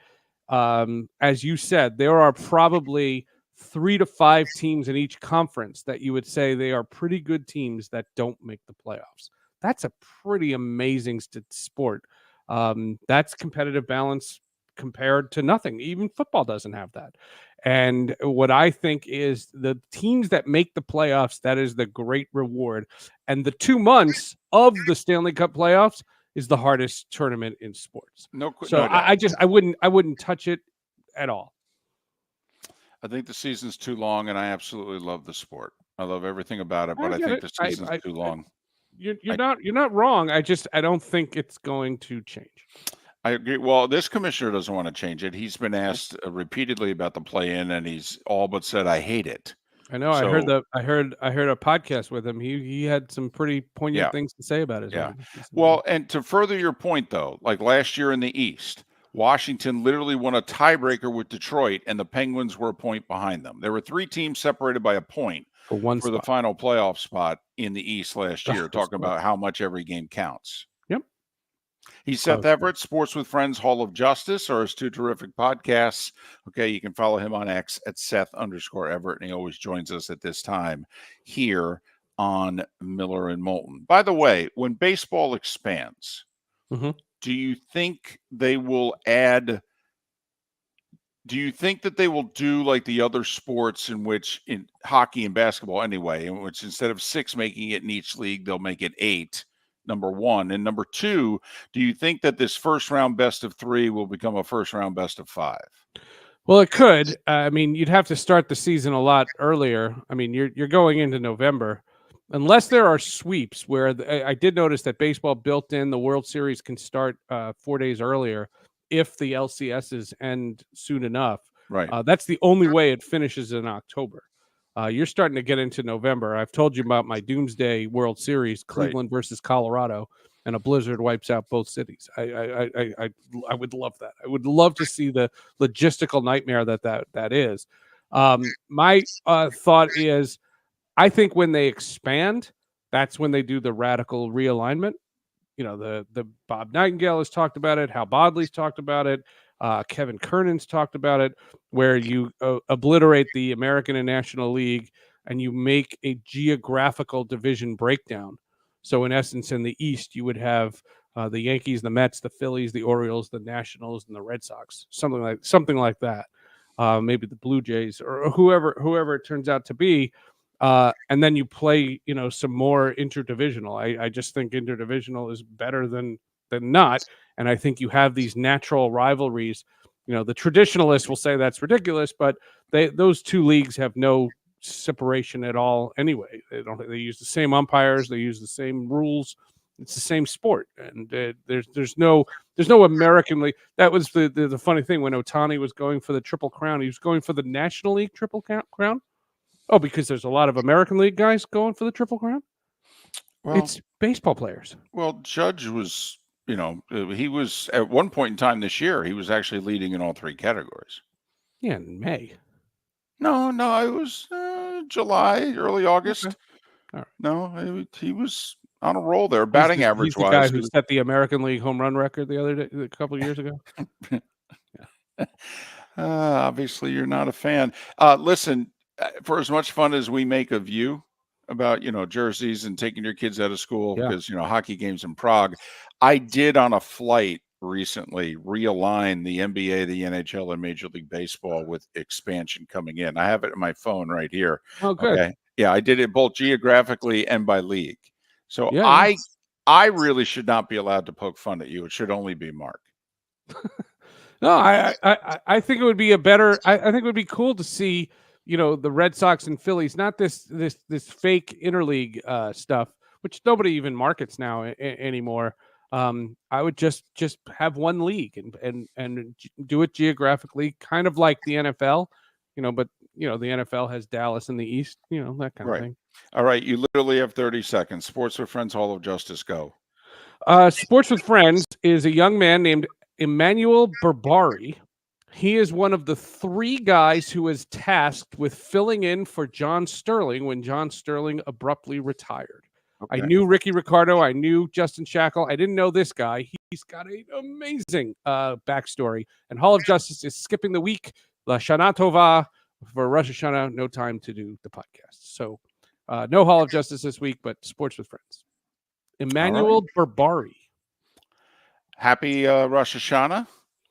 as you said, there are probably 3 to 5 teams in each conference that you would say they are pretty good teams that don't make the playoffs. That's a pretty amazing sport. That's competitive balance compared to nothing. Even football doesn't have that. And what I think is the teams that make the playoffs, that is the great reward. And the 2 months of the Stanley Cup playoffs is the hardest tournament in sports. I wouldn't touch it at all. I think the season's too long, and I absolutely love the sport. I love everything about it, but I think the season's too long. You're not wrong. I don't think it's going to change. I agree. Well, this commissioner doesn't want to change it. He's been asked repeatedly about the play-in, and he's all but said, "I hate it." I know. I heard a podcast with him. He had some pretty poignant things to say about it. Yeah. Well, and to further your point, though, like last year in the East, Washington literally won a tiebreaker with Detroit, and the Penguins were a point behind them. There were 3 teams separated by a point for the final playoff spot in the East last year, talking about how much every game counts. Yep. He's Seth Everett, Sports with Friends, Hall of Justice, or his 2 terrific podcasts. Okay, you can follow him on X at Seth_Everett, and he always joins us at this time here on Miller and Moulton. By the way, when baseball expands, do you think they will add? Do you think that they will do like the other sports in which, in hockey and basketball anyway, in which instead of 6 making it in each league, they'll make it 8, number one? And number 2, do you think that this first round best of 3 will become a first round best of 5? Well, it could. I mean, you'd have to start the season a lot earlier. I mean, you're going into November. Unless there are sweeps where I did notice that baseball built in the World Series can start 4 days earlier if the LCSs end soon enough. Right. That's the only way it finishes in October. You're starting to get into November. I've told you about my Doomsday World Series, Cleveland versus Colorado, and a blizzard wipes out both cities. I would love that. I would love to see the logistical nightmare that is. My thought is, I think when they expand, that's when they do the radical realignment. The Bob Nightingale has talked about it. Hal Bodley's talked about it. Kevin Kernan's talked about it, where you obliterate the American and National League and you make a geographical division breakdown. So in essence, in the East, you would have the Yankees, the Mets, the Phillies, the Orioles, the Nationals, and the Red Sox, something like that. Maybe the Blue Jays or whoever it turns out to be. And then you play, some more interdivisional. I just think interdivisional is better than not. And I think you have these natural rivalries. The traditionalists will say that's ridiculous, but those two leagues have no separation at all anyway. They use the same umpires, they use the same rules. It's the same sport, and there's no American League. That was the funny thing when Ohtani was going for the Triple Crown. He was going for the National League Triple Crown. Oh, because there's a lot of American League guys going for the Triple Crown? Well, it's baseball players. Well, Judge was, he was at one point in time this year, he was actually leading in all three categories. Yeah, in May. No, it was July, early August. Okay. All right. No, he was on a roll there, batting average he's the wise. Guy who set the American League home run record a couple of years ago. Obviously, you're not a fan. Listen, for as much fun as we make of you about, jerseys and taking your kids out of school because, hockey games in Prague, I did on a flight recently realign the NBA, the NHL, and Major League Baseball with expansion coming in. I have it in my phone right here. Oh, good. Okay. Yeah, I did it both geographically and by league. So yeah, I really should not be allowed to poke fun at you. It should only be Mark. No, I think it would be I think it would be cool to see, the Red Sox and Phillies, not this fake interleague stuff, which nobody even markets now anymore. I would just have one league and do it geographically, kind of like the NFL, but the NFL has Dallas in the East, that kind of thing. All right, you literally have 30 seconds. Sports with Friends Hall of Justice, go. Sports with Friends is a young man named Emmanuel Berbari. He is one of the three guys who is tasked with filling in for John Sterling when John Sterling abruptly retired. Okay. I knew Ricky Ricardo. I knew Justin Shackle. I didn't know this guy. He's got an amazing backstory. And Hall of Justice is skipping the week. La Shana Tova for Rosh Hashanah. No time to do the podcast. So no Hall of Justice this week, but Sports with Friends. Emmanuel Berbari. Happy Rosh Hashanah.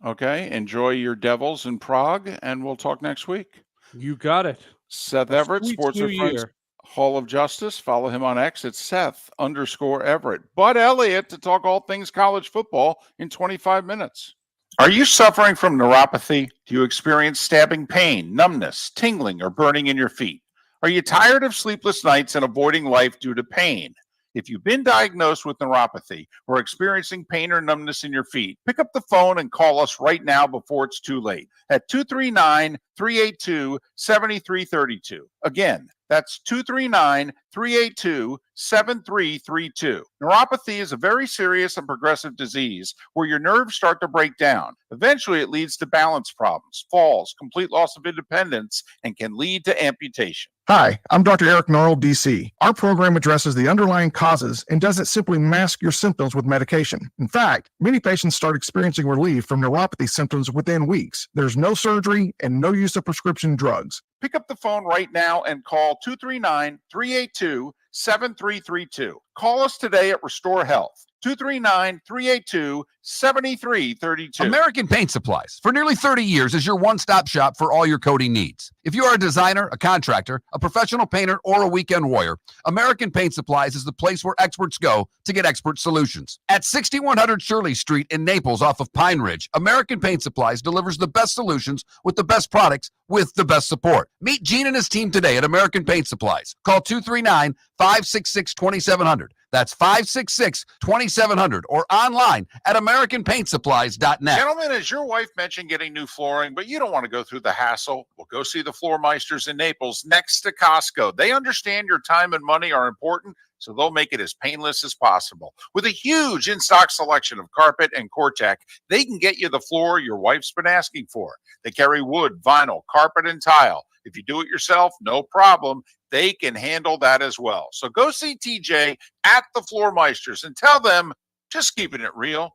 Okay. Enjoy your Devils in Prague, and we'll talk next week. You got it. Seth Everett, Sports with Friends Hall of Justice. Follow him on X at Seth_Everett. Bud Elliott to talk all things college football in 25 minutes. Are you suffering from neuropathy? Do you experience stabbing pain, numbness, tingling, or burning in your feet? Are you tired of sleepless nights and avoiding life due to pain? If you've been diagnosed with neuropathy or experiencing pain or numbness in your feet, pick up the phone and call us right now before it's too late at 239-382-7332. Again, that's 239-382-7332. Neuropathy is a very serious and progressive disease where your nerves start to break down. Eventually, it leads to balance problems, falls, complete loss of independence, and can lead to amputation. Hi, I'm Dr. Eric Norrell, DC. Our program addresses the underlying causes and doesn't simply mask your symptoms with medication. In fact, many patients start experiencing relief from neuropathy symptoms within weeks. There's no surgery and no use of prescription drugs. Pick up the phone right now and call 239-382-7332. Call us today at Restore Health. 239-382-7332. American Paint Supplies, for nearly 30 years, is your one-stop shop for all your coating needs. If you are a designer, a contractor, a professional painter, or a weekend warrior, American Paint Supplies is the place where experts go to get expert solutions. At 6100 Shirley Street in Naples off of Pine Ridge, American Paint Supplies delivers the best solutions with the best products with the best support. Meet Gene and his team today at American Paint Supplies. Call 239-566-2700. That's 566-2700 or online at AmericanPaintSupplies.net. Gentlemen, as your wife mentioned getting new flooring, but you don't want to go through the hassle, well, go see the Floor Meisters in Naples next to Costco. They understand your time and money are important, so they'll make it as painless as possible. With a huge in-stock selection of carpet and Cortec, they can get you the floor your wife's been asking for. They carry wood, vinyl, carpet, and tile. If you do it yourself, no problem. They can handle that as well. So go see TJ at the Floor Meisters and tell them, just keeping it real.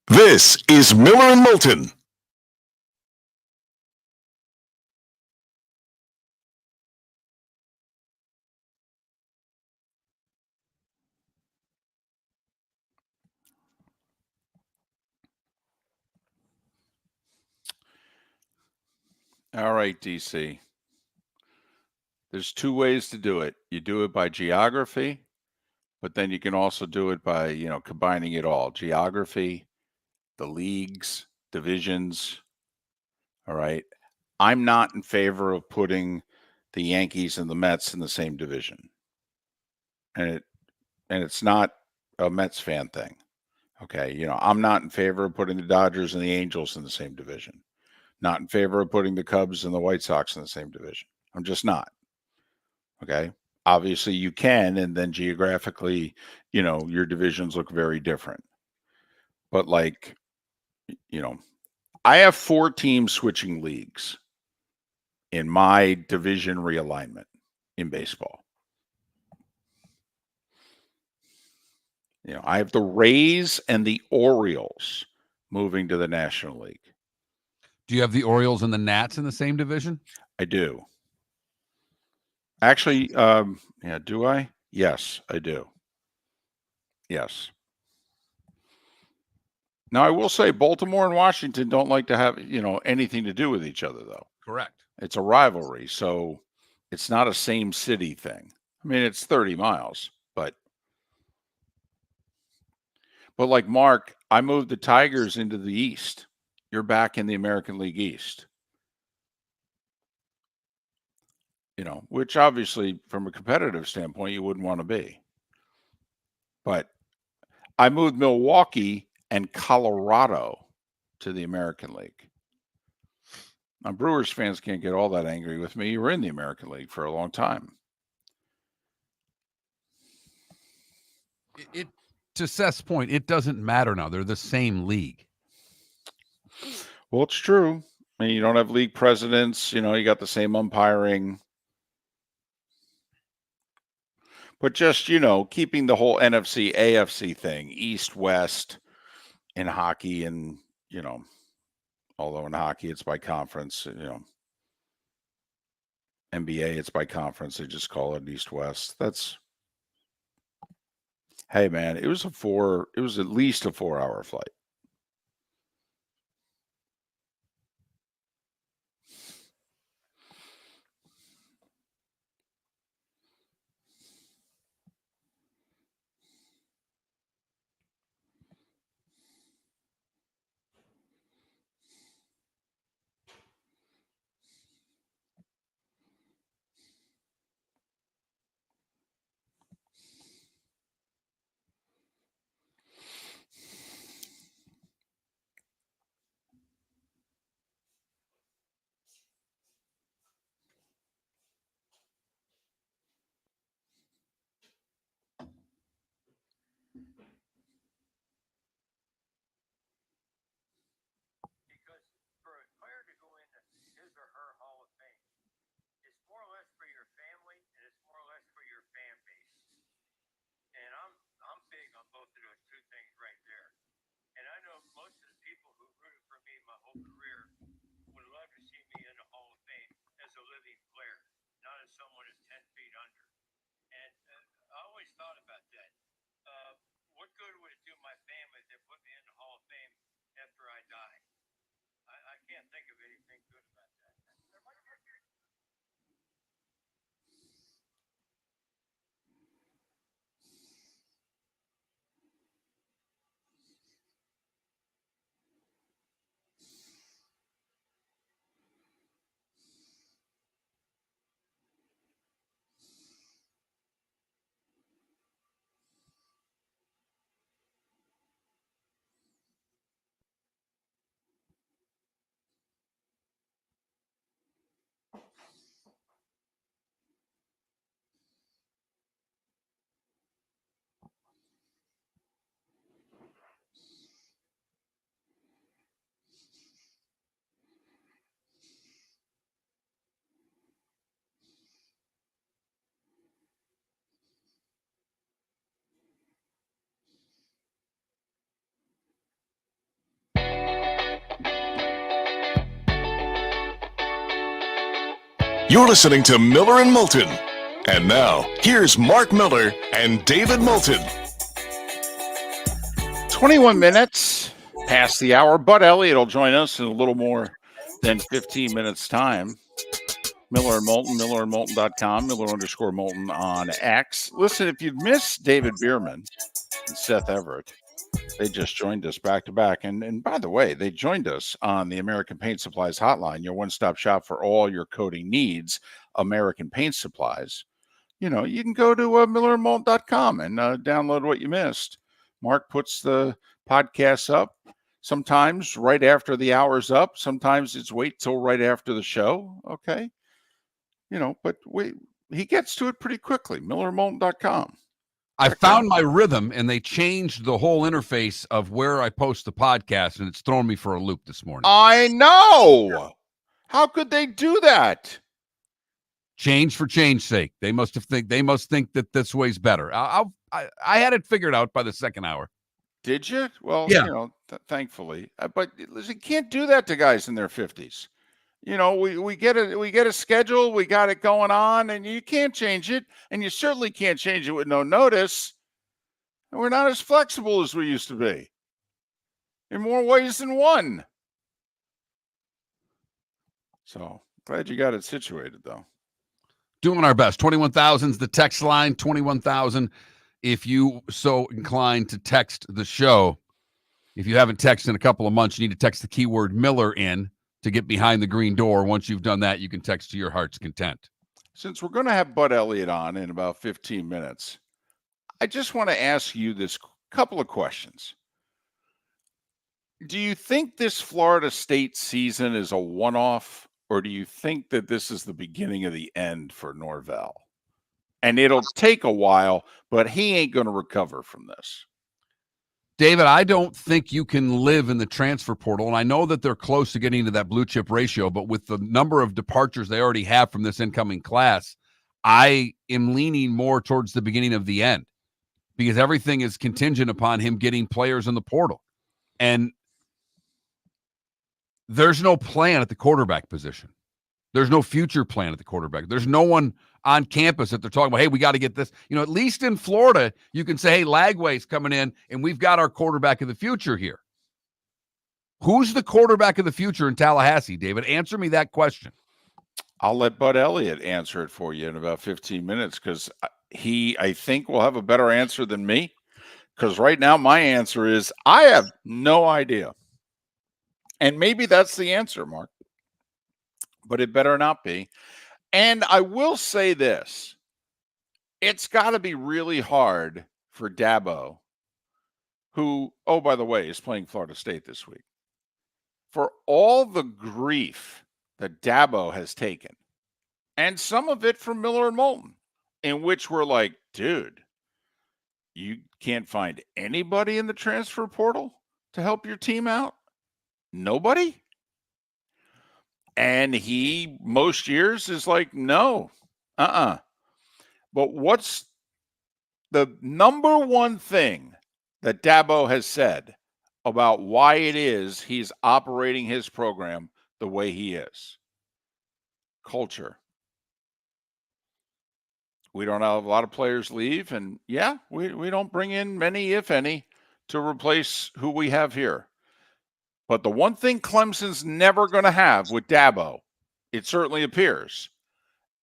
This is Miller and Moulton. All right, DC. There's two ways to do it. You do it by geography, but then you can also do it by, combining it all. Geography, the leagues, divisions. All right. I'm not in favor of putting the Yankees and the Mets in the same division. And it's not a Mets fan thing. Okay. I'm not in favor of putting the Dodgers and the Angels in the same division. Not in favor of putting the Cubs and the White Sox in the same division. I'm just not. Okay. Obviously you can, and then geographically, your divisions look very different. But I have 4 teams switching leagues in my division realignment in baseball. I have the Rays and the Orioles moving to the National League. Do you have the Orioles and the Nats in the same division? I do. Actually, do I? Yes, I do. Yes. Now, I will say Baltimore and Washington don't like to have, anything to do with each other, though. Correct. It's a rivalry, so it's not a same city thing. I mean, it's 30 miles, but like Mark, I moved the Tigers into the East. You're back in the American League East. Which obviously from a competitive standpoint, you wouldn't want to be. But I moved Milwaukee and Colorado to the American League. Now, Brewers fans can't get all that angry with me. You were in the American League for a long time. To Seth's point, it doesn't matter now. They're the same league. Well, it's true. I mean, you don't have league presidents. You got the same umpiring. But just, keeping the whole NFC, AFC thing, East, West in hockey and, although in hockey it's by conference, NBA it's by conference. They just call it East, West. Hey, man, it was at least a 4-hour flight. You're listening to Miller and Moulton. And now, here's Mark Miller and David Moulton. 21 minutes past the hour. Bud Elliott will join us in a little more than 15 minutes' time. Miller and Moulton, millerandmoulton.com, Miller_Moulton on X. Listen, if you've missed David Bearman and Seth Everett, they just joined us back to back. And by the way, they joined us on the American Paint Supplies hotline, your one-stop shop for all your coating needs, American Paint Supplies. You know, you can go to millerandmoulton.com and download what you missed. Mark puts the podcasts up, sometimes right after the hour's up. Sometimes it's wait till right after the show. Okay. You know, but he gets to it pretty quickly. millerandmoulton.com. I found my rhythm, and they changed the whole interface of where I post the podcast, and it's thrown me for a loop this morning. I know. How could they do that? Change for change's sake. They must think that this way's better. I had it figured out by the second hour. Did you? Well, yeah. You know, thankfully. But listen, can't do that to guys in their 50s. You know, we get a schedule, we got it going on, and you can't change it, and you certainly can't change it with no notice. And we're not as flexible as we used to be. In more ways than one. So glad you got it situated, though. Doing our best. 21,000's the text line. 21,000 if you so inclined to text the show. If you haven't texted in a couple of months, you need to text the keyword Miller in to get behind the green door. Once you've done that, you can text to your heart's content. Since we're going to have Bud Elliott on in about 15 minutes, I just want to ask you this couple of questions. Do you think this Florida State season is a one-off, or do you think that this is the beginning of the end for Norvell? And it'll take a while, but he ain't going to recover from this. David, I don't think you can live in the transfer portal, and I know that they're close to getting to that blue chip ratio, but with the number of departures they already have from this incoming class, I am leaning more towards the beginning of the end because everything is contingent upon him getting players in the portal. And there's no plan at the quarterback position. There's no future plan at the quarterback. There's no one on campus that they're talking about, hey, we got to get this. You know, at least in Florida, you can say, hey, Lagway's coming in, and we've got our quarterback of the future here. Who's the quarterback of the future in Tallahassee, David? Answer me that question. I'll let Bud Elliott answer it for you in about 15 minutes because he, I think, will have a better answer than me. Because right now, my answer is I have no idea. And maybe that's the answer, Mark. But it better not be. And I will say this. It's got to be really hard for Dabo, who, oh, by the way, is playing Florida State this week, for all the grief that Dabo has taken, and some of it from Miller and Moulton, in which we're like, dude, you can't find anybody in the transfer portal to help your team out? Nobody? And he, most years, is like, no, But what's the number one thing that Dabo has said about why it is he's operating his program the way he is? Culture. We don't have a lot of players leave, and yeah, we don't bring in many, if any, to replace who we have here. But the one thing Clemson's never going to have with Dabo, it certainly appears,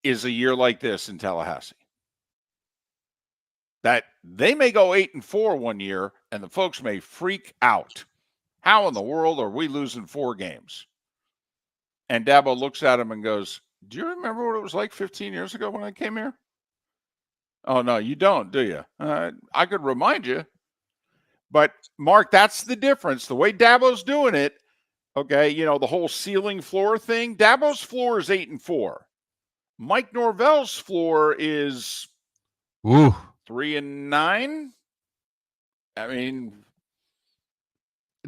is a year like this in Tallahassee. That they may go 8-4 one year, and the folks may freak out. How in the world are we losing 4 games? And Dabo looks at him and goes, do you remember what it was like 15 years ago when I came here? Oh, no, you don't, do you? I could remind you. But, Mark, that's the difference. The way Dabo's doing it, okay, you know, the whole ceiling floor thing, Dabo's floor is 8-4. Mike Norvell's floor is 3-9. I mean,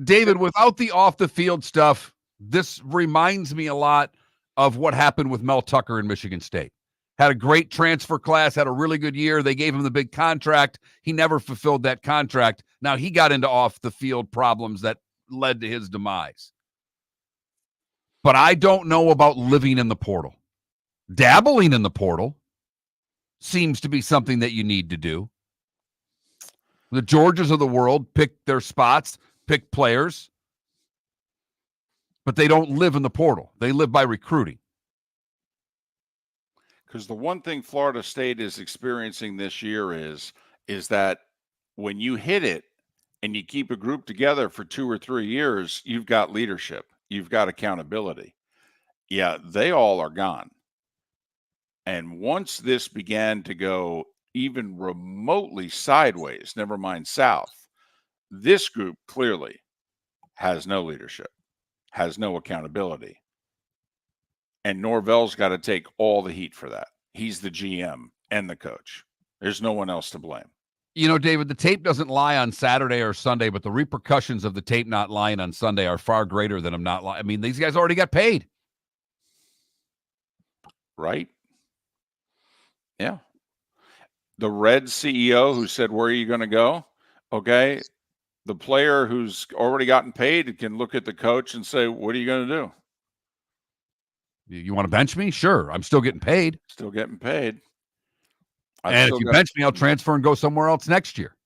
David, without the off-the-field stuff, this reminds me a lot of what happened with Mel Tucker in Michigan State. Had a great transfer class, had a really good year. They gave him the big contract. He never fulfilled that contract. Now he got into off-the-field problems that led to his demise. But I don't know about living in the portal. Dabbling in the portal seems to be something that you need to do. The Georgias of the world pick their spots, pick players, but they don't live in the portal. They live by recruiting. Because the one thing Florida State is experiencing this year is that when you hit it and you keep a group together for 2 or 3 years, you've got leadership. You've got accountability. Yeah, they all are gone. And once this began to go even remotely sideways, never mind south, this group clearly has no leadership, has no accountability. And Norvell's got to take all the heat for that. He's the GM and the coach. There's no one else to blame. You know, David, the tape doesn't lie on Saturday or Sunday, but the repercussions of the tape not lying on Sunday are far greater than them not lying. I mean, these guys already got paid. Right? Yeah. The Reds CEO who said, where are you going to go? Okay. The player who's already gotten paid can look at the coach and say, what are you going to do? You want to bench me? Sure. I'm still getting paid. Still getting paid. And if you bench me, I'll transfer and go somewhere else next year.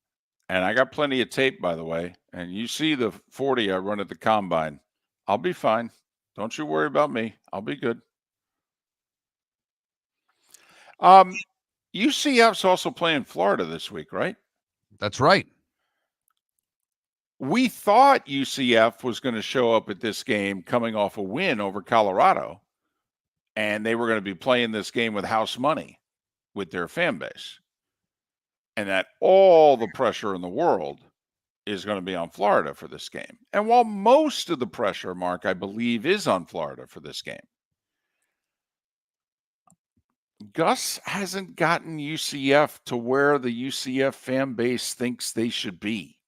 And I got plenty of tape, by the way. And you see the 40 I run at the combine. I'll be fine. Don't you worry about me. I'll be good. UCF's also playing Florida this week, right? That's right. We thought UCF was going to show up at this game coming off a win over Colorado, and they were going to be playing this game with house money with their fan base, and that all the pressure in the world is going to be on Florida for this game. And while most of the pressure, Mark, I believe, is on Florida for this game, Gus hasn't gotten UCF to where the UCF fan base thinks they should be.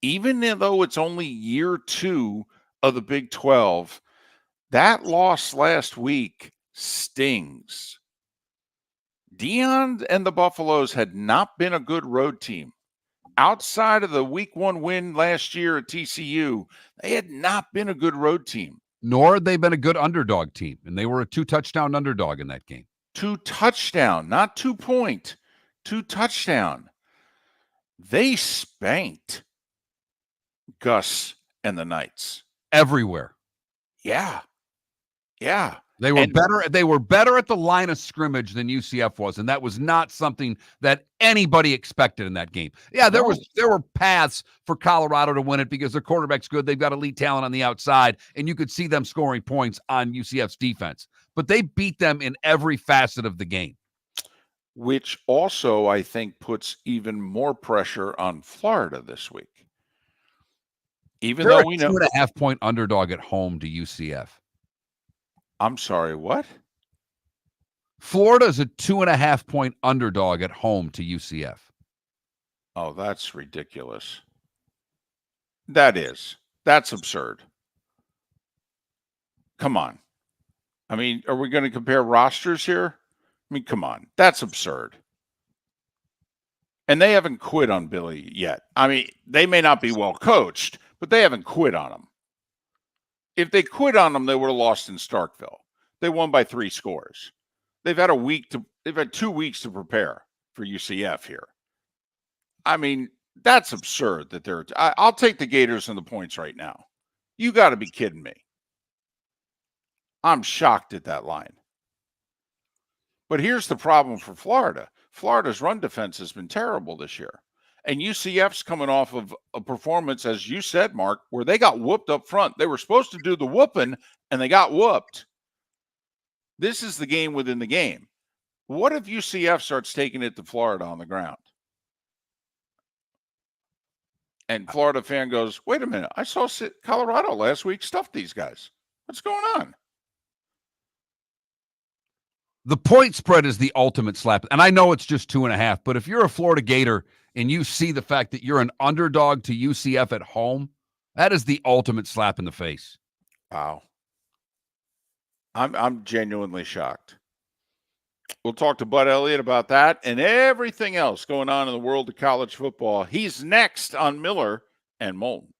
Even though it's only year 2 of the Big 12, that loss last week stings. Deion and the Buffaloes had not been a good road team. Outside of the week 1 win last year at TCU, they had not been a good road team. Nor had they been a good underdog team, and they were a 2-touchdown underdog in that game. 2-touchdown, not 2-point, 2-touchdown. They spanked Gus and the Knights everywhere. Yeah. They were better. They were better at the line of scrimmage than UCF was, and that was not something that anybody expected in that game. Yeah, there were paths for Colorado to win it because their quarterback's good. They've got elite talent on the outside, and you could see them scoring points on UCF's defense. But they beat them in every facet of the game. Which also, I think, puts even more pressure on Florida this week. Even They're though we know 2.5-point underdog at home to UCF. I'm sorry, what? Florida is a 2.5-point underdog at home to UCF. Oh, that's ridiculous. That's absurd. Come on. I mean, are we going to compare rosters here? I mean, come on. That's absurd. And they haven't quit on Billy yet. I mean, they may not be well coached, but they haven't quit on him. If they quit on them, they would have lost in Starkville. They won by 3 scores. They've had 2 weeks to prepare for UCF here. I mean, that's absurd that I'll take the Gators and the points right now. You got to be kidding me. I'm shocked at that line. But here's the problem for Florida. Florida's run defense has been terrible this year. And UCF's coming off of a performance, as you said, Mark, where they got whooped up front. They were supposed to do the whooping, and they got whooped. This is the game within the game. What if UCF starts taking it to Florida on the ground? And Florida fan goes, wait a minute, I saw Colorado last week stuff these guys. What's going on? The point spread is the ultimate slap. And I know it's just 2.5, but if you're a Florida Gator and you see the fact that you're an underdog to UCF at home, that is the ultimate slap in the face. Wow. I'm genuinely shocked. We'll talk to Bud Elliott about that and everything else going on in the world of college football. He's next on Miller and Moulton.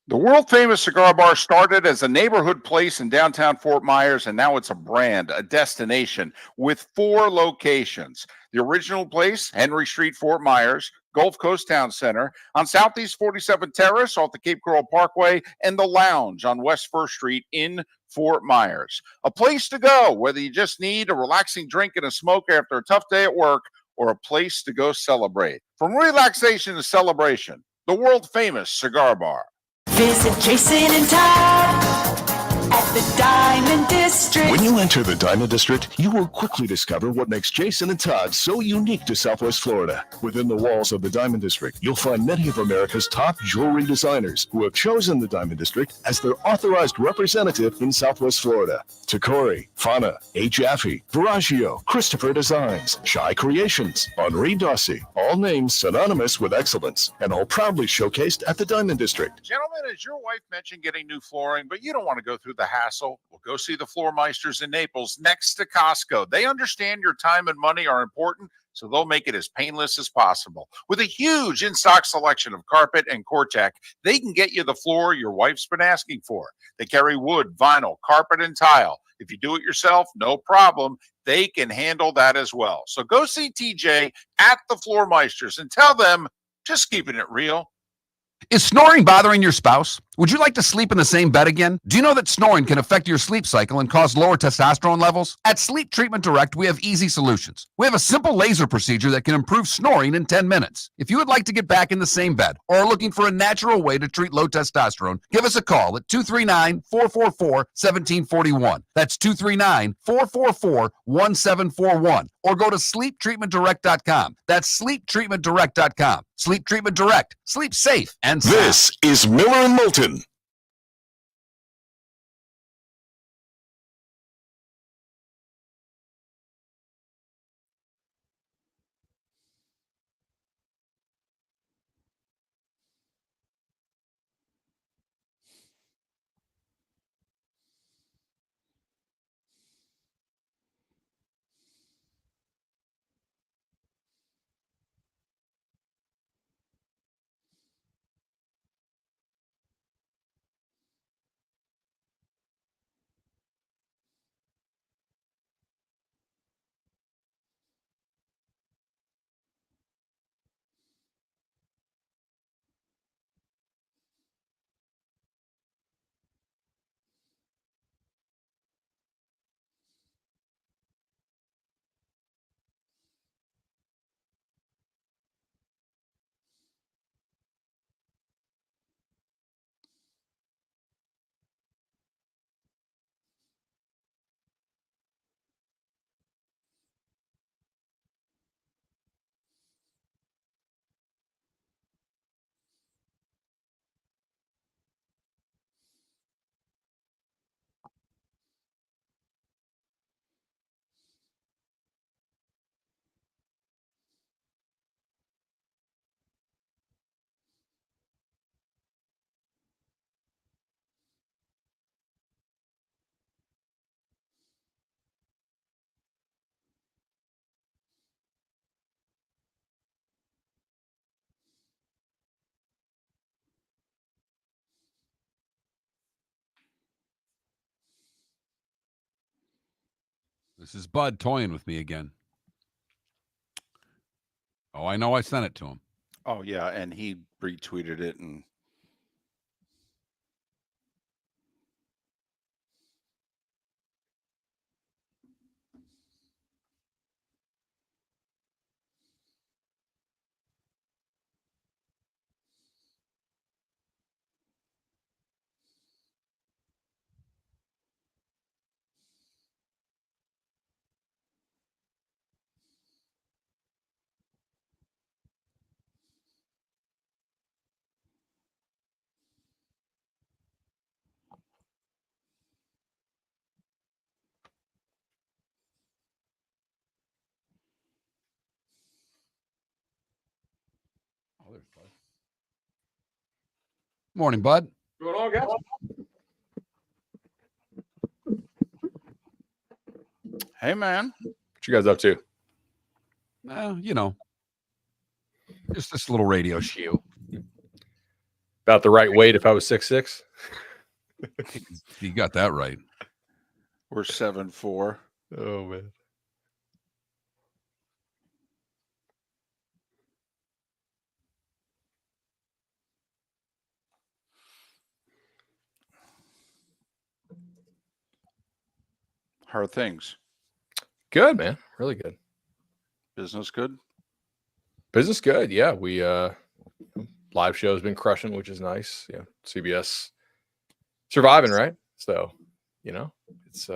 The world famous cigar bar started as a neighborhood place in downtown Fort Myers, and now it's a brand, a destination with 4 locations. The original place, Henry Street, Fort Myers, Gulf Coast Town Center, on Southeast 47th Terrace off the Cape Coral Parkway, and the Lounge on West 1st Street in Fort Myers. A place to go, whether you just need a relaxing drink and a smoke after a tough day at work, or a place to go celebrate. From relaxation to celebration, the world famous cigar bar. Visit Jason and Todd at the Diamond District. When you enter the Diamond District, you will quickly discover what makes Jason and Todd so unique to Southwest Florida. Within the walls of the Diamond District, you'll find many of America's top jewelry designers who have chosen the Diamond District as their authorized representative in Southwest Florida. Takori, Fana, A. Jaffe, Veragio, Christopher Designs, Shy Creations, Henri Dossi, all names synonymous with excellence, and all proudly showcased at the Diamond District. Gentlemen, as your wife mentioned getting new flooring, but you don't want to go through the hassle, well, go see the Floor Meisters in Naples next to Costco. They understand your time and money are important, so they'll make it as painless as possible. With a huge in-stock selection of carpet and Cortec, they can get you the floor your wife's been asking for. They carry wood, vinyl, carpet, and tile. If you do it yourself, no problem. They can handle that as well. So go see TJ at the Floor Meisters and tell them, just keeping it real. Is snoring bothering your spouse? Would you like to sleep in the same bed again? Do you know that snoring can affect your sleep cycle and cause lower testosterone levels? At Sleep Treatment Direct, we have easy solutions. We have a simple laser procedure that can improve snoring in 10 minutes. If you would like to get back in the same bed or are looking for a natural way to treat low testosterone, give us a call at 239-444-1741. That's 239-444-1741. Or go to sleeptreatmentdirect.com. That's sleeptreatmentdirect.com. Sleep Treatment Direct. Sleep safe and sound. This is Miller and Moulton. This is Bud toying with me again. Oh, I know I sent it to him. Oh, yeah, and he retweeted it and Oh, there's Bud. Morning, Bud. Going on, guys? hey, man. What you guys up to? You know, just this little radio show. About the right weight if I was 6'6". You got that right. We're 7'4". Oh man. How are things? Good, man. Really good. Business good? Business good. Yeah, we live show's been crushing, which is nice. Yeah, CBS surviving, right? So, it's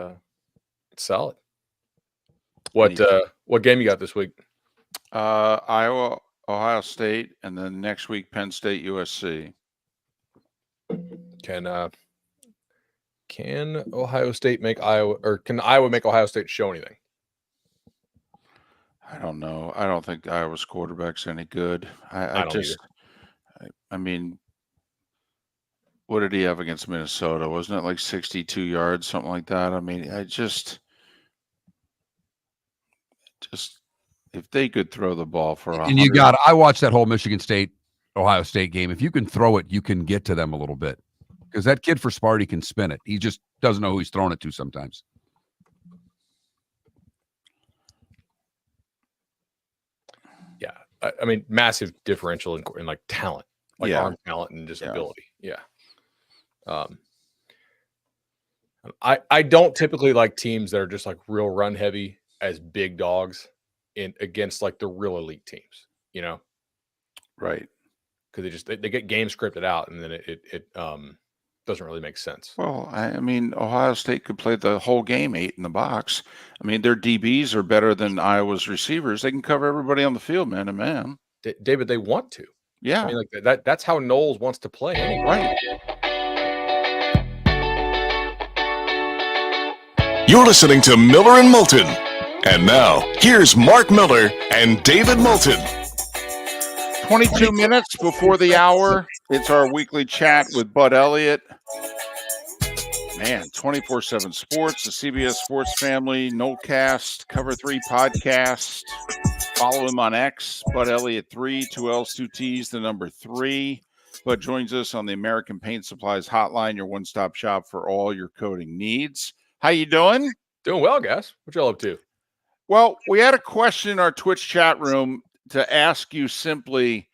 solid. What game you got this week? Iowa, Ohio State, and then next week Penn State, USC. Can Ohio State make Iowa, or can Iowa make Ohio State show anything? I don't know. I don't think Iowa's quarterback's any good. I mean, what did he have against Minnesota? Wasn't it like 62 yards, something like that? I mean, I just if they could throw the ball for And you got, I watched that whole Michigan State, Ohio State game. If you can throw it, you can get to them a little bit. Because that kid for Sparty can spin it. He just doesn't know who he's throwing it to sometimes. Yeah. I mean, massive differential in like talent, like arm talent and just ability. Yeah. I don't typically like teams that are just like real run heavy as big dogs against like the real elite teams, Right. Because they get game scripted out and then it doesn't really make sense. Well, I mean, Ohio State could play the whole game 8 in the box. I mean, their DBs are better than Iowa's receivers. They can cover everybody on the field, man to man. David, they want to. Yeah. I mean, like that's how Knowles wants to play anyway. Right. You're listening to Miller and Moulton. And now, here's Mark Miller and David Moulton. 22 minutes before the hour. It's our weekly chat with Bud Elliott. Man, 24/7 Sports, the CBS Sports Family, Nolecast, Cover 3 podcast. Follow him on X, Bud Elliott 3, 2 L's, 2 T's, the number 3. Bud joins us on the American Paint Supplies Hotline, your one-stop shop for all your coating needs. How you doing? Doing well, guys. What y'all up to? Well, we had a question in our Twitch chat room to ask you simply,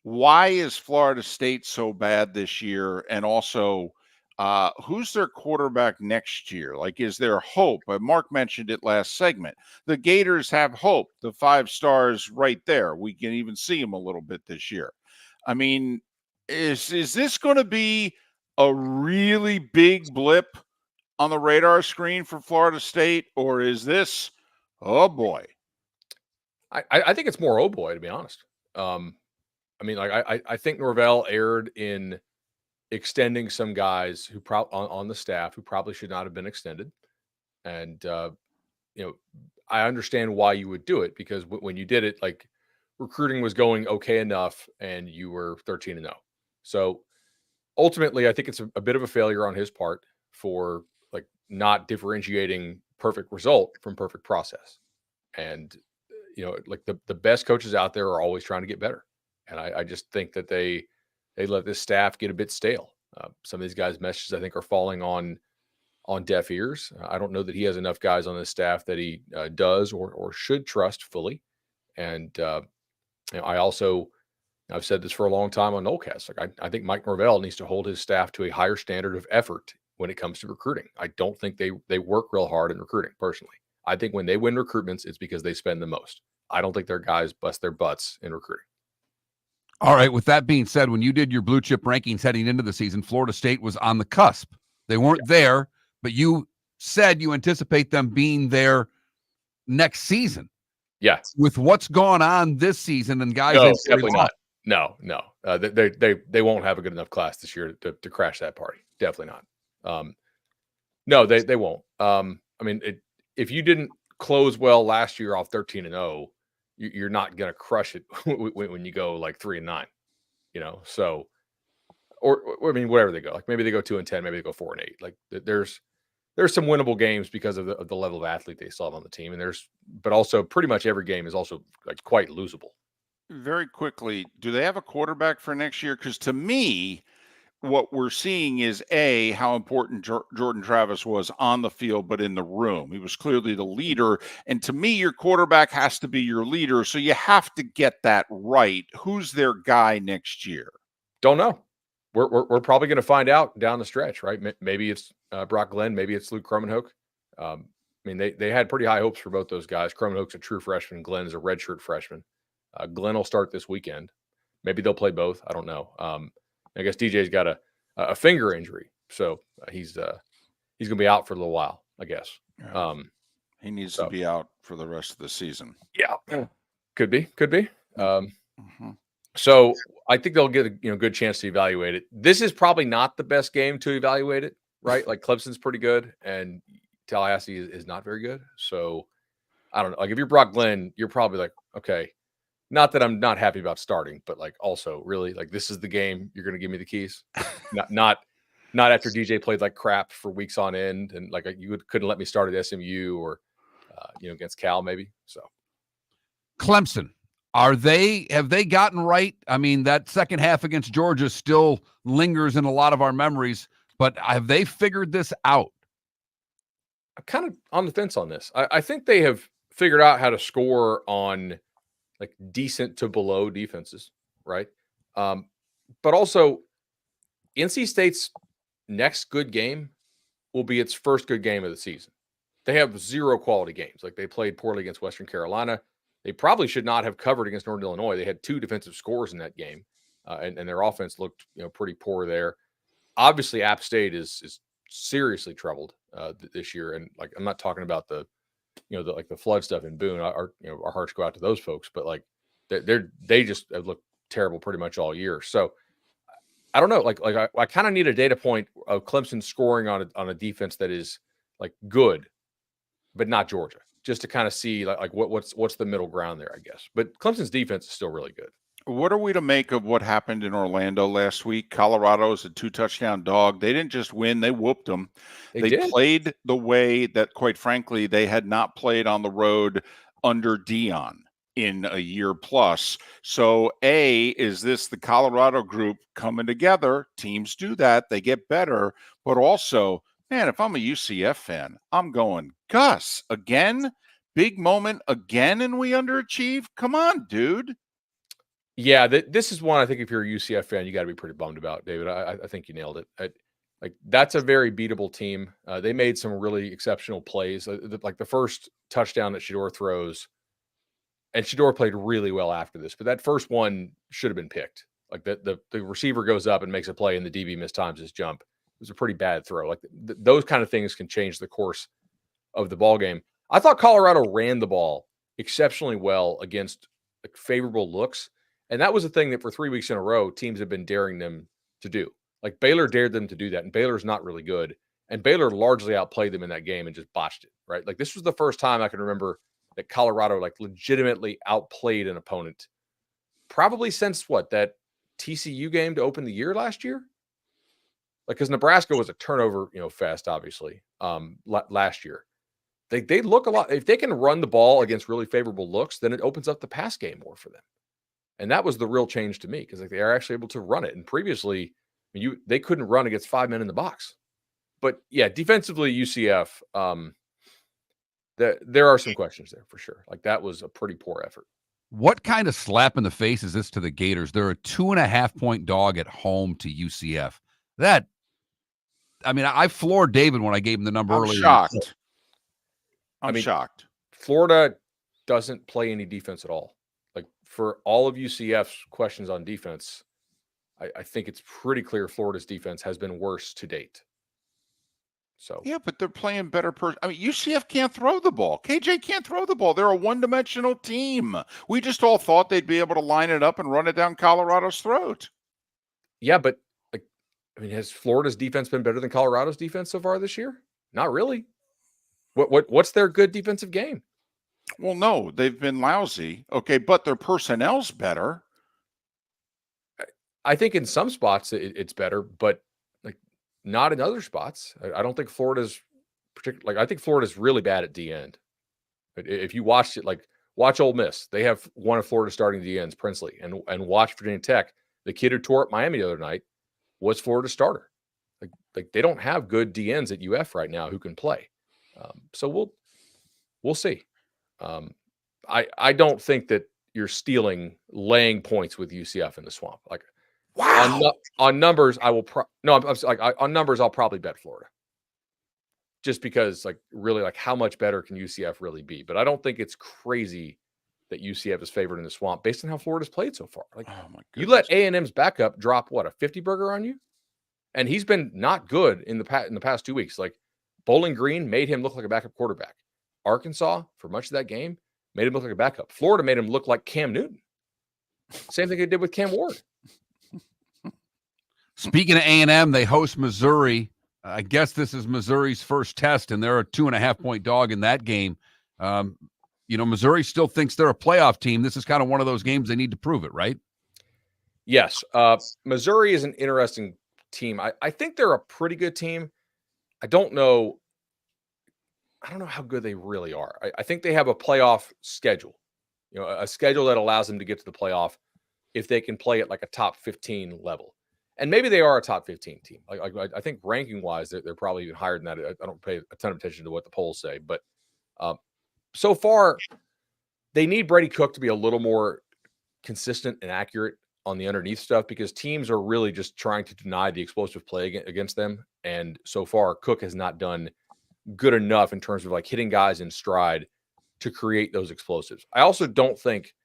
why is Florida State so bad this year? And also, who's their quarterback next year? Like, is there hope? Mark mentioned it last segment. The Gators have hope. The 5 stars right there. We can even see them a little bit this year. I mean, is this going to be a really big blip on the radar screen for Florida State? Or is this, oh boy? I think it's more oh boy, to be honest. I mean, like I think Norvell erred in extending some guys who on the staff who probably should not have been extended, and I understand why you would do it, because when you did it, like, recruiting was going okay enough, and you were 13-0. So ultimately, I think it's a bit of a failure on his part for like not differentiating perfect result from perfect process, and like the best coaches out there are always trying to get better. And I just think that they let this staff get a bit stale. Some of these guys' messages, I think, are falling on deaf ears. I don't know that he has enough guys on his staff that he does or should trust fully. And I've said this for a long time on Nolecast. Like I think Mike Norvell needs to hold his staff to a higher standard of effort when it comes to recruiting. I don't think they work real hard in recruiting, personally. I think when they win recruitments, it's because they spend the most. I don't think their guys bust their butts in recruiting. All right. With that being said, when you did your blue chip rankings heading into the season, Florida State was on the cusp. They weren't there, but you said you anticipate them being there next season. Yeah. With what's gone on this season and guys, no, definitely not. No. They won't have a good enough class this year to crash that party. Definitely not. No, they won't. I mean, if you didn't close well last year off 13-0, you're not going to crush it when you go like 3-9, so, or I mean, whatever they go, like maybe they go 2-10, maybe they go 4-8. Like there's some winnable games because of the level of athlete they still have on the team. And but also pretty much every game is also like quite losable. Very quickly, do they have a quarterback for next year? Because to me, what we're seeing is how important Jordan Travis was on the field, but in the room. He was clearly the leader. And to me, your quarterback has to be your leader. So you have to get that right. Who's their guy next year? Don't know. We're probably going to find out down the stretch, right? Maybe it's Brock Glenn. Maybe it's Luke Kromenhoek. I mean, they had pretty high hopes for both those guys. Kromenhoek's a true freshman. Glenn is a redshirt freshman. Glenn will start this weekend. Maybe they'll play both. I don't know. I guess DJ's got a finger injury, so he's going to be out for a little while, I guess. He needs to be out for the rest of the season. Yeah, could be. So I think they'll get a good chance to evaluate it. This is probably not the best game to evaluate it, right? Like Clemson's pretty good, and Tallahassee is not very good. So I don't know. Like if you're Brock Glenn, you're probably like, okay. Not that I'm not happy about starting, but like also really like this is the game you're going to give me the keys. not after DJ played like crap for weeks on end and like you couldn't let me start at SMU or against Cal maybe. So Clemson, have they gotten right? I mean, that second half against Georgia still lingers in a lot of our memories, but have they figured this out? I'm kind of on the fence on this. I think they have figured out how to score on like decent to below defenses, right? But also NC State's next good game will be its first good game of the season. They have 0 quality games. Like they played poorly against Western Carolina. They probably should not have covered against Northern Illinois. They had 2 defensive scores in that game, and their offense looked pretty poor there. Obviously, App State is seriously troubled this year, and like I'm not talking about the flood stuff in Boone. Our hearts go out to those folks, but like they just have looked terrible pretty much all year. So I don't know. Like I kind of need a data point of Clemson scoring on a defense that is like good, but not Georgia, just to kind of see like what's the middle ground there, I guess. But Clemson's defense is still really good. What are we to make of what happened in Orlando last week? Colorado is a 2-touchdown dog. They didn't just win, they whooped them. They played the way that, quite frankly, they had not played on the road under Dion in a year plus. So, is this the Colorado group coming together? Teams do that. They get better. But also, man, if I'm a UCF fan, I'm going, Gus, again? Big moment again and we underachieve? Come on, dude. Yeah, this is one I think if you're a UCF fan, you got to be pretty bummed about, David. I think you nailed it. Like that's a very beatable team. They made some really exceptional plays. Like the first touchdown that Shedeur throws, and Shedeur played really well after this, but that first one should have been picked. Like the receiver goes up and makes a play, and the DB mistimes his jump. It was a pretty bad throw. Like those kind of things can change the course of the ball game. I thought Colorado ran the ball exceptionally well against like favorable looks. And that was a thing that for 3 weeks in a row, teams have been daring them to do. Like Baylor dared them to do that, and Baylor's not really good. And Baylor largely outplayed them in that game and just botched it, right? Like this was the first time I can remember that Colorado like legitimately outplayed an opponent. Probably since that TCU game to open the year last year? Like because Nebraska was a turnover, fest, obviously, last year. They look a lot. If they can run the ball against really favorable looks, then it opens up the pass game more for them. And that was the real change to me because like they are actually able to run it. And previously, they couldn't run against 5 men in the box. But yeah, defensively, UCF, there are some questions there for sure. Like that was a pretty poor effort. What kind of slap in the face is this to the Gators? They're a 2.5-point dog at home to UCF. I floored David when I gave him the number earlier. Shocked. I'm shocked. Florida doesn't play any defense at all. Like for all of UCF's questions on defense, I think it's pretty clear Florida's defense has been worse to date. So yeah, but they're playing better. UCF can't throw the ball. KJ can't throw the ball. They're a one-dimensional team. We just all thought they'd be able to line it up and run it down Colorado's throat. Yeah, but has Florida's defense been better than Colorado's defense so far this year? Not really. What's their good defensive game? Well, no, they've been lousy. Okay, but their personnel's better. I think in some spots it's better, but like not in other spots. I don't think Florida's particular. I think Florida's really bad at D end. If you watched it, watch Ole Miss. They have one of Florida's starting D ends, Princely, and watch Virginia Tech. The kid who tore up Miami the other night was Florida's starter. Like they don't have good DNs at UF right now who can play. So we'll see. I don't think that you're laying points with UCF in the Swamp. Like, wow. On numbers, I will. On numbers, I'll probably bet Florida. Just because, like, really, like, how much better can UCF really be? But I don't think it's crazy that UCF is favored in the Swamp based on how Florida's played so far. Like, Oh my you let goodness. A&M's backup drop what, a 50 burger on you, and he's been not good in the past 2 weeks. Like, Bowling Green made him look like a backup quarterback. Arkansas, for much of that game, made him look like a backup. Florida made him look like Cam Newton. Same thing they did with Cam Ward. Speaking of A&M, they host Missouri. I guess this is Missouri's first test, and they're a 2.5-point dog in that game. Missouri still thinks they're a playoff team. This is kind of one of those games they need to prove it, right? Yes. Missouri is an interesting team. I think they're a pretty good team. I don't know how good they really are. I think they have a playoff schedule, a schedule that allows them to get to the playoff if they can play at like a top 15 level. And maybe they are a top 15 team. I think ranking wise, they're probably even higher than that. I don't pay a ton of attention to what the polls say, but so far they need Brady Cook to be a little more consistent and accurate on the underneath stuff, because teams are really just trying to deny the explosive play against them. And so far Cook has not done good enough in terms of like hitting guys in stride to create those explosives. I also don't think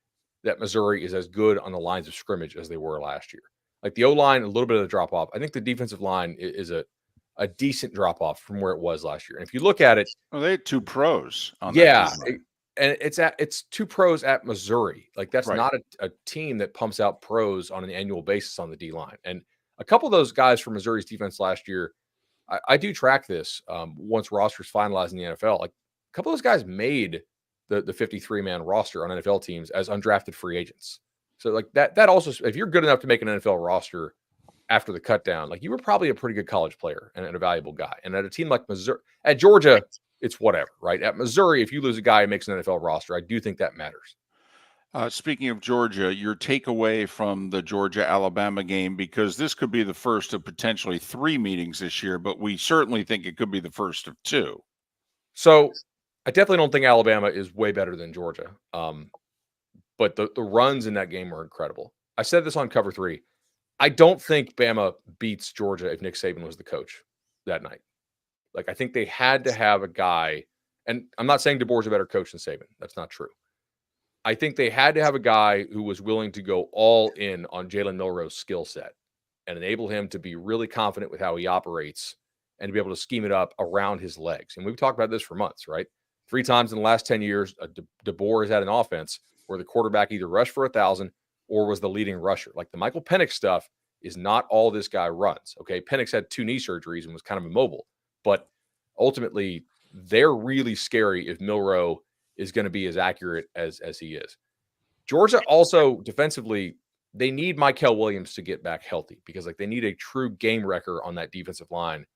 that Missouri is as good on the lines of scrimmage as they were last year. Like the O-line, a little bit of a drop off. I think the defensive line is a decent drop off from where it was last year. And if you look at it, well, they had 2 pros on yeah, that team. And it's 2 pros at Missouri. Like that's Right. not a team that pumps out pros on an annual basis on the D line. And a couple of those guys from Missouri's defense last year, I do track this once rosters finalized in the NFL. Like a couple of those guys made the 53-man roster on NFL teams as undrafted free agents. So like that also, if you're good enough to make an NFL roster after the cut down, like you were probably a pretty good college player and a valuable guy. And at a team like Missouri, at Georgia, it's whatever, right? At Missouri, if you lose a guy who makes an NFL roster, I do think that matters. Speaking of Georgia, your takeaway from the Georgia-Alabama game, because this could be the first of potentially 3 meetings this year, but we certainly think it could be the first of 2. So I definitely don't think Alabama is way better than Georgia. But the runs in that game were incredible. I said this on Cover 3. I don't think Bama beats Georgia if Nick Saban was the coach that night. Like, I think they had to have a guy, and I'm not saying DeBoer's a better coach than Saban. That's not true. I think they had to have a guy who was willing to go all in on Jalen Milroe's skill set and enable him to be really confident with how he operates and to be able to scheme it up around his legs. And we've talked about this for months, right? 3 times in the last 10 years, DeBoer has had an offense where the quarterback either rushed for 1,000 or was the leading rusher. Like the Michael Penix stuff is not all this guy runs. Okay. Penix had 2 knee surgeries and was kind of immobile, but ultimately they're really scary if Milroe is going to be as accurate as he is. Georgia also defensively, they need Mykel Williams to get back healthy, because like they need a true game wrecker on that defensive line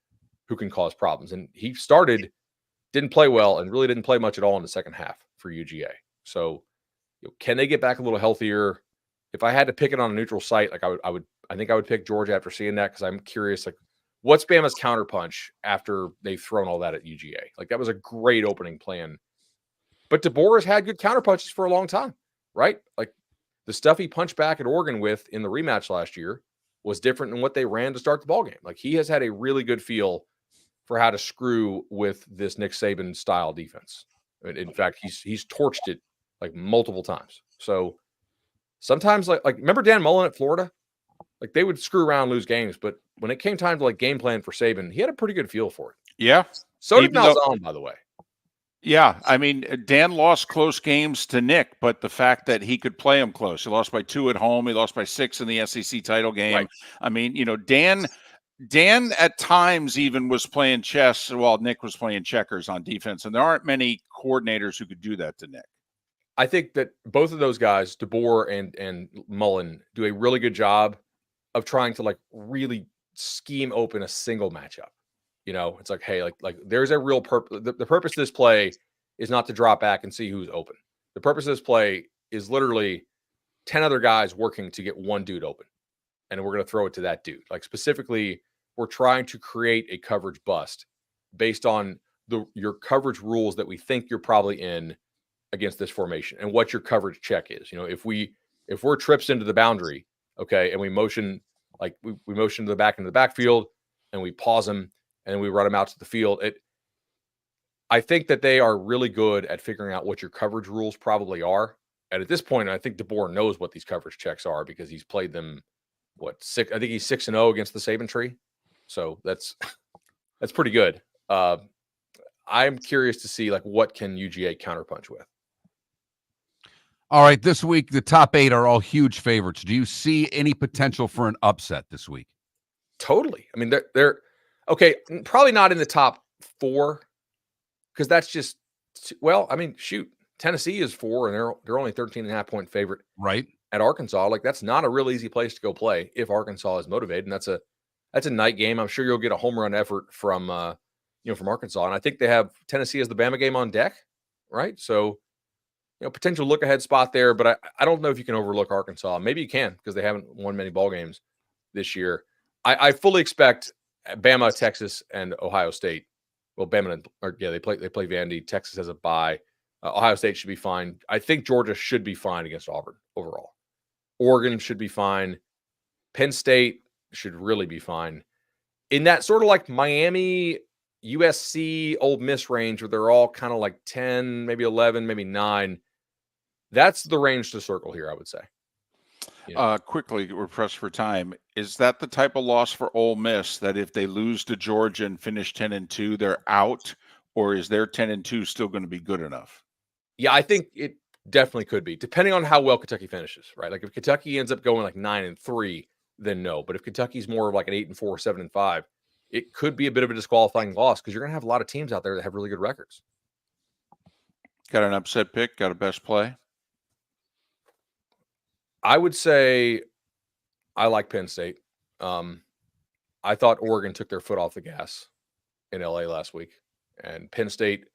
who can cause problems. And he didn't play well and really didn't play much at all in the second half for UGA. So can they get back a little healthier? If I had to pick it on a neutral site, like I think I would pick Georgia after seeing that, because I'm curious, like, what's Bama's counterpunch after they've thrown all that at UGA? Like that was a great opening plan. But DeBoer has had good counterpunches for a long time, right? Like the stuff he punched back at Oregon with in the rematch last year was different than what they ran to start the ballgame. Like he has had a really good feel for how to screw with this Nick Saban style defense. In fact, he's torched it like multiple times. So sometimes like remember Dan Mullen at Florida? Like they would screw around, lose games, but when it came time to like game plan for Saban, he had a pretty good feel for it. Yeah. So did Malzahn, by the way. Yeah, I mean, Dan lost close games to Nick, but the fact that he could play him close. He lost by 2 at home. He lost by 6 in the SEC title game. Right. I mean, Dan at times even was playing chess while Nick was playing checkers on defense, and there aren't many coordinators who could do that to Nick. I think that both of those guys, DeBoer and Mullen, do a really good job of trying to like really scheme open a single matchup. It's like, hey, like there's a real purpose. The purpose of this play is not to drop back and see who's open. The purpose of this play is literally 10 other guys working to get one dude open. and we're going to throw it to that dude. Like specifically, we're trying to create a coverage bust based on your coverage rules that we think you're probably in against this formation and what your coverage check is. You know, if we're trips into the boundary, okay, and we motion like we motion to the back into the backfield and we pause them and then we run them out to the field. I think that they are really good at figuring out what your coverage rules probably are. And at this point, I think DeBoer knows what these coverage checks are because he's played them. I think he's 6-0 against the Saban tree. So that's pretty good. I'm curious to see like what can UGA counterpunch with. All right, this week the top 8 are all huge favorites. Do you see any potential for an upset this week? Totally. I mean, they're okay. Probably not in the top 4 because that's just I mean, shoot, Tennessee is 4 and they're only 13.5 point favorite, right, at Arkansas. Like that's not a real easy place to go play if Arkansas is motivated, and that's a night game. I'm sure you'll get a home run effort from from Arkansas, and I think they have Tennessee as the Bama game on deck, right? So, potential look ahead spot there, but I don't know if you can overlook Arkansas. Maybe you can because they haven't won many ball games this year. I fully expect Bama, Texas, and Ohio State. Well, Bama, they play Vandy. Texas has a bye. Ohio State should be fine. I think Georgia should be fine against Auburn overall. Oregon should be fine. Penn State should really be fine. In that sort of like Miami, USC, Ole Miss range where they're all kind of like 10, maybe 11, maybe 9. That's the range to circle here, I would say. Quickly, we're pressed for time. Is that the type of loss for Ole Miss that if they lose to Georgia and finish 10-2, they're out? Or is their 10-2 still going to be good enough? Yeah, I think it definitely could be, depending on how well Kentucky finishes, right? Like if Kentucky ends up going like 9-3, then no. But if Kentucky's more of like an 8-4, 7-5, it could be a bit of a disqualifying loss because you're going to have a lot of teams out there that have really good records. Got an upset pick? Got a best play? I would say I like Penn State. I thought Oregon took their foot off the gas in LA last week, and Penn State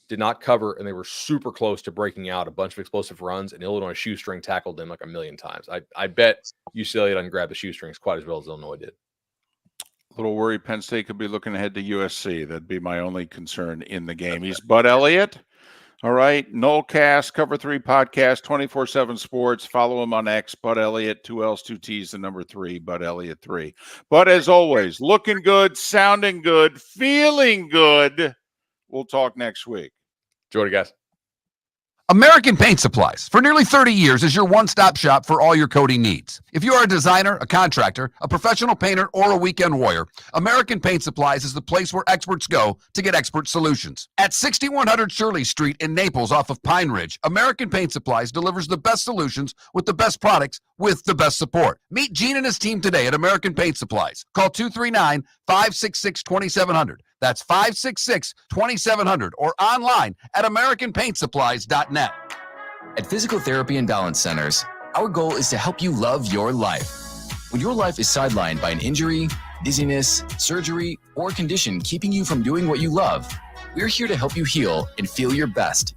did not cover, and they were super close to breaking out a bunch of explosive runs, and Illinois shoestring tackled them like a million times. I bet UCLA doesn't grab the shoestrings quite as well as Illinois did. A little worried Penn State could be looking ahead to USC. That'd be my only concern in the game. He's Bud Elliott. All right. Nolecast, Cover 3 Podcast, 24/7 Sports. Follow him on X, Bud Elliott, 2 L's, 2 T's, the number 3, Bud Elliott 3. But as always, looking good, sounding good, feeling good. We'll talk next week. Enjoy it, guys. American Paint Supplies, for nearly 30 years, is your one-stop shop for all your coating needs. If you are a designer, a contractor, a professional painter, or a weekend warrior, American Paint Supplies is the place where experts go to get expert solutions. At 6100 Shirley Street in Naples off of Pine Ridge, American Paint Supplies delivers the best solutions with the best products with the best support. Meet Gene and his team today at American Paint Supplies. Call 239-566-2700. That's 566-2700 or online at AmericanPaintSupplies.net. At Physical Therapy and Balance Centers, our goal is to help you love your life. When your life is sidelined by an injury, dizziness, surgery, or condition keeping you from doing what you love, we're here to help you heal and feel your best.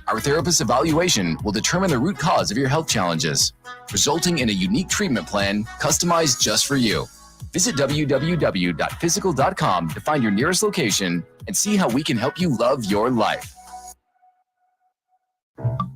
Our therapist evaluation will determine the root cause of your health challenges, resulting in a unique treatment plan customized just for you. Visit www.physical.com to find your nearest location and see how we can help you love your life.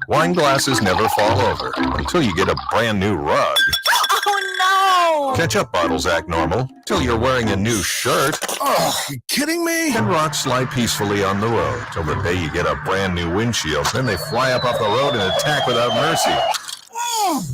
Wine glasses never fall over until you get a brand new rug. Oh, no! Ketchup bottles act normal till you're wearing a new shirt. Oh, you kidding me? And rocks slide peacefully on the road till the day you get a brand new windshield. Then they fly up off the road and attack without mercy.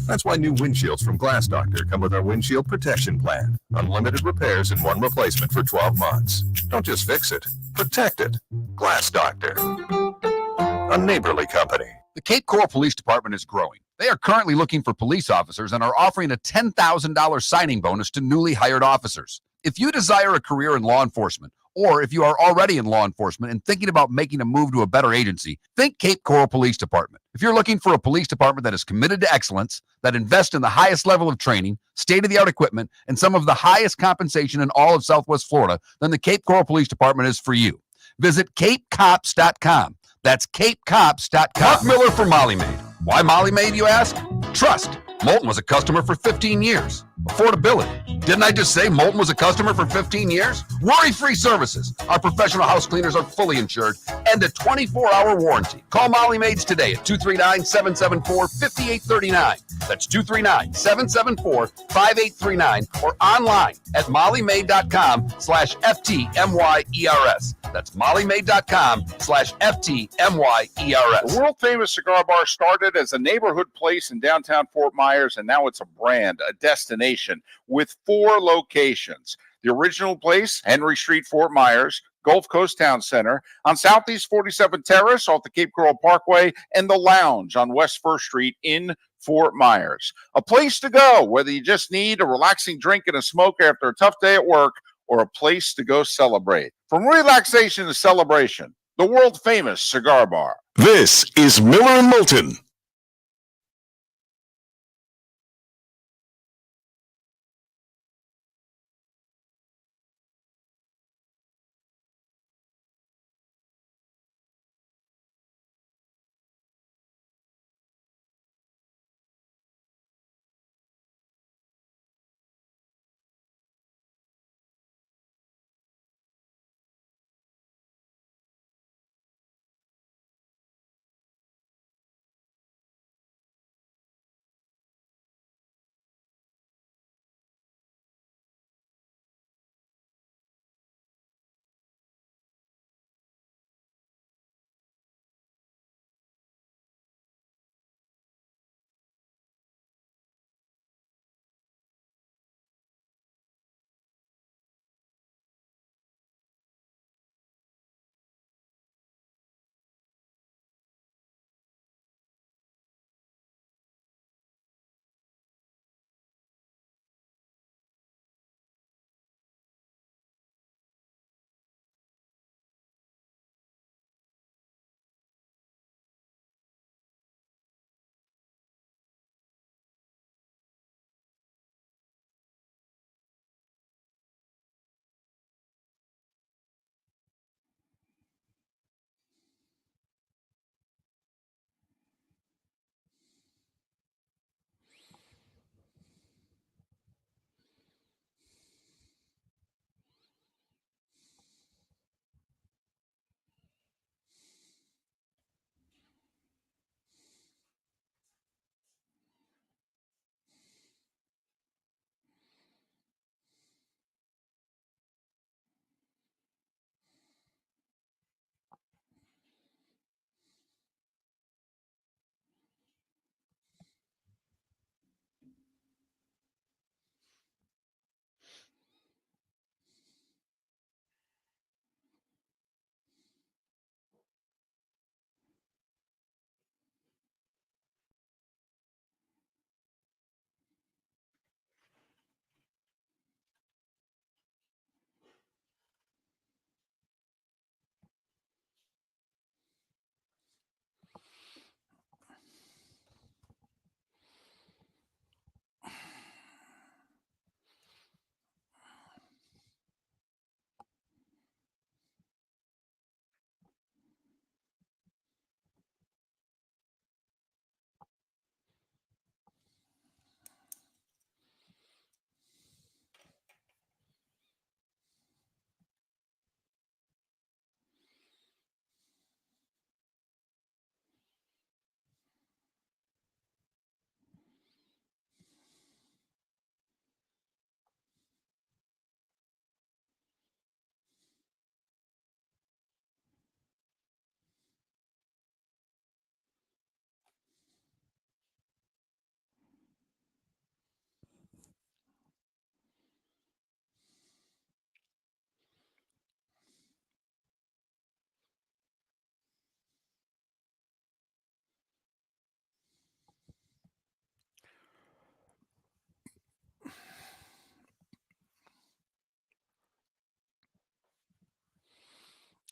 That's why new windshields from Glass Doctor come with our windshield protection plan. Unlimited repairs and one replacement for 12 months. Don't just fix it, protect it. Glass Doctor, a neighborly company. The Cape Coral Police Department is growing. They are currently looking for police officers and are offering a $10,000 signing bonus to newly hired officers. If you desire a career in law enforcement, or if you are already in law enforcement and thinking about making a move to a better agency, think Cape Coral Police Department. If you're looking for a police department that is committed to excellence, that invests in the highest level of training, state-of-the-art equipment, and some of the highest compensation in all of Southwest Florida, then the Cape Coral Police Department is for you. Visit capecops.com. That's capecops.com. Mark Miller for Molly Maid. Why Molly Maid, you ask? Trust. Moulton was a customer for 15 years. Affordability. Didn't I just say Moulton was a customer for 15 years? Worry-free services. Our professional house cleaners are fully insured and a 24-hour warranty. Call Molly Maids today at 239-774-5839. That's 239-774-5839 or online at mollymaid.com/FTMYERS. That's mollymaid.com/FTMYERS. The world famous cigar bar started as a neighborhood place in downtown Fort Myers, and now it's a brand, a destination with 4 locations. The original place, Henry Street, Fort Myers, Gulf Coast Town Center, on Southeast 47th Terrace off the Cape Coral Parkway, and the Lounge on West 1st Street in Fort Myers. A place to go, whether you just need a relaxing drink and a smoke after a tough day at work, or a place to go celebrate. From relaxation to celebration, the world famous cigar bar. This is Miller and Moulton.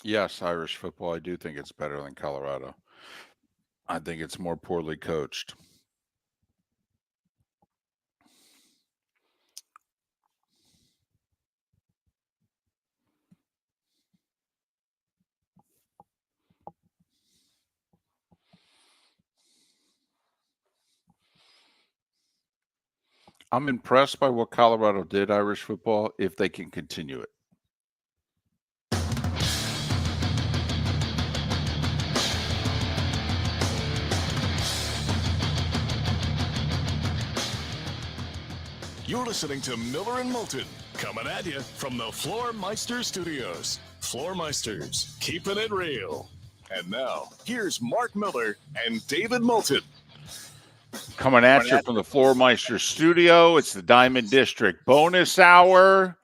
Yes, Irish football, I do think it's better than Colorado. I think it's more poorly coached. I'm impressed by what Colorado did, Irish football, if they can continue it. You're listening to Miller and Moulton, coming at you from the Floormeister Studios. Floormeisters, keeping it real. And now, here's Mark Miller and David Moulton. Coming at you from the Floormeister Studio, it's the Diamond District bonus hour.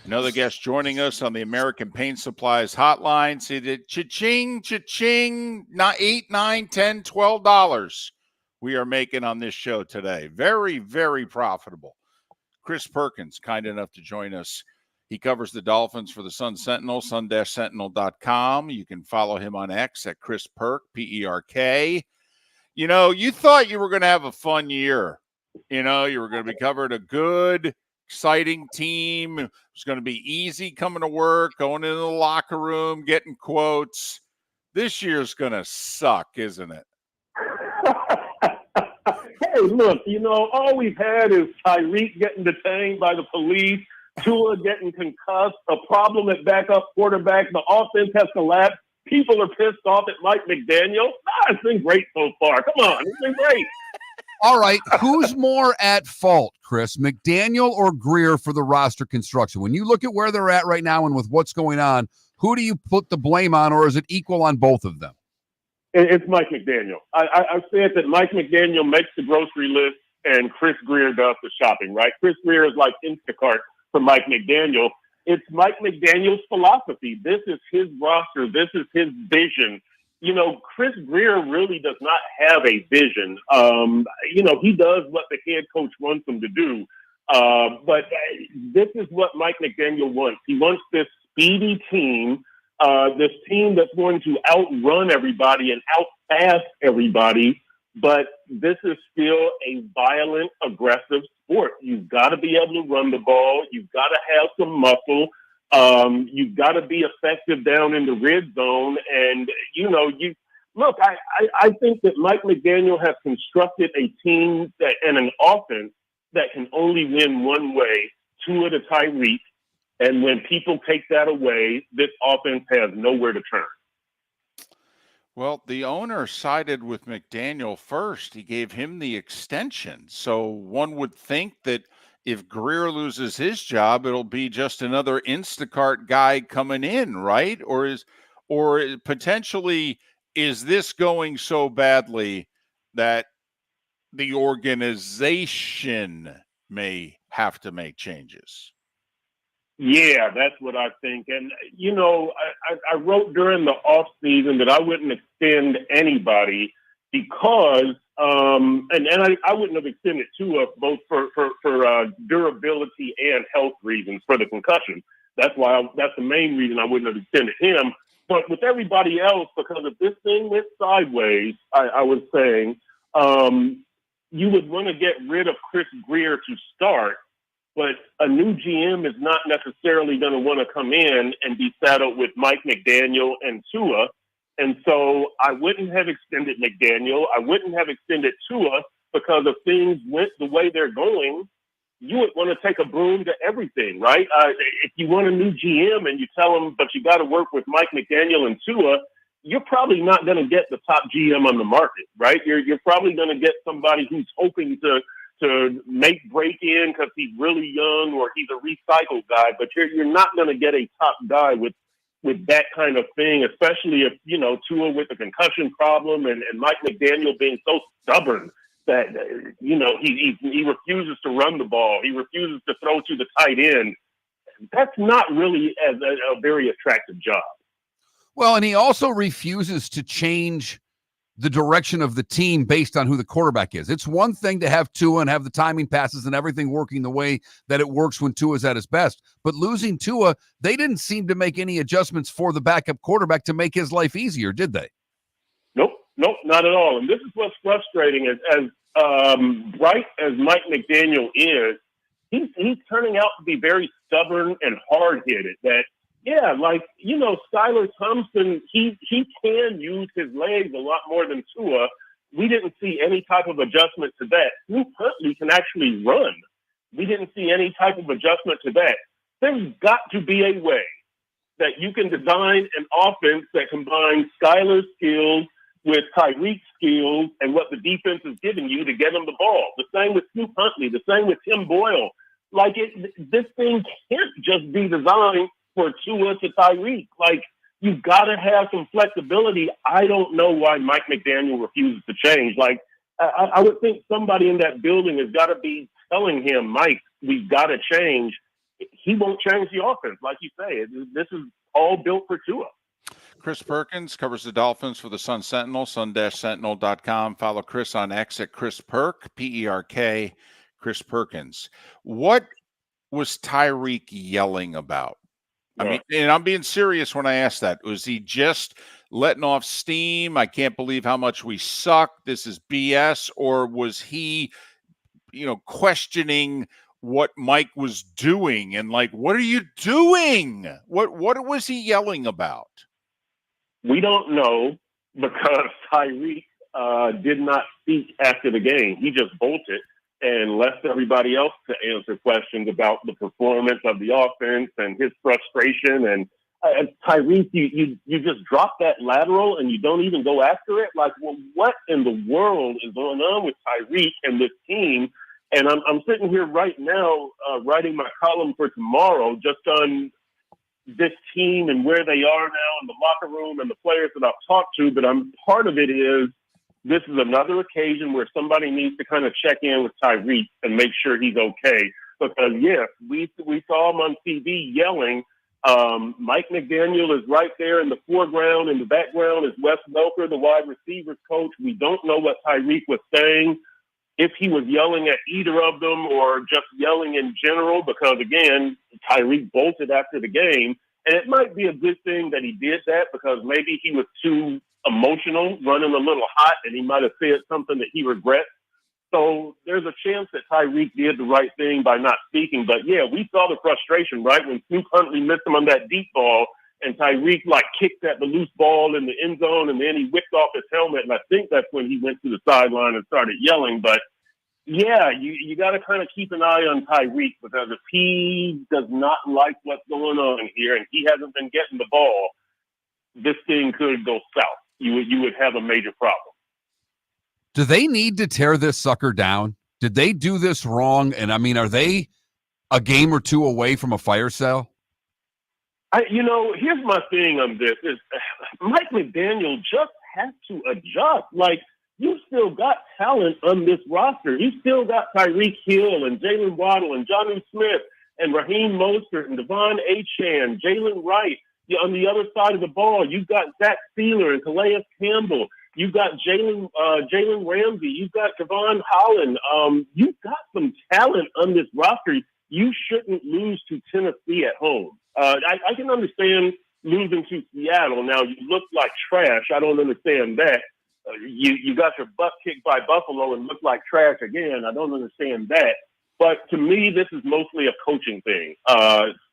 Another guest joining us on the American Paint Supplies hotline. See the cha-ching, cha-ching, not $8, $9, $10, $12 we are making on this show today. Very, very profitable. Chris Perkins, kind enough to join us. He covers the Dolphins for the Sun Sentinel, sun-sentinel.com. You can follow him on X at Chris Perk, P-E-R-K. You know, you thought you were going to have a fun year. You know, you were going to be covering a good, exciting team. It was going to be easy coming to work, going into the locker room, getting quotes. This year's going to suck, isn't it? Hey, look, you know, all we've had is Tyreek getting detained by the police, Tua getting concussed, a problem at backup quarterback, the offense has collapsed, people are pissed off at Mike McDaniel. It's been great so far. Come on, it's been great. All right, who's more at fault, Chris, McDaniel or Greer for the roster construction? When you look at where they're at right now and with what's going on, who do you put the blame on, or is it equal on both of them? It's Mike McDaniel. I've said that Mike McDaniel makes the grocery list and Chris Greer does the shopping, right? Chris Greer is like Instacart for Mike McDaniel. It's Mike McDaniel's philosophy. This is his roster. This is his vision. You know, Chris Greer really does not have a vision. You know, he does what the head coach wants him to do. But this is what Mike McDaniel wants. He wants this speedy team, this team that's going to outrun everybody and outpass everybody. But this is still a violent, aggressive sport. You've got to be able to run the ball. You've got to have some muscle. You've got to be effective down in the red zone. And, you know, I think that Mike McDaniel has constructed a team and an offense that can only win one way, Tua to Tyreek. And when people take that away, this offense has nowhere to turn. Well, the owner sided with McDaniel first. He gave him the extension. So one would think that if Greer loses his job, it'll be just another Instacart guy coming in, right? Or potentially is this going so badly that the organization may have to make changes? Yeah, that's what I think. And, you know, I wrote during the off season that I wouldn't extend anybody because, I wouldn't have extended Tua both for durability and health reasons for the concussion. That's the main reason I wouldn't have extended him. But with everybody else, because if this thing went sideways, I was saying, you would want to get rid of Chris Greer to start. But a new GM is not necessarily going to want to come in and be saddled with Mike McDaniel and Tua. And so I wouldn't have extended McDaniel. I wouldn't have extended Tua because if things went the way they're going, you would want to take a broom to everything, right? If you want a new GM and you tell them, but you got to work with Mike McDaniel and Tua, you're probably not going to get the top GM on the market, right? You're probably going to get somebody who's hoping to make break in because he's really young or he's a recycled guy, but you're not going to get a top guy with that kind of thing, especially if, you know, Tua with a concussion problem and Mike McDaniel being so stubborn that, you know, he refuses to run the ball. He refuses to throw to the tight end. That's not really a very attractive job. Well, and he also refuses to change the direction of the team based on who the quarterback is. It's one thing to have Tua and have the timing passes and everything working the way that it works when Tua's at his best. But losing Tua, they didn't seem to make any adjustments for the backup quarterback to make his life easier, did they? Nope, not at all. And this is what's frustrating as bright as Mike McDaniel is, he's turning out to be very stubborn and hard-headed. That, yeah, like, you know, Skylar Thompson, he can use his legs a lot more than Tua. We didn't see any type of adjustment to that. Snoop Huntley can actually run. We didn't see any type of adjustment to that. There's got to be a way that you can design an offense that combines Skyler's skills with Tyreek's skills and what the defense is giving you to get him the ball. The same with Snoop Huntley, the same with Tim Boyle. Like, this thing can't just be designed for Tua to Tyreek. Like, you got to have some flexibility. I don't know why Mike McDaniel refuses to change. Like, I would think somebody in that building has got to be telling him, Mike, we've got to change. He won't change the offense, like you say. This is all built for Tua. Chris Perkins covers the Dolphins for the Sun Sentinel, sun-sentinel.com. Follow Chris on X at Chris Perk, P-E-R-K, Chris Perkins. What was Tyreek yelling about? I mean, and I'm being serious when I ask that. Was he just letting off steam? I can't believe how much we suck. This is BS. Or was he, questioning what Mike was doing and like, what are you doing? What was he yelling about? We don't know because Tyreek did not speak after the game. He just bolted and left everybody else to answer questions about the performance of the offense and his frustration. And Tyreek, you just drop that lateral and you don't even go after it. Like, well, what in the world is going on with Tyreek and this team? And I'm sitting here right now writing my column for tomorrow just on this team and where they are now in the locker room and the players that I've talked to. But part of it is this is another occasion where somebody needs to kind of check in with Tyreek and make sure he's okay. Because, yes, we saw him on TV yelling. Mike McDaniel is right there in the foreground. In the background is Wes Welker, the wide receivers coach. We don't know what Tyreek was saying, if he was yelling at either of them or just yelling in general, because, again, Tyreek bolted after the game. And it might be a good thing that he did that because maybe he was too emotional, running a little hot, and he might have said something that he regrets. So there's a chance that Tyreek did the right thing by not speaking. But, yeah, we saw the frustration, right? When Snoop Huntley missed him on that deep ball and Tyreek, kicked at the loose ball in the end zone, and then he whipped off his helmet. And I think that's when he went to the sideline and started yelling. But, yeah, you got to kind of keep an eye on Tyreek because if he does not like what's going on here and he hasn't been getting the ball, this thing could go south. You would have a major problem. Do they need to tear this sucker down? Did they do this wrong? And, I mean, are they a game or two away from a fire sale? Here's my thing on this is Mike McDaniel just has to adjust. Like, you still got talent on this roster. You still got Tyreek Hill and Jalen Waddle and Jonnu Smith and Raheem Mostert and Devon Achane, Jalen Wright. On the other side of the ball, you've got Zach Sealer and Calais Campbell. You've got Jalen Ramsey. You've got Javon Holland. You've got some talent on this roster. You shouldn't lose to Tennessee at home. I can understand losing to Seattle. Now, you look like trash. I don't understand that. You got your butt kicked by Buffalo and look like trash again. I don't understand that. But to me, this is mostly a coaching thing.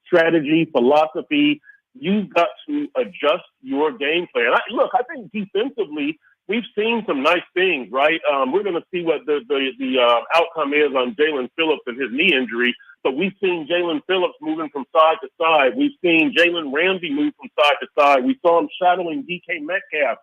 Strategy, philosophy. You've got to adjust your game plan. I think defensively, we've seen some nice things, right? We're going to see what the outcome is on Jalen Phillips and his knee injury. But we've seen Jalen Phillips moving from side to side. We've seen Jalen Ramsey move from side to side. We saw him shadowing DK Metcalf.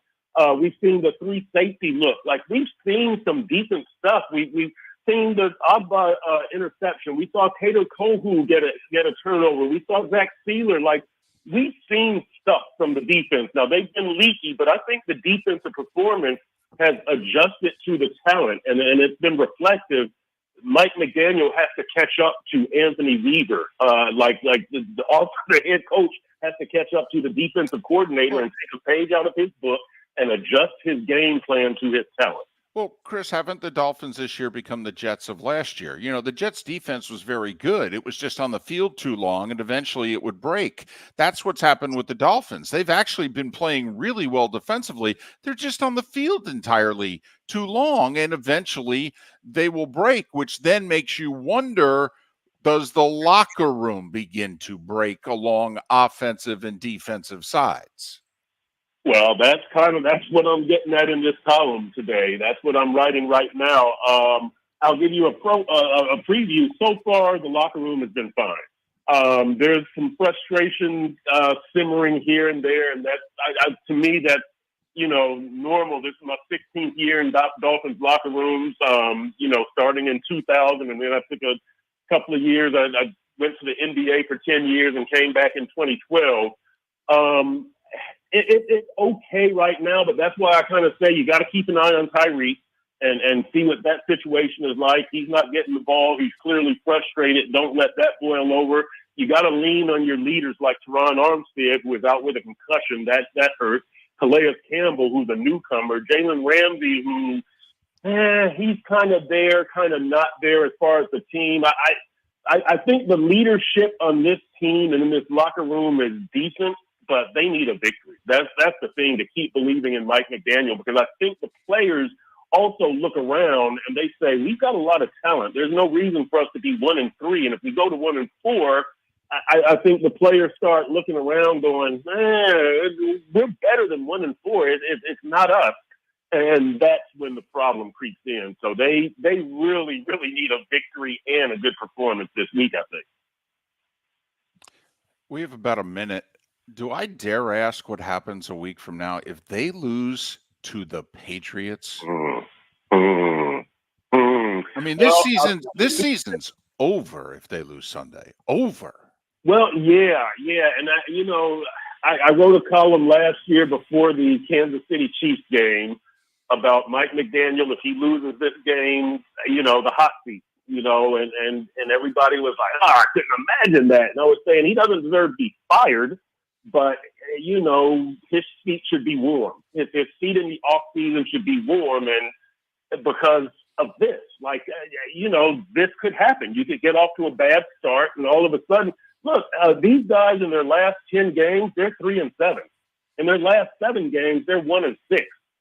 We've seen the three safety look. Like, we've seen some decent stuff. We've seen the Abba interception. We saw Kato Kohu get a turnover. We saw Zach Sealer. Like, we've seen stuff from the defense. Now, they've been leaky, but I think the defensive performance has adjusted to the talent, and it's been reflective. Mike McDaniel has to catch up to Anthony Weaver. The head coach has to catch up to the defensive coordinator and take a page out of his book and adjust his game plan to his talent. Well, Chris, haven't the Dolphins this year become the Jets of last year? The Jets defense was very good. It was just on the field too long, and eventually it would break. That's what's happened with the Dolphins. They've actually been playing really well defensively. They're just on the field entirely too long, and eventually they will break, which then makes you wonder, does the locker room begin to break along offensive and defensive sides? Well, that's what I'm getting at in this column today. That's what I'm writing right now. I'll give you a preview. So far, the locker room has been fine. There's some frustration simmering here and there, and that's to me that's normal. This is my 16th year in Dolphins locker rooms. Starting in 2000, and then I took a couple of years. I went to the NBA for 10 years and came back in 2012. It's okay right now, but that's why I kind of say you got to keep an eye on Tyreek and see what that situation is like. He's not getting the ball. He's clearly frustrated. Don't let that boil over. You got to lean on your leaders like Teron Armstead, who is out with a concussion. That hurts. Calais Campbell, who's a newcomer. Jalen Ramsey, who he's kind of there, kind of not there as far as the team. I think the leadership on this team and in this locker room is decent, but they need a victory. That's the thing, to keep believing in Mike McDaniel, because I think the players also look around and they say, we've got a lot of talent. There's no reason for us to be 1-3. And if we go to 1-4, I think the players start looking around going, we're better than 1-4. It's not us. And that's when the problem creeps in. So they really, really need a victory and a good performance this week, I think. We have about a minute. Do I dare ask what happens a week from now if they lose to the Patriots? I mean, this season's over if they lose Sunday. Over. Well, yeah. And I wrote a column last year before the Kansas City Chiefs game about Mike McDaniel. If he loses this game, the hot seat, and everybody was like, I couldn't imagine that. And I was saying he doesn't deserve to be fired, but, his seat should be warm. His seat in the off season should be warm. And because of this, this could happen. You could get off to a bad start and all of a sudden, look, these guys in their last 10 games, they're 3-7. In their last 7 games, they're 1-6.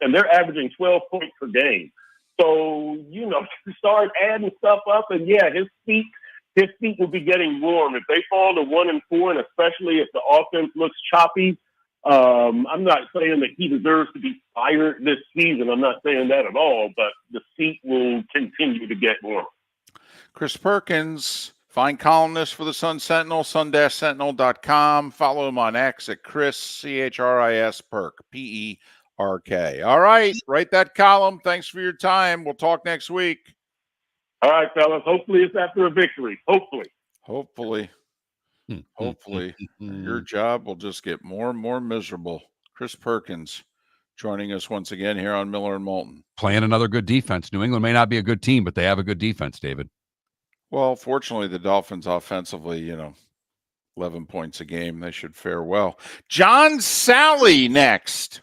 And they're averaging 12 points per game. So, start adding stuff up, and his feet will be getting warm. If they fall to 1-4, and especially if the offense looks choppy, I'm not saying that he deserves to be fired this season. I'm not saying that at all, but the seat will continue to get warm. Chris Perkins, fine columnist for the Sun Sentinel, sun-sentinel.com. Follow him on X at Chris, CHRIS, Perk, PERK. All right, write that column. Thanks for your time. We'll talk next week. All right, fellas. Hopefully it's after a victory. Hopefully. Your job will just get more and more miserable. Chris Perkins joining us once again here on Miller and Moulton. Playing another good defense. New England may not be a good team, but they have a good defense, David. Well, fortunately, the Dolphins offensively, 11 points a game. They should fare well. John Sally next.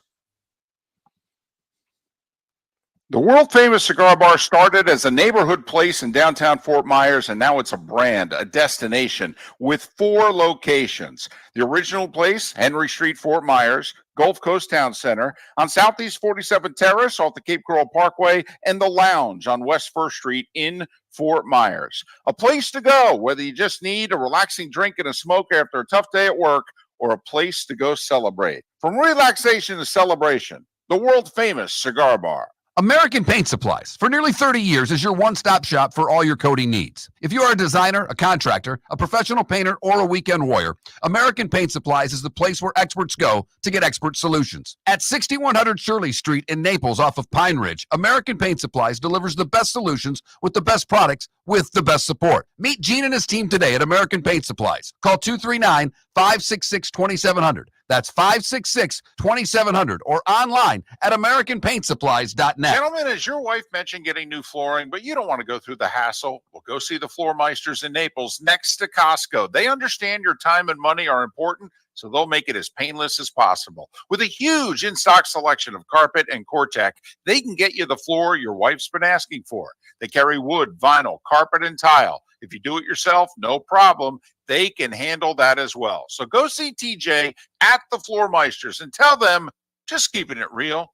The world-famous cigar bar started as a neighborhood place in downtown Fort Myers, and now it's a brand, a destination, with 4 locations. The original place, Henry Street, Fort Myers, Gulf Coast Town Center, on Southeast 47th Terrace off the Cape Coral Parkway, and the Lounge on West 1st Street in Fort Myers. A place to go, whether you just need a relaxing drink and a smoke after a tough day at work, or a place to go celebrate. From relaxation to celebration, the world-famous cigar bar. American Paint Supplies, for nearly 30 years, is your one-stop shop for all your coating needs. If you are a designer, a contractor, a professional painter, or a weekend warrior, American Paint Supplies is the place where experts go to get expert solutions. At 6100 Shirley Street in Naples off of Pine Ridge, American Paint Supplies delivers the best solutions with the best products with the best support. Meet Gene and his team today at American Paint Supplies. Call 239-566-2700. That's 566-2700 or online at AmericanPaintSupplies.net. Gentlemen, as your wife mentioned getting new flooring, but you don't want to go through the hassle, well, go see the Floor Meisters in Naples next to Costco. They understand your time and money are important, so they'll make it as painless as possible. With a huge in-stock selection of carpet and Cortec, they can get you the floor your wife's been asking for. They carry wood, vinyl, carpet, and tile. If you do it yourself, no problem. They can handle that as well. So go see TJ at the Floor Meisters and tell them, just keeping it real.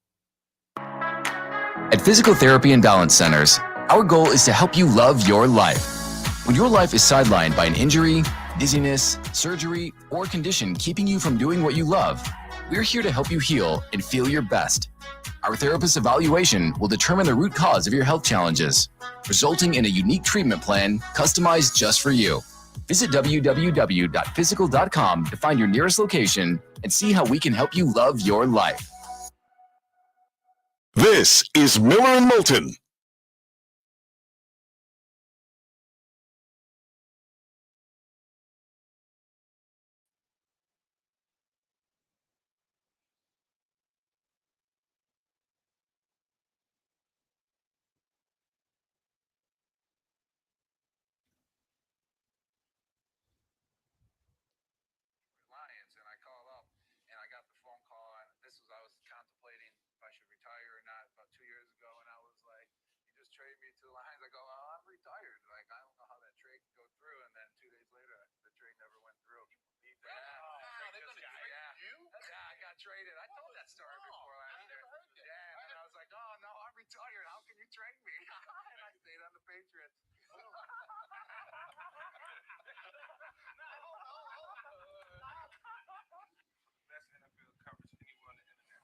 At Physical Therapy and Balance Centers, our goal is to help you love your life. When your life is sidelined by an injury, dizziness, surgery, or condition keeping you from doing what you love, We're here to help you heal and feel your best. Our therapist evaluation will determine the root cause of your health challenges, resulting in a unique treatment plan customized just for you. Visit www.physical.com to find your nearest location and see how we can help you love your life. This is Miller and Moulton. Lions, and I called up and I got the phone call, and I was contemplating if I should retire or not about 2 years ago, and I was like, you just trade me to the Lions. I go, well, I'm retired. Like, I don't know how that trade can go through, and then 2 days later, the trade never went through. You believe that? They're gonna trade you? Yeah, I got traded. I told that story before last year. Yeah, and I was like, oh no, I'm retired. How can you trade me? And I stayed on the Patriots. Best NFL coverage anywhere on the internet.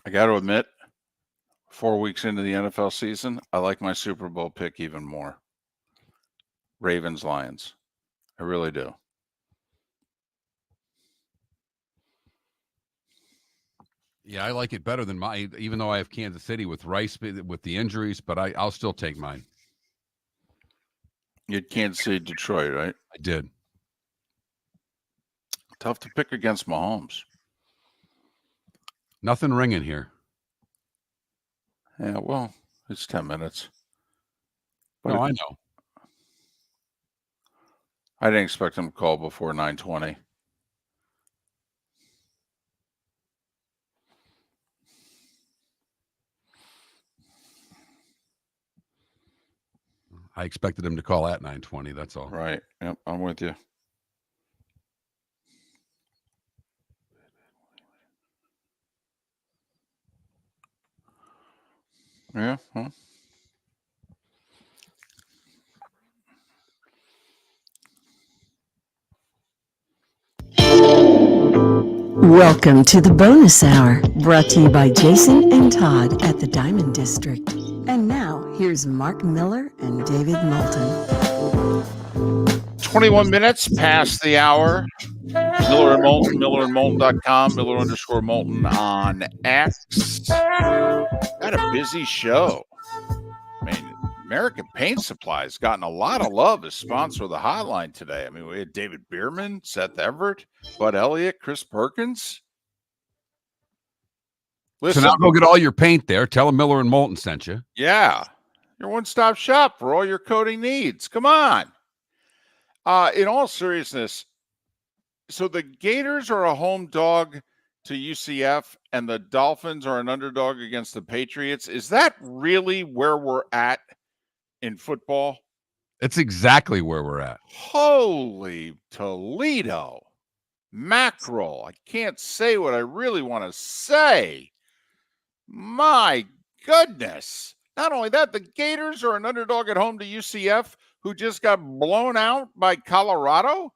I got to admit, 4 weeks into the NFL season, I like my Super Bowl pick even more. Ravens, Lions. I really do. Yeah, I like it better than even though I have Kansas City with Rice with the injuries, but I'll still take mine. You can't see Detroit, right? I did. Tough to pick against Mahomes. Nothing ringing here. Yeah, well, it's 10 minutes. But No, I know. I didn't expect him to call before 9:20. I expected him to call at 9:20. That's all. Right. Yep. I'm with you. Yeah. Huh? Welcome to the bonus hour, brought to you by Jason and Todd at the Diamond District. And now, here's Mark Miller and David Moulton. 21 minutes past the hour. Miller and Moulton, millerandmoulton.com, Miller_Moulton on X. Got a busy show. I mean, American Paint Supply's gotten a lot of love as sponsor of the hotline today. I mean, we had David Bearman, Seth Everett, Bud Elliott, Chris Perkins. Listen, So now go get all your paint there. Tell them Miller and Moulton sent you. yeah, your one-stop shop for all your coating needs. Come on. In all seriousness, so the Gators are a home dog to UCF and the Dolphins are an underdog against the Patriots. Is that really where we're at in football? It's exactly where we're at. Holy Toledo. Mackerel. I can't say what I really want to say. My goodness. Not only that, the Gators are an underdog at home to UCF, who just got blown out by Colorado.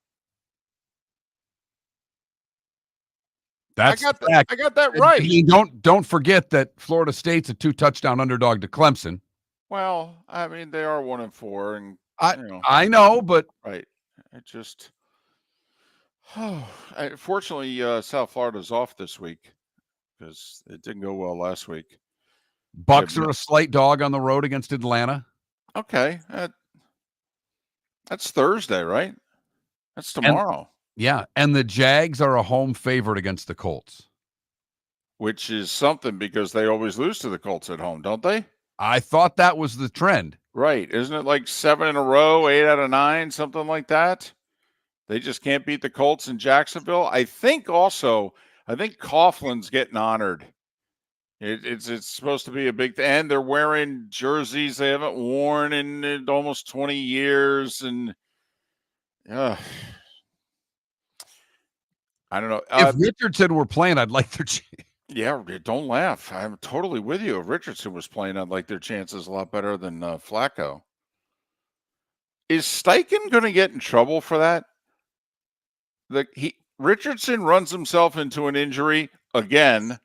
That's I got that right. Don't forget that Florida State's a 2-touchdown underdog to Clemson. Well, I mean, they are 1-4, and I know, but right. It just fortunately, South Florida's off this week because it didn't go well last week. Bucks are a slight dog on the road against Atlanta. Okay, that's Thursday, right? That's tomorrow. And the Jags are a home favorite against the Colts. Which is something because they always lose to the Colts at home, don't they? I thought that was the trend. Right. Isn't it like 7 in a row, 8 out of 9, something like that? They just can't beat the Colts in Jacksonville. I think Coughlin's getting honored. It's supposed to be a big thing. And they're wearing jerseys they haven't worn in almost 20 years. And I don't know. If Richardson were playing, I'd like their Yeah, don't laugh. I'm totally with you. If Richardson was playing, I'd like their chances a lot better than Flacco. Is Steichen going to get in trouble for that? Richardson runs himself into an injury again.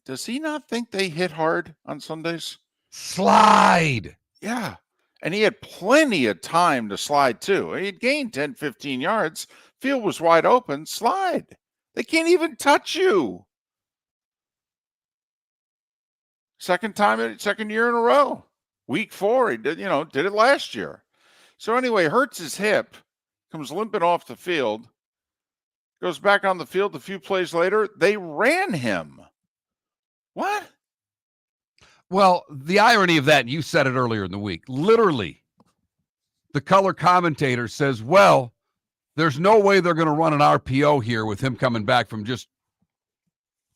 Does he not think they hit hard on Sundays? Slide. Yeah. And he had plenty of time to slide too. He had gained 10, 15 yards. Field was wide open. Slide. They can't even touch you. Second year in a row. Week 4, he did it last year. So anyway, hurts his hip, comes limping off the field, goes back on the field a few plays later. They ran him. What? Well, the irony of that, you said it earlier in the week, literally, the color commentator says, well, there's no way they're going to run an RPO here with him coming back from just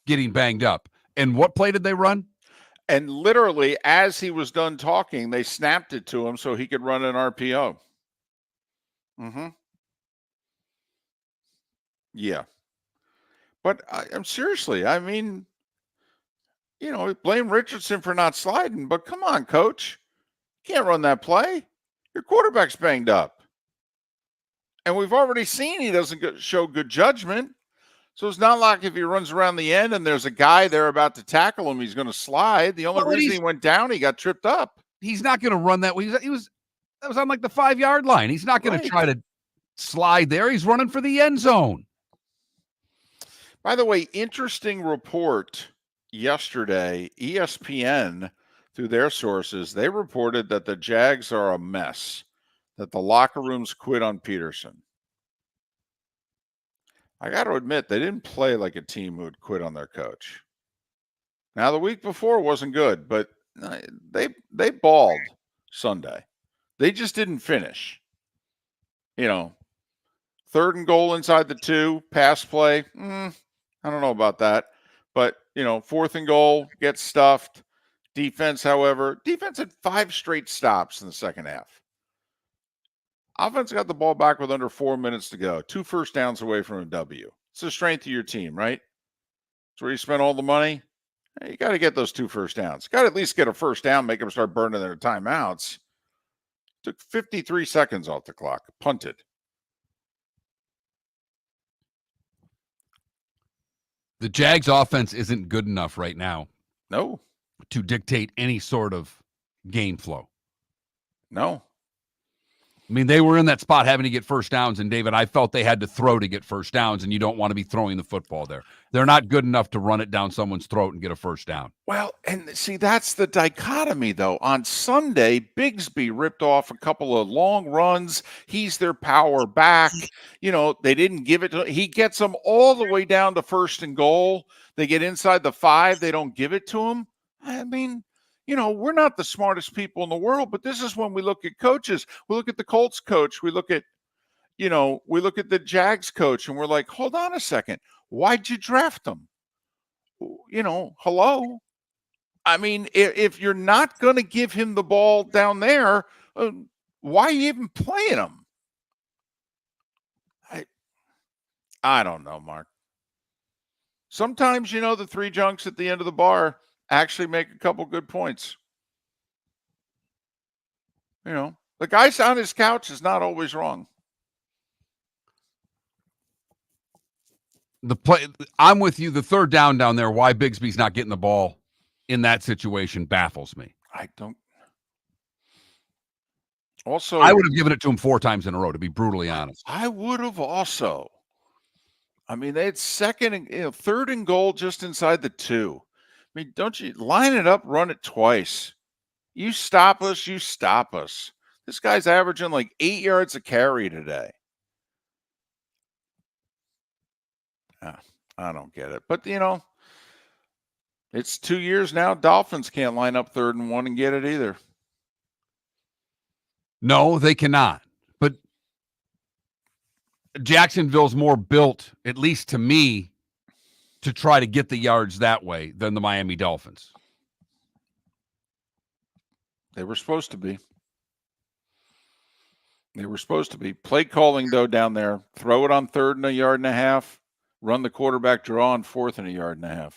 getting banged up. And what play did they run? And literally, as he was done talking, they snapped it to him so he could run an RPO. Mm-hmm. Yeah. But I'm seriously, I mean, blame Richardson for not sliding, but come on, coach. You can't run that play. Your quarterback's banged up. And we've already seen he doesn't show good judgment. So it's not like if he runs around the end and there's a guy there about to tackle him, he's going to slide. The only reason he went down, he got tripped up. He's not going to run that way. That was on like the 5-yard line. He's not going to try to slide there. He's running for the end zone. By the way, interesting report yesterday. ESPN, through their sources, they reported that the Jags are a mess, that the locker rooms quit on Peterson. I got to admit, they didn't play like a team who would quit on their coach. Now, the week before wasn't good, but they balled Sunday. They just didn't finish. 3rd and goal inside the 2, pass play. I don't know about that. But, 4th and goal, gets stuffed. Defense had 5 straight stops in the second half. Offense got the ball back with under 4 minutes to go. 2 first downs away from a W. It's the strength of your team, right? It's where you spend all the money. You got to get those 2 first downs. Got to at least get a first down, make them start burning their timeouts. Took 53 seconds off the clock. Punted. The Jags offense isn't good enough right now. No. To dictate any sort of game flow. No. I mean, they were in that spot having to get first downs, and David, I felt they had to throw to get first downs, and you don't want to be throwing the football there. They're not good enough to run it down someone's throat and get a first down. Well, and see, that's the dichotomy, though. On Sunday, Bigsby ripped off a couple of long runs. He's their power back. They didn't give it to him. He gets them all the way down to 1st and goal. They get inside the 5. They don't give it to him. I mean, we're not the smartest people in the world, but this is when we look at coaches. We look at the Colts coach. We look at the Jags coach, and we're like, hold on a second. Why'd you draft him? Hello? I mean, if you're not going to give him the ball down there, why are you even playing him? I don't know, Mark. Sometimes, the 3 junks at the end of the bar actually make a couple good points. The guy on his couch is not always wrong. I'm with you. The 3rd down there, why Bigsby's not getting the ball in that situation baffles me. I don't. Also, I would have given it to him 4 times in a row, to be brutally honest. I would have also. I mean, they had 3rd and goal just inside the 2. I mean, don't you line it up, run it twice. You stop us, you stop us. This guy's averaging like 8 yards a carry today. I don't get it. But, it's 2 years now. Dolphins can't line up 3rd and 1 and get it either. No, they cannot. But Jacksonville's more built, at least to me, to try to get the yards that way than the Miami Dolphins. They were supposed to be. Play calling, though, down there. Throw it on 3rd and 1.5 yards. Run the quarterback draw on 4th and 1.5 yards.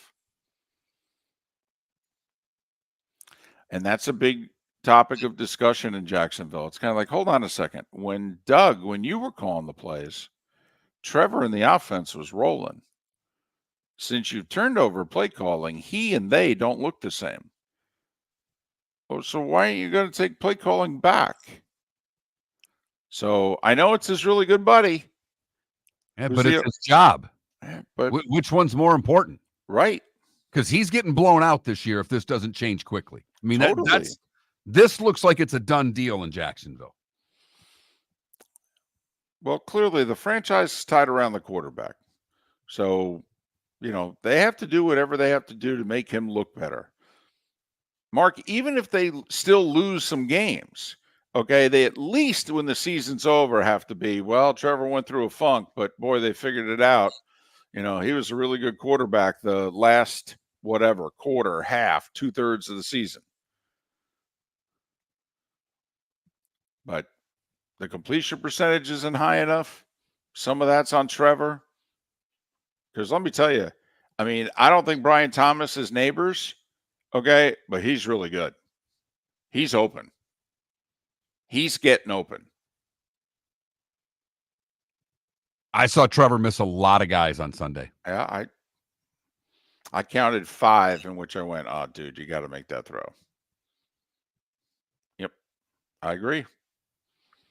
And that's a big topic of discussion in Jacksonville. It's kind of like, hold on a second. When you were calling the plays, Trevor in the offense was rolling. Since you've turned over play calling, he and they don't look the same. Oh, so why aren't you going to take play calling back? So I know it's his really good buddy. Yeah, but it's his job. But which one's more important? Right. Because he's getting blown out this year if this doesn't change quickly. I mean, Totally. this looks like it's a done deal in Jacksonville. Well, clearly the franchise is tied around the quarterback. So, they have to do whatever they have to do to make him look better. Mark, even if they still lose some games, okay, they at least when the season's over have to be, well, Trevor went through a funk, but boy, they figured it out. He was a really good quarterback the last, quarter, half, 2/3 of the season. But the completion percentage isn't high enough. Some of that's on Trevor. Because let me tell you, I mean, I don't think Brian Thomas is neighbors, okay, but he's really good. He's open. He's getting open. I saw Trevor miss a lot of guys on Sunday. Yeah, I counted 5 in which I went, oh, dude, you got to make that throw. Yep, I agree.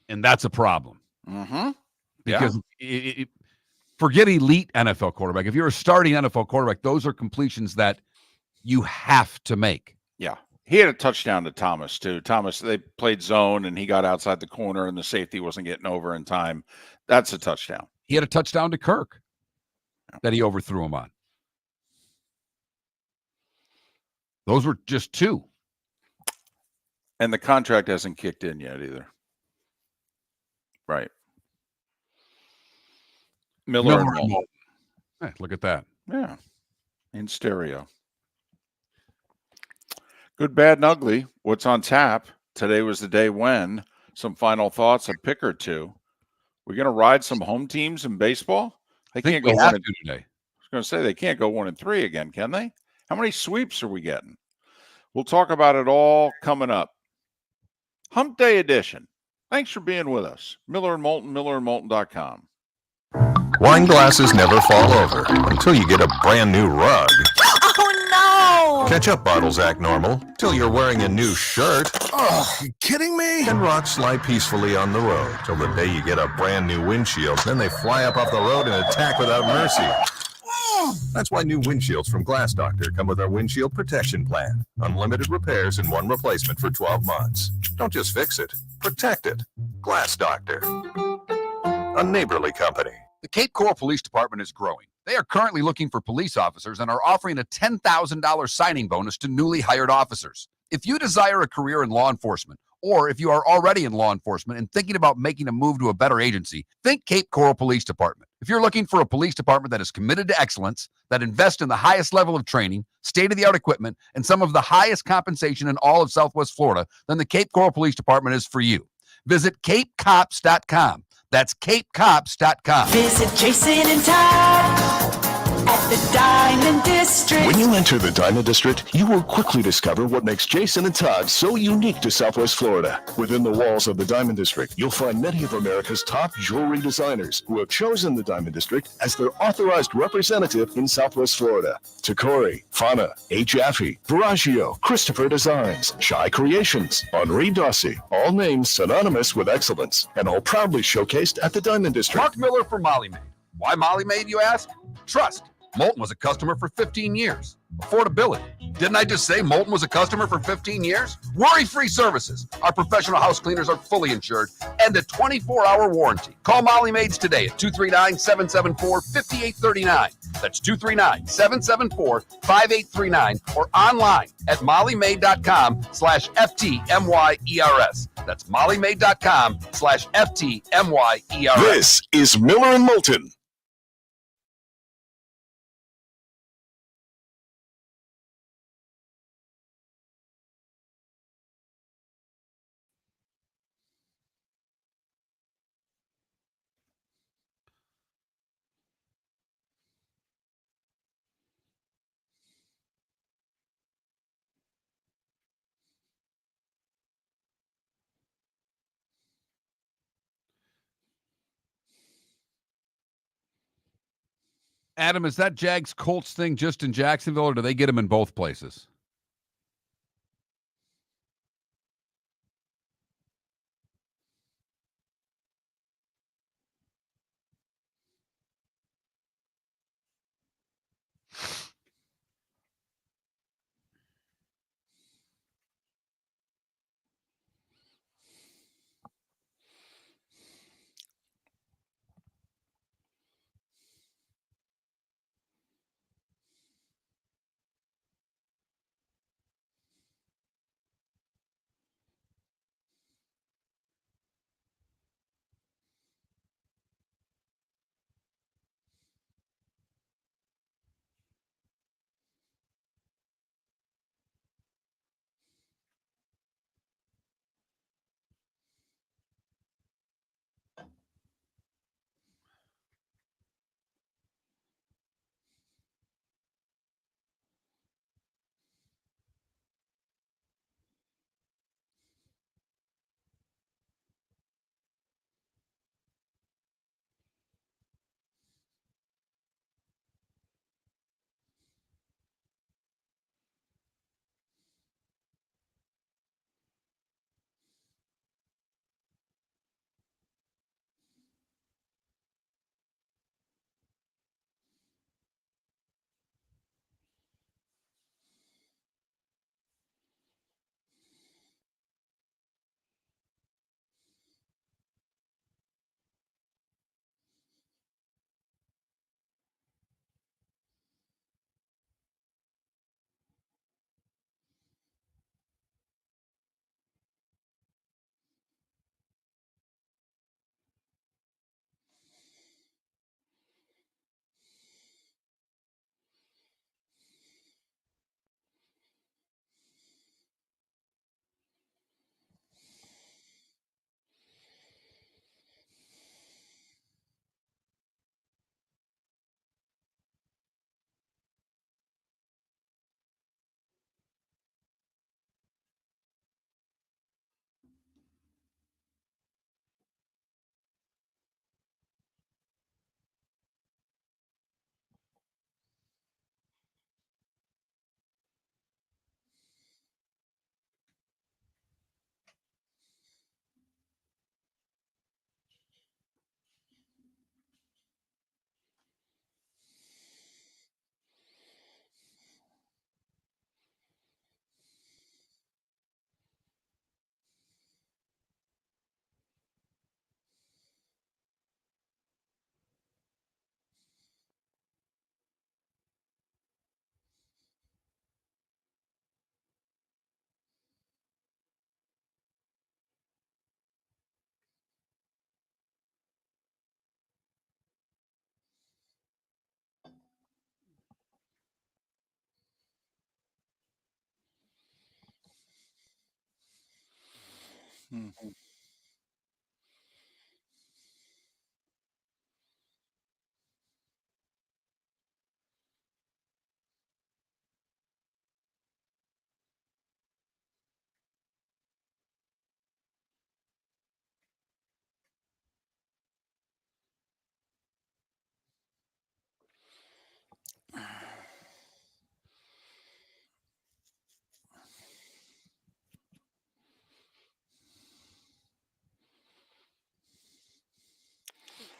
And that's a problem. Mm-hmm. Because forget elite NFL quarterback. If you're a starting NFL quarterback, those are completions that you have to make. Yeah. He had a touchdown to Thomas, too. Thomas, they played zone, and he got outside the corner, and the safety wasn't getting over in time. That's a touchdown. He had a touchdown to Kirk that he overthrew him on. Those were just 2. And the contract hasn't kicked in yet either. Right. Miller and Moulton. Hey, look at that. Yeah. In stereo. Good, bad, and ugly. What's on tap? Today was the day when some final thoughts, a pick or two. We're going to ride some home teams in baseball. They I think can't we go have 1 and to today. I was going to say they can't go 1-3 again, can they? How many sweeps are we getting? We'll talk about it all coming up. Hump Day edition. Thanks for being with us. Miller and Moulton, millerandmoulton.com. Wine glasses never fall over until you get a brand new rug. Oh no! Ketchup bottles act normal till you're wearing a new shirt. Oh, you kidding me? And rocks lie peacefully on the road till the day you get a brand new windshield. Then they fly up off the road and attack without mercy. That's why new windshields from Glass Doctor come with our windshield protection plan. Unlimited repairs and one replacement for 12 months. Don't just fix it, protect it. Glass Doctor. A neighborly company. The Cape Coral Police Department is growing. They are currently looking for police officers and are offering a $10,000 signing bonus to newly hired officers. If you desire a career in law enforcement, or if you are already in law enforcement and thinking about making a move to a better agency, think Cape Coral Police Department. If you're looking for a police department that is committed to excellence, that invests in the highest level of training, state-of-the-art equipment, and some of the highest compensation in all of Southwest Florida, then the Cape Coral Police Department is for you. Visit capecops.com. That's capecops.com. Visit Jason and Todd at the Diamond District. When you enter the Diamond District, you will quickly discover what makes Jason and Todd so unique to Southwest Florida. Within the walls of the Diamond District, you'll find many of America's top jewelry designers who have chosen the Diamond District as their authorized representative in Southwest Florida. Takori, Fana, A. Jaffe, Veragio, Christopher Designs, Shy Creations, Henri Dossi, all names synonymous with excellence, and all proudly showcased at the Diamond District. Mark Miller for Molly Maid. Why Molly Maid, you ask? Trust. Moulton was a customer for 15 years. Affordability. Didn't I just say Moulton was a customer for 15 years? Worry-free services. Our professional house cleaners are fully insured and a 24-hour warranty. Call Molly Maids today at 239-774-5839. That's 239-774-5839 or online at mollymaid.com/FTMYERS. That's mollymaid.com/FTMYERS. This is Miller and Moulton. Adam, is that Jags Colts thing just in Jacksonville, or do they get him in both places?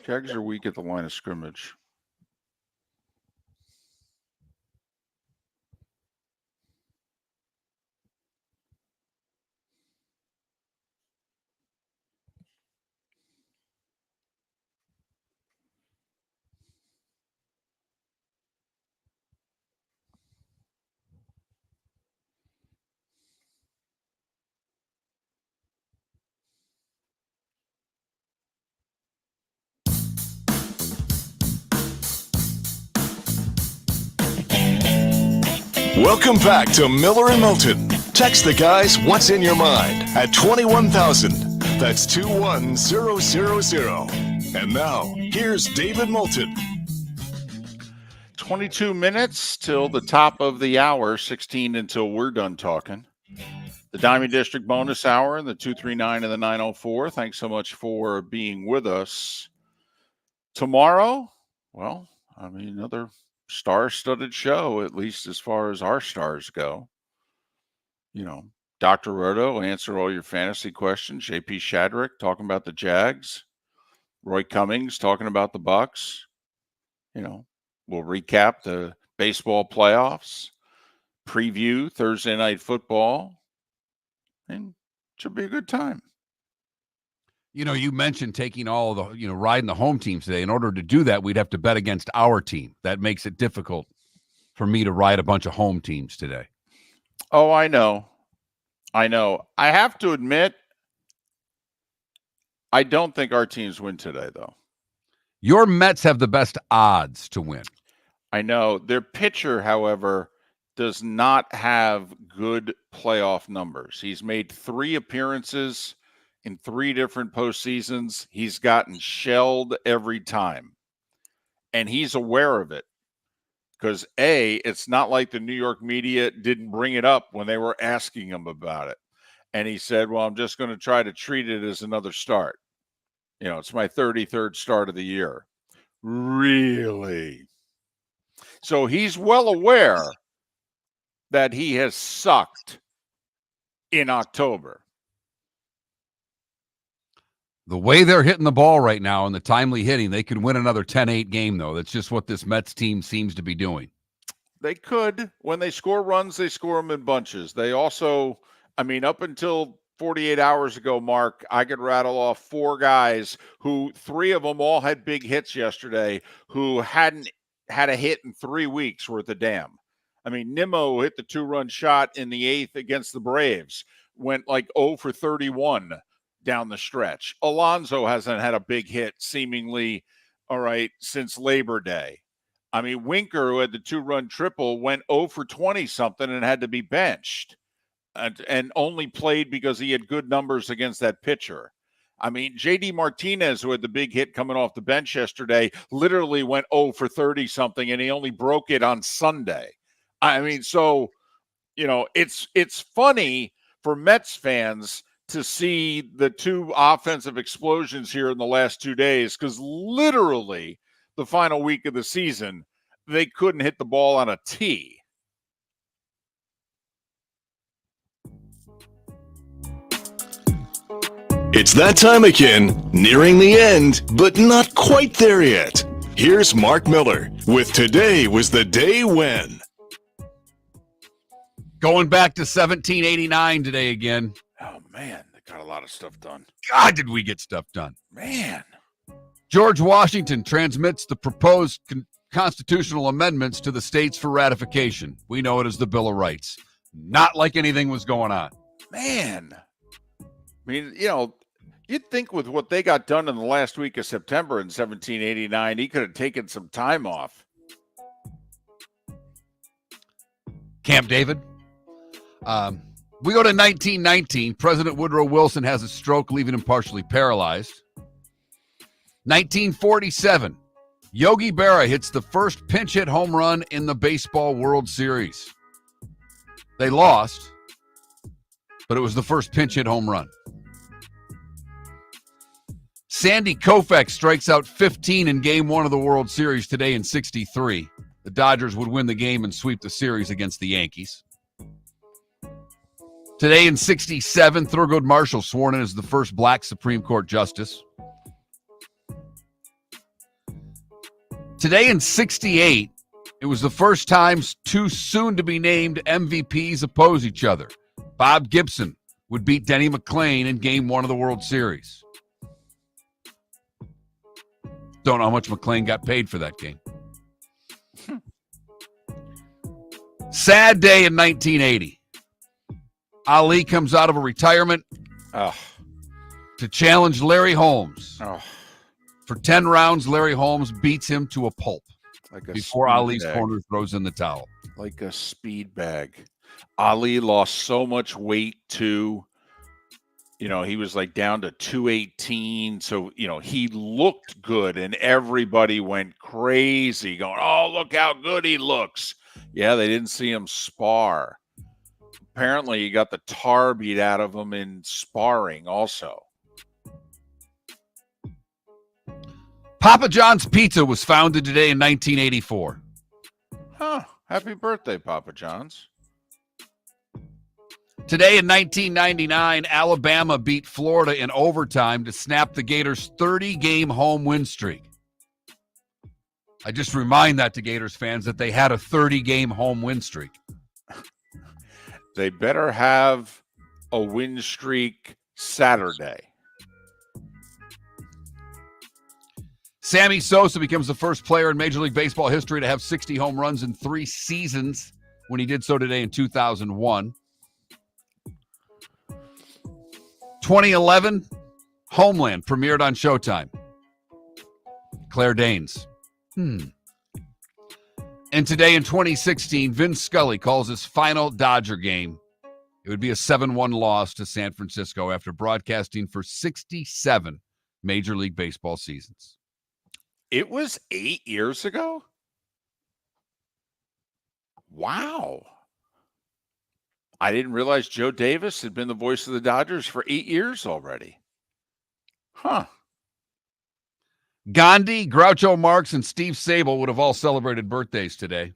Jags are weak at the line of scrimmage. Welcome back to Miller and Moulton. Text the guys what's in your mind at 21,000. That's 21000. And now, here's David Moulton. 22 minutes till the top of the hour, 16 until we're done talking. The Diamond District bonus hour, the 239 and the 904. Thanks so much for being with us. Tomorrow, well, I mean, another star-studded show, at least as far as our stars go. You know, Dr. Roto answer all your fantasy questions. JP Shadrick talking about the Jags. Roy Cummings talking about the Bucs. You know, we'll recap the baseball playoffs, preview Thursday Night Football, and it should be a good time. You know, you mentioned taking all the, riding the home team today. In order to do that, we'd have to bet against our team. That makes it difficult for me to ride a bunch of home teams today. Oh, I know. I have to admit, I don't think our teams win today, though. Your Mets have the best odds to win. I know. Their pitcher, however, does not have good playoff numbers. He's made 3 appearances in 3 different postseasons. He's gotten shelled every time. And he's aware of it. Because, A, it's not like the New York media didn't bring it up when they were asking him about it. And he said, well, I'm just going to try to treat it as another start. You know, it's my 33rd start of the year. Really? So he's well aware that he has sucked in October. The way they're hitting the ball right now and the timely hitting, they could win another 10-8 game, though. That's just what this Mets team seems to be doing. They could. When they score runs, they score them in bunches. They also, up until 48 hours ago, Mark, I could rattle off 4 guys who 3 of them all had big hits yesterday who hadn't had a hit in 3 weeks worth of damn. Nimmo hit the 2-run shot in the 8th against the Braves, went like 0 for 31 down the stretch. Alonso hasn't had a big hit seemingly, since Labor Day. Winker, who had the 2-run triple, went 0 for 20-something and had to be benched and only played because he had good numbers against that pitcher. J.D. Martinez, who had the big hit coming off the bench yesterday, literally went 0 for 30-something, and he only broke it on Sunday. It's funny for Mets fans to see the 2 offensive explosions here in the last 2 days, because literally the final week of the season, they couldn't hit the ball on a tee. It's that time again, nearing the end, but not quite there yet. Here's Mark Miller with Today Was the Day When. Going back to 1789 today again. Oh, man, they got a lot of stuff done. God, did we get stuff done. Man. George Washington transmits the proposed constitutional amendments to the states for ratification. We know it as the Bill of Rights. Not like anything was going on. Man. You'd think with what they got done in the last week of September in 1789, he could have taken some time off. Camp David. We go to 1919. President Woodrow Wilson has a stroke, leaving him partially paralyzed. 1947. Yogi Berra hits the first pinch hit home run in the Baseball World Series. They lost, but it was the first pinch hit home run. Sandy Koufax strikes out 15 in Game 1 of the World Series today in 63. The Dodgers would win the game and sweep the series against the Yankees. Today in 67, Thurgood Marshall sworn in as the first black Supreme Court justice. Today in 68, it was the first time two soon-to-be-named MVPs oppose each other. Bob Gibson would beat Denny McClain in Game 1 of the World Series. Don't know how much McClain got paid for that game. Sad day in 1980. Ali comes out of a retirement to challenge Larry Holmes. For 10 rounds, Larry Holmes beats him to a pulp before Ali's corner throws in the towel. Like a speed bag. Ali lost so much weight too. You know, he was like down to 218. So, you know, he looked good and everybody went crazy going, oh, look how good he looks. Yeah, they didn't see him spar. Apparently, he got the tar beat out of him in sparring also. Papa John's Pizza was founded today in 1984. Huh. Happy birthday, Papa John's. Today in 1999, Alabama beat Florida in overtime to snap the Gators' 30-game home win streak. I just remind that to Gators fans that they had a 30-game home win streak. They better have a win streak Saturday. Sammy Sosa becomes the first player in Major League Baseball history to have 60 home runs in 3 seasons when he did so today in 2001. 2011, Homeland premiered on Showtime. Claire Danes. And today in 2016, Vince Scully calls his final Dodger game. It would be a 7-1 loss to San Francisco after broadcasting for 67 Major League Baseball seasons. It was 8 years ago? Wow. I didn't realize Joe Davis had been the voice of the Dodgers for 8 years already. Huh. Gandhi, Groucho Marx, and Steve Sable would have all celebrated birthdays today.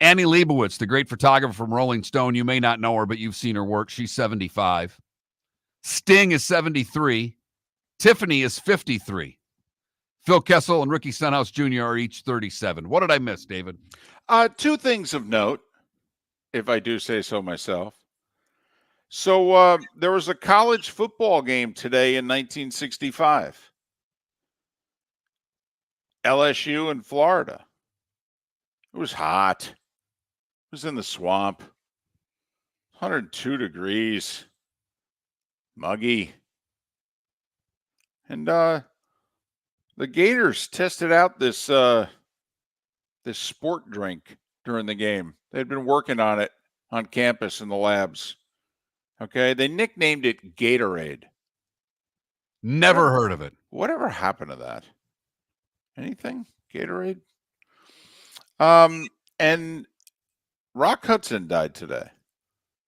Annie Leibovitz, the great photographer from Rolling Stone, you may not know her, but you've seen her work. She's 75. Sting is 73. Tiffany is 53. Phil Kessel and Ricky Stenhouse Jr. are each 37. What did I miss, David? 2 things of note, if I do say so myself. So there was a college football game today in 1965. LSU in Florida. It was hot. It was in the swamp. 102 degrees. Muggy. And the Gators tested out this this sport drink during the game. They'd been working on it on campus in the labs. Okay, they nicknamed it Gatorade. Never heard of it. Whatever happened to that? Anything? Gatorade? And Rock Hudson died today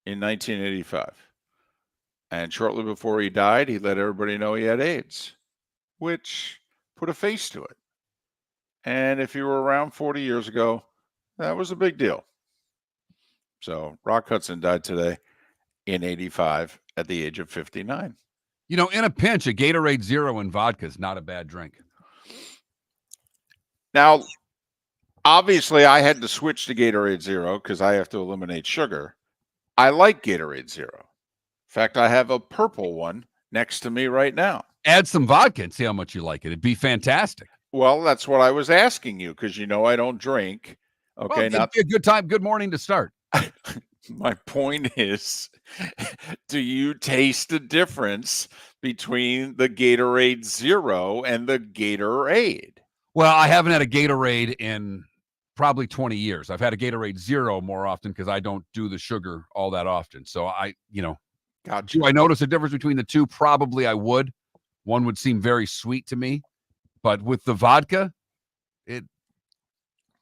in 1985. And shortly before he died, he let everybody know he had AIDS, which put a face to it. And if you were around 40 years ago, that was a big deal. So Rock Hudson died today in 85 at the age of 59. You know, in a pinch, a Gatorade Zero and vodka is not a bad drink. Now, obviously, I had to switch to Gatorade Zero because I have to eliminate sugar. I like Gatorade Zero. In fact, I have a purple one next to me right now. Add some vodka and see how much you like it. It'd be fantastic. Well, that's what I was asking you because you know I don't drink. Okay, well, it'd be a good time, good morning to start. My point is, do you taste the difference between the Gatorade Zero and the Gatorade? Well, I haven't had a Gatorade in probably 20 years. I've had a Gatorade Zero more often because I don't do the sugar all that often. So Gotcha. do I notice a difference between the two? Probably I would. One would seem very sweet to me, but with the vodka, it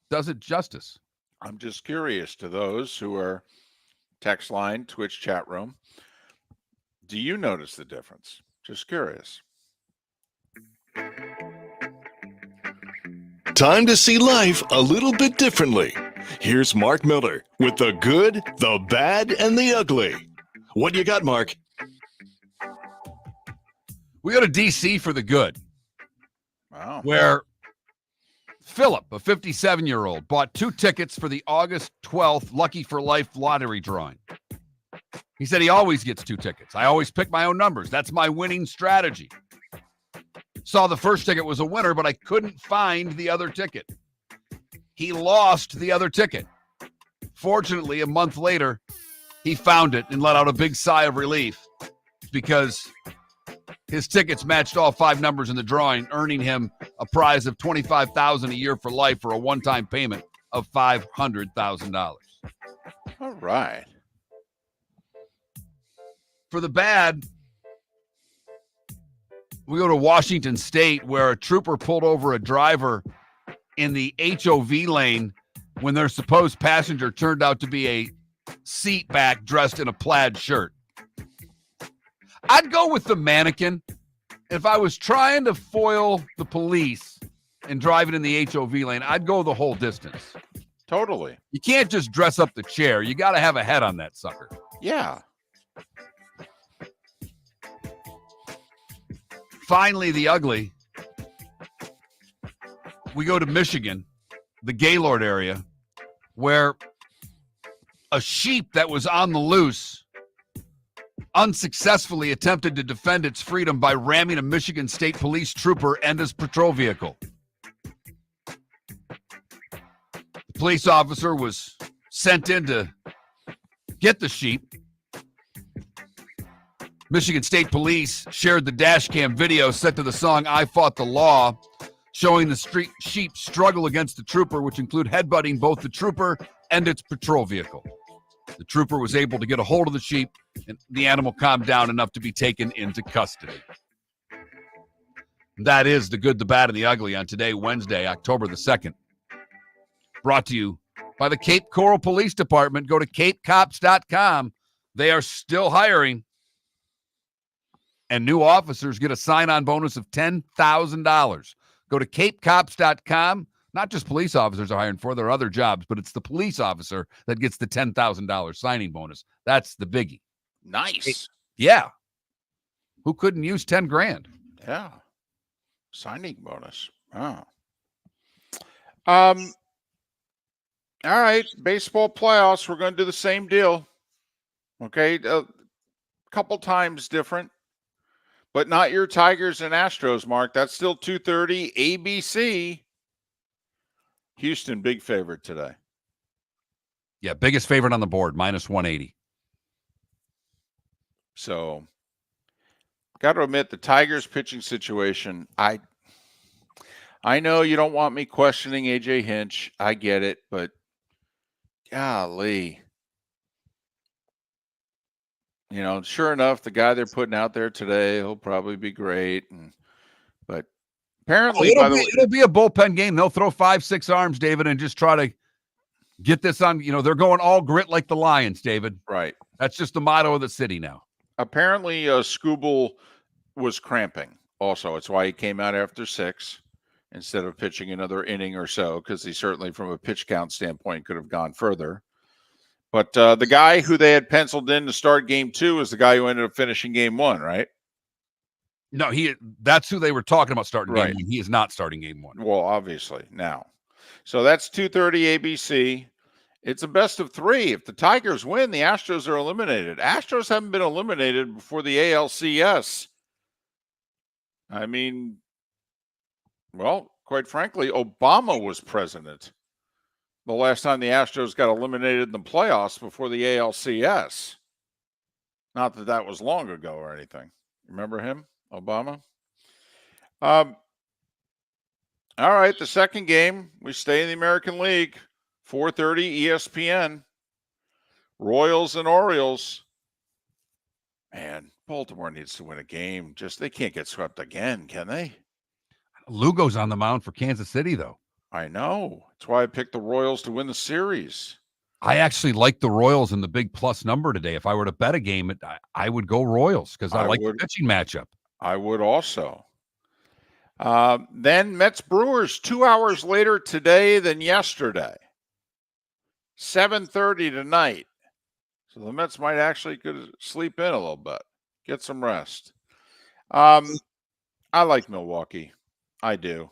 does it justice. I'm just curious to those who are text line, Twitch chat room. Do you notice the difference? Just curious. Time to see life a little bit differently. Here's Mark Miller with the good, the bad, and the ugly. What do you got, Mark? We go to D.C. for the good. Wow. Where Philip, a 57-year-old, bought 2 tickets for the August 12th Lucky for Life lottery drawing. He said he always gets 2 tickets. I always pick my own numbers. That's my winning strategy. Saw the first ticket was a winner, but I couldn't find the other ticket. He lost the other ticket. Fortunately, a month later, he found it and let out a big sigh of relief because his tickets matched all 5 numbers in the drawing, earning him a prize of $25,000 a year for life for a one-time payment of $500,000. All right. For the bad, we go to Washington State where a trooper pulled over a driver in the HOV lane when their supposed passenger turned out to be a seat back dressed in a plaid shirt. I'd go with the mannequin. If I was trying to foil the police and driving in the HOV lane, I'd go the whole distance. Totally. You can't just dress up the chair. You got to have a head on that sucker. Yeah. Finally, the ugly. We go to Michigan, the Gaylord area, where a sheep that was on the loose unsuccessfully attempted to defend its freedom by ramming a Michigan State Police trooper and his patrol vehicle. The police officer was sent in to get the sheep. Michigan State Police shared the dash cam video set to the song I Fought the Law, showing the sheep struggle against the trooper, which include headbutting both the trooper and its patrol vehicle. The trooper was able to get a hold of the sheep, and the animal calmed down enough to be taken into custody. That is the good, the bad, and the ugly on today, Wednesday, October the 2nd. Brought to you by the Cape Coral Police Department. Go to capecops.com. They are still hiring. And new officers get a sign-on bonus of $10,000. Go to capecops.com. Not just police officers are hiring for, there are other jobs, but it's the police officer that gets the $10,000 signing bonus. That's the biggie. Nice. Yeah. Who couldn't use 10 grand? Yeah. Signing bonus. Oh. All right. Baseball playoffs. We're going to do the same deal. Okay. A couple times different, but not your Tigers and Astros, Mark. That's still 2:30 ABC. Houston, big favorite today. Yeah, biggest favorite on the board, minus 180. So, got to admit, the Tigers pitching situation, I know you don't want me questioning A.J. Hinch. I get it, but golly. You know, sure enough, the guy they're putting out there today, he'll probably be great. But apparently, it'll be a bullpen game. They'll throw 5-6 arms, David, and just try to get this on. You know, they're going all grit like the Lions, David. Right. That's just the motto of the city now. Apparently, Skubal was cramping also. It's why he came out after 6 instead of pitching another inning or so, because he certainly, from a pitch count standpoint, could have gone further. But the guy who they had penciled in to start game 2 is the guy who ended up finishing game 1, right? No, that's who they were talking about starting Right. game 1. He is not starting game 1. Well, obviously, now. So that's 2:30 ABC. It's a best of 3. If the Tigers win, the Astros are eliminated. Astros haven't been eliminated before the ALCS. I mean, well, quite frankly, Obama was president the last time the Astros got eliminated in the playoffs before the ALCS. Not that that was long ago or anything. Remember him, Obama? All right, the second game, we stay in the American League, 4:30 ESPN. Royals and Orioles. Man, Baltimore needs to win a game. Just they can't get swept again, can they? Lugo's on the mound for Kansas City, though. I know. That's why I picked the Royals to win the series. I actually like the Royals in the big plus number today. If I were to bet a game, I would go Royals because I like the pitching matchup. I would also. Then Mets Brewers 2 hours later today than yesterday. 7:30 tonight. So the Mets might actually could sleep in a little bit, get some rest. I like Milwaukee. I do.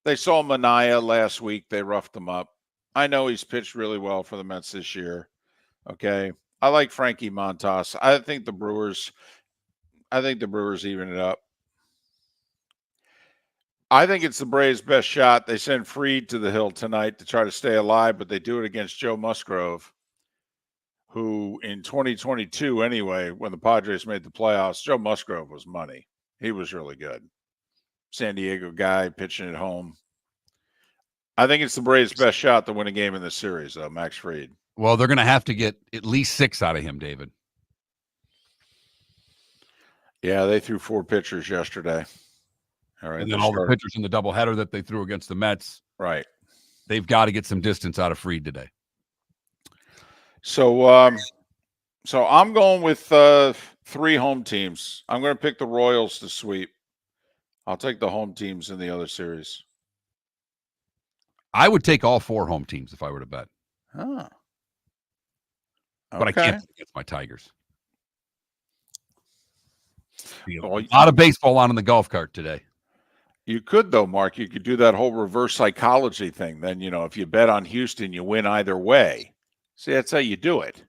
They saw Manaea last week. They roughed him up. I know he's pitched really well for the Mets this year. Okay. I like Frankie Montas. I think the Brewers even it up. I think it's the Braves' best shot. They send Fried to the hill tonight to try to stay alive, but they do it against Joe Musgrove, who in 2022 anyway, when the Padres made the playoffs, Joe Musgrove was money. He was really good. San Diego guy pitching at home. I think it's the Braves' best shot to win a game in this series, though, Max Fried. Well, they're going to have to get at least 6 out of him, David. Yeah, they threw 4 pitchers yesterday. All right. And then all the pitchers in the doubleheader that they threw against the Mets. Right. They've got to get some distance out of Fried today. So I'm going with 3 home teams. I'm going to pick the Royals to sweep. I'll take the home teams in the other series. I would take all 4 home teams if I were to bet. Huh. But I can't against my Tigers. A Well, lot of baseball on in the golf cart today. You could, though, Mark. You could do that whole reverse psychology thing. Then, if you bet on Houston, you win either way. See, that's how you do it.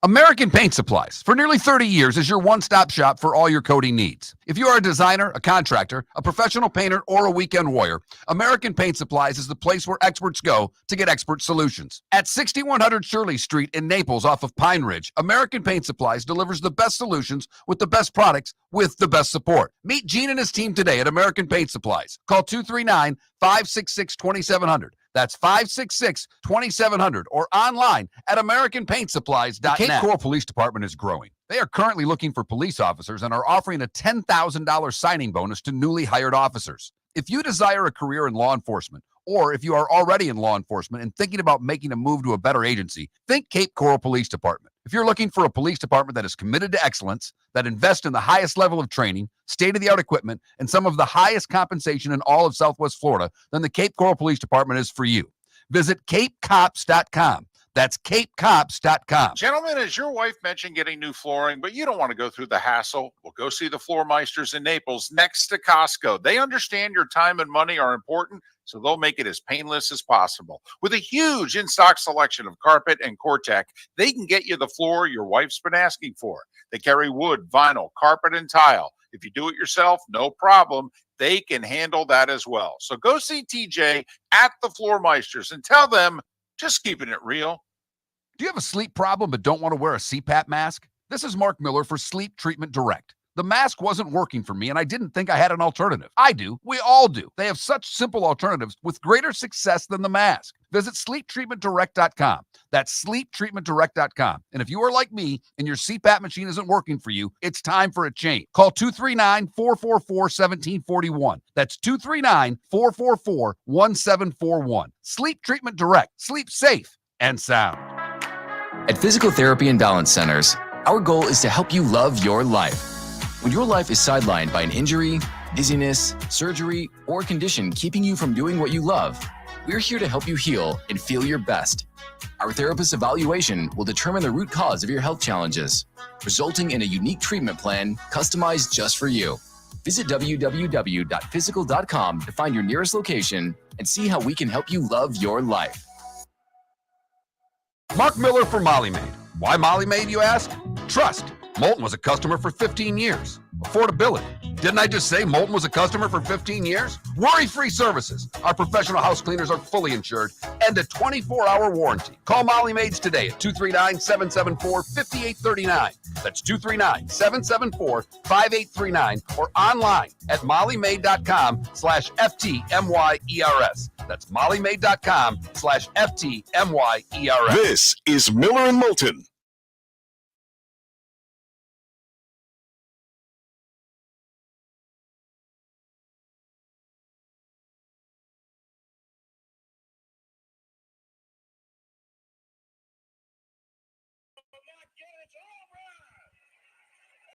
American Paint Supplies, for nearly 30 years, is your one-stop shop for all your coating needs. If you are a designer, a contractor, a professional painter, or a weekend warrior, American Paint Supplies is the place where experts go to get expert solutions. At 6100 Shirley Street in Naples off of Pine Ridge, American Paint Supplies delivers the best solutions with the best products with the best support. Meet Gene and his team today at American Paint Supplies. Call 239-566-2700. That's 566-2700 or online at AmericanPaintSupplies.net. The Cape Coral Police Department is growing. They are currently looking for police officers and are offering a $10,000 signing bonus to newly hired officers. If you desire a career in law enforcement, or if you are already in law enforcement and thinking about making a move to a better agency, think Cape Coral Police Department. If you're looking for a police department that is committed to excellence, that invests in the highest level of training, state-of-the-art equipment, and some of the highest compensation in all of Southwest Florida, then the Cape Coral Police Department is for you. Visit CapeCops.com. That's CapeCops.com. Gentlemen, as your wife mentioned getting new flooring, but you don't want to go through the hassle, well, go see the Floormeisters in Naples next to Costco. They understand your time and money are important, so they'll make it as painless as possible. With a huge in-stock selection of carpet and Cortec, they can get you the floor your wife's been asking for. They carry wood, vinyl, carpet, and tile. If you do it yourself, no problem. They can handle that as well. So go see TJ at the Floormeisters and tell them, just keeping it real. Do you have a sleep problem but don't want to wear a CPAP mask? This is Mark Miller for Sleep Treatment Direct. The mask wasn't working for me, and I didn't think I had an alternative. I do. We all do. They have such simple alternatives with greater success than the mask. Visit SleepTreatmentDirect.com. That's SleepTreatmentDirect.com. And if you are like me and your CPAP machine isn't working for you, it's time for a change. Call 239-444-1741. That's 239-444-1741. Sleep Treatment Direct. Sleep safe and sound. At Physical Therapy and Balance Centers, our goal is to help you love your life. When your life is sidelined by an injury, dizziness, surgery, or condition keeping you from doing what you love, we're here to help you heal and feel your best. Our therapist evaluation will determine the root cause of your health challenges, resulting in a unique treatment plan customized just for you. Visit www.physical.com to find your nearest location and see how we can help you love your life. Mark Miller for Molly Maid. Why Molly Maid, you ask? Trust. Moulton was a customer for 15 years. Affordability. Didn't I just say Moulton was a customer for 15 years? Worry-free services. Our professional house cleaners are fully insured and a 24-hour warranty. Call Molly Maids today at 239-774-5839. That's 239-774-5839 or online at mollymaid.com/FTMYERS. That's mollymaid.com/FTMYERS. This is Miller and Moulton.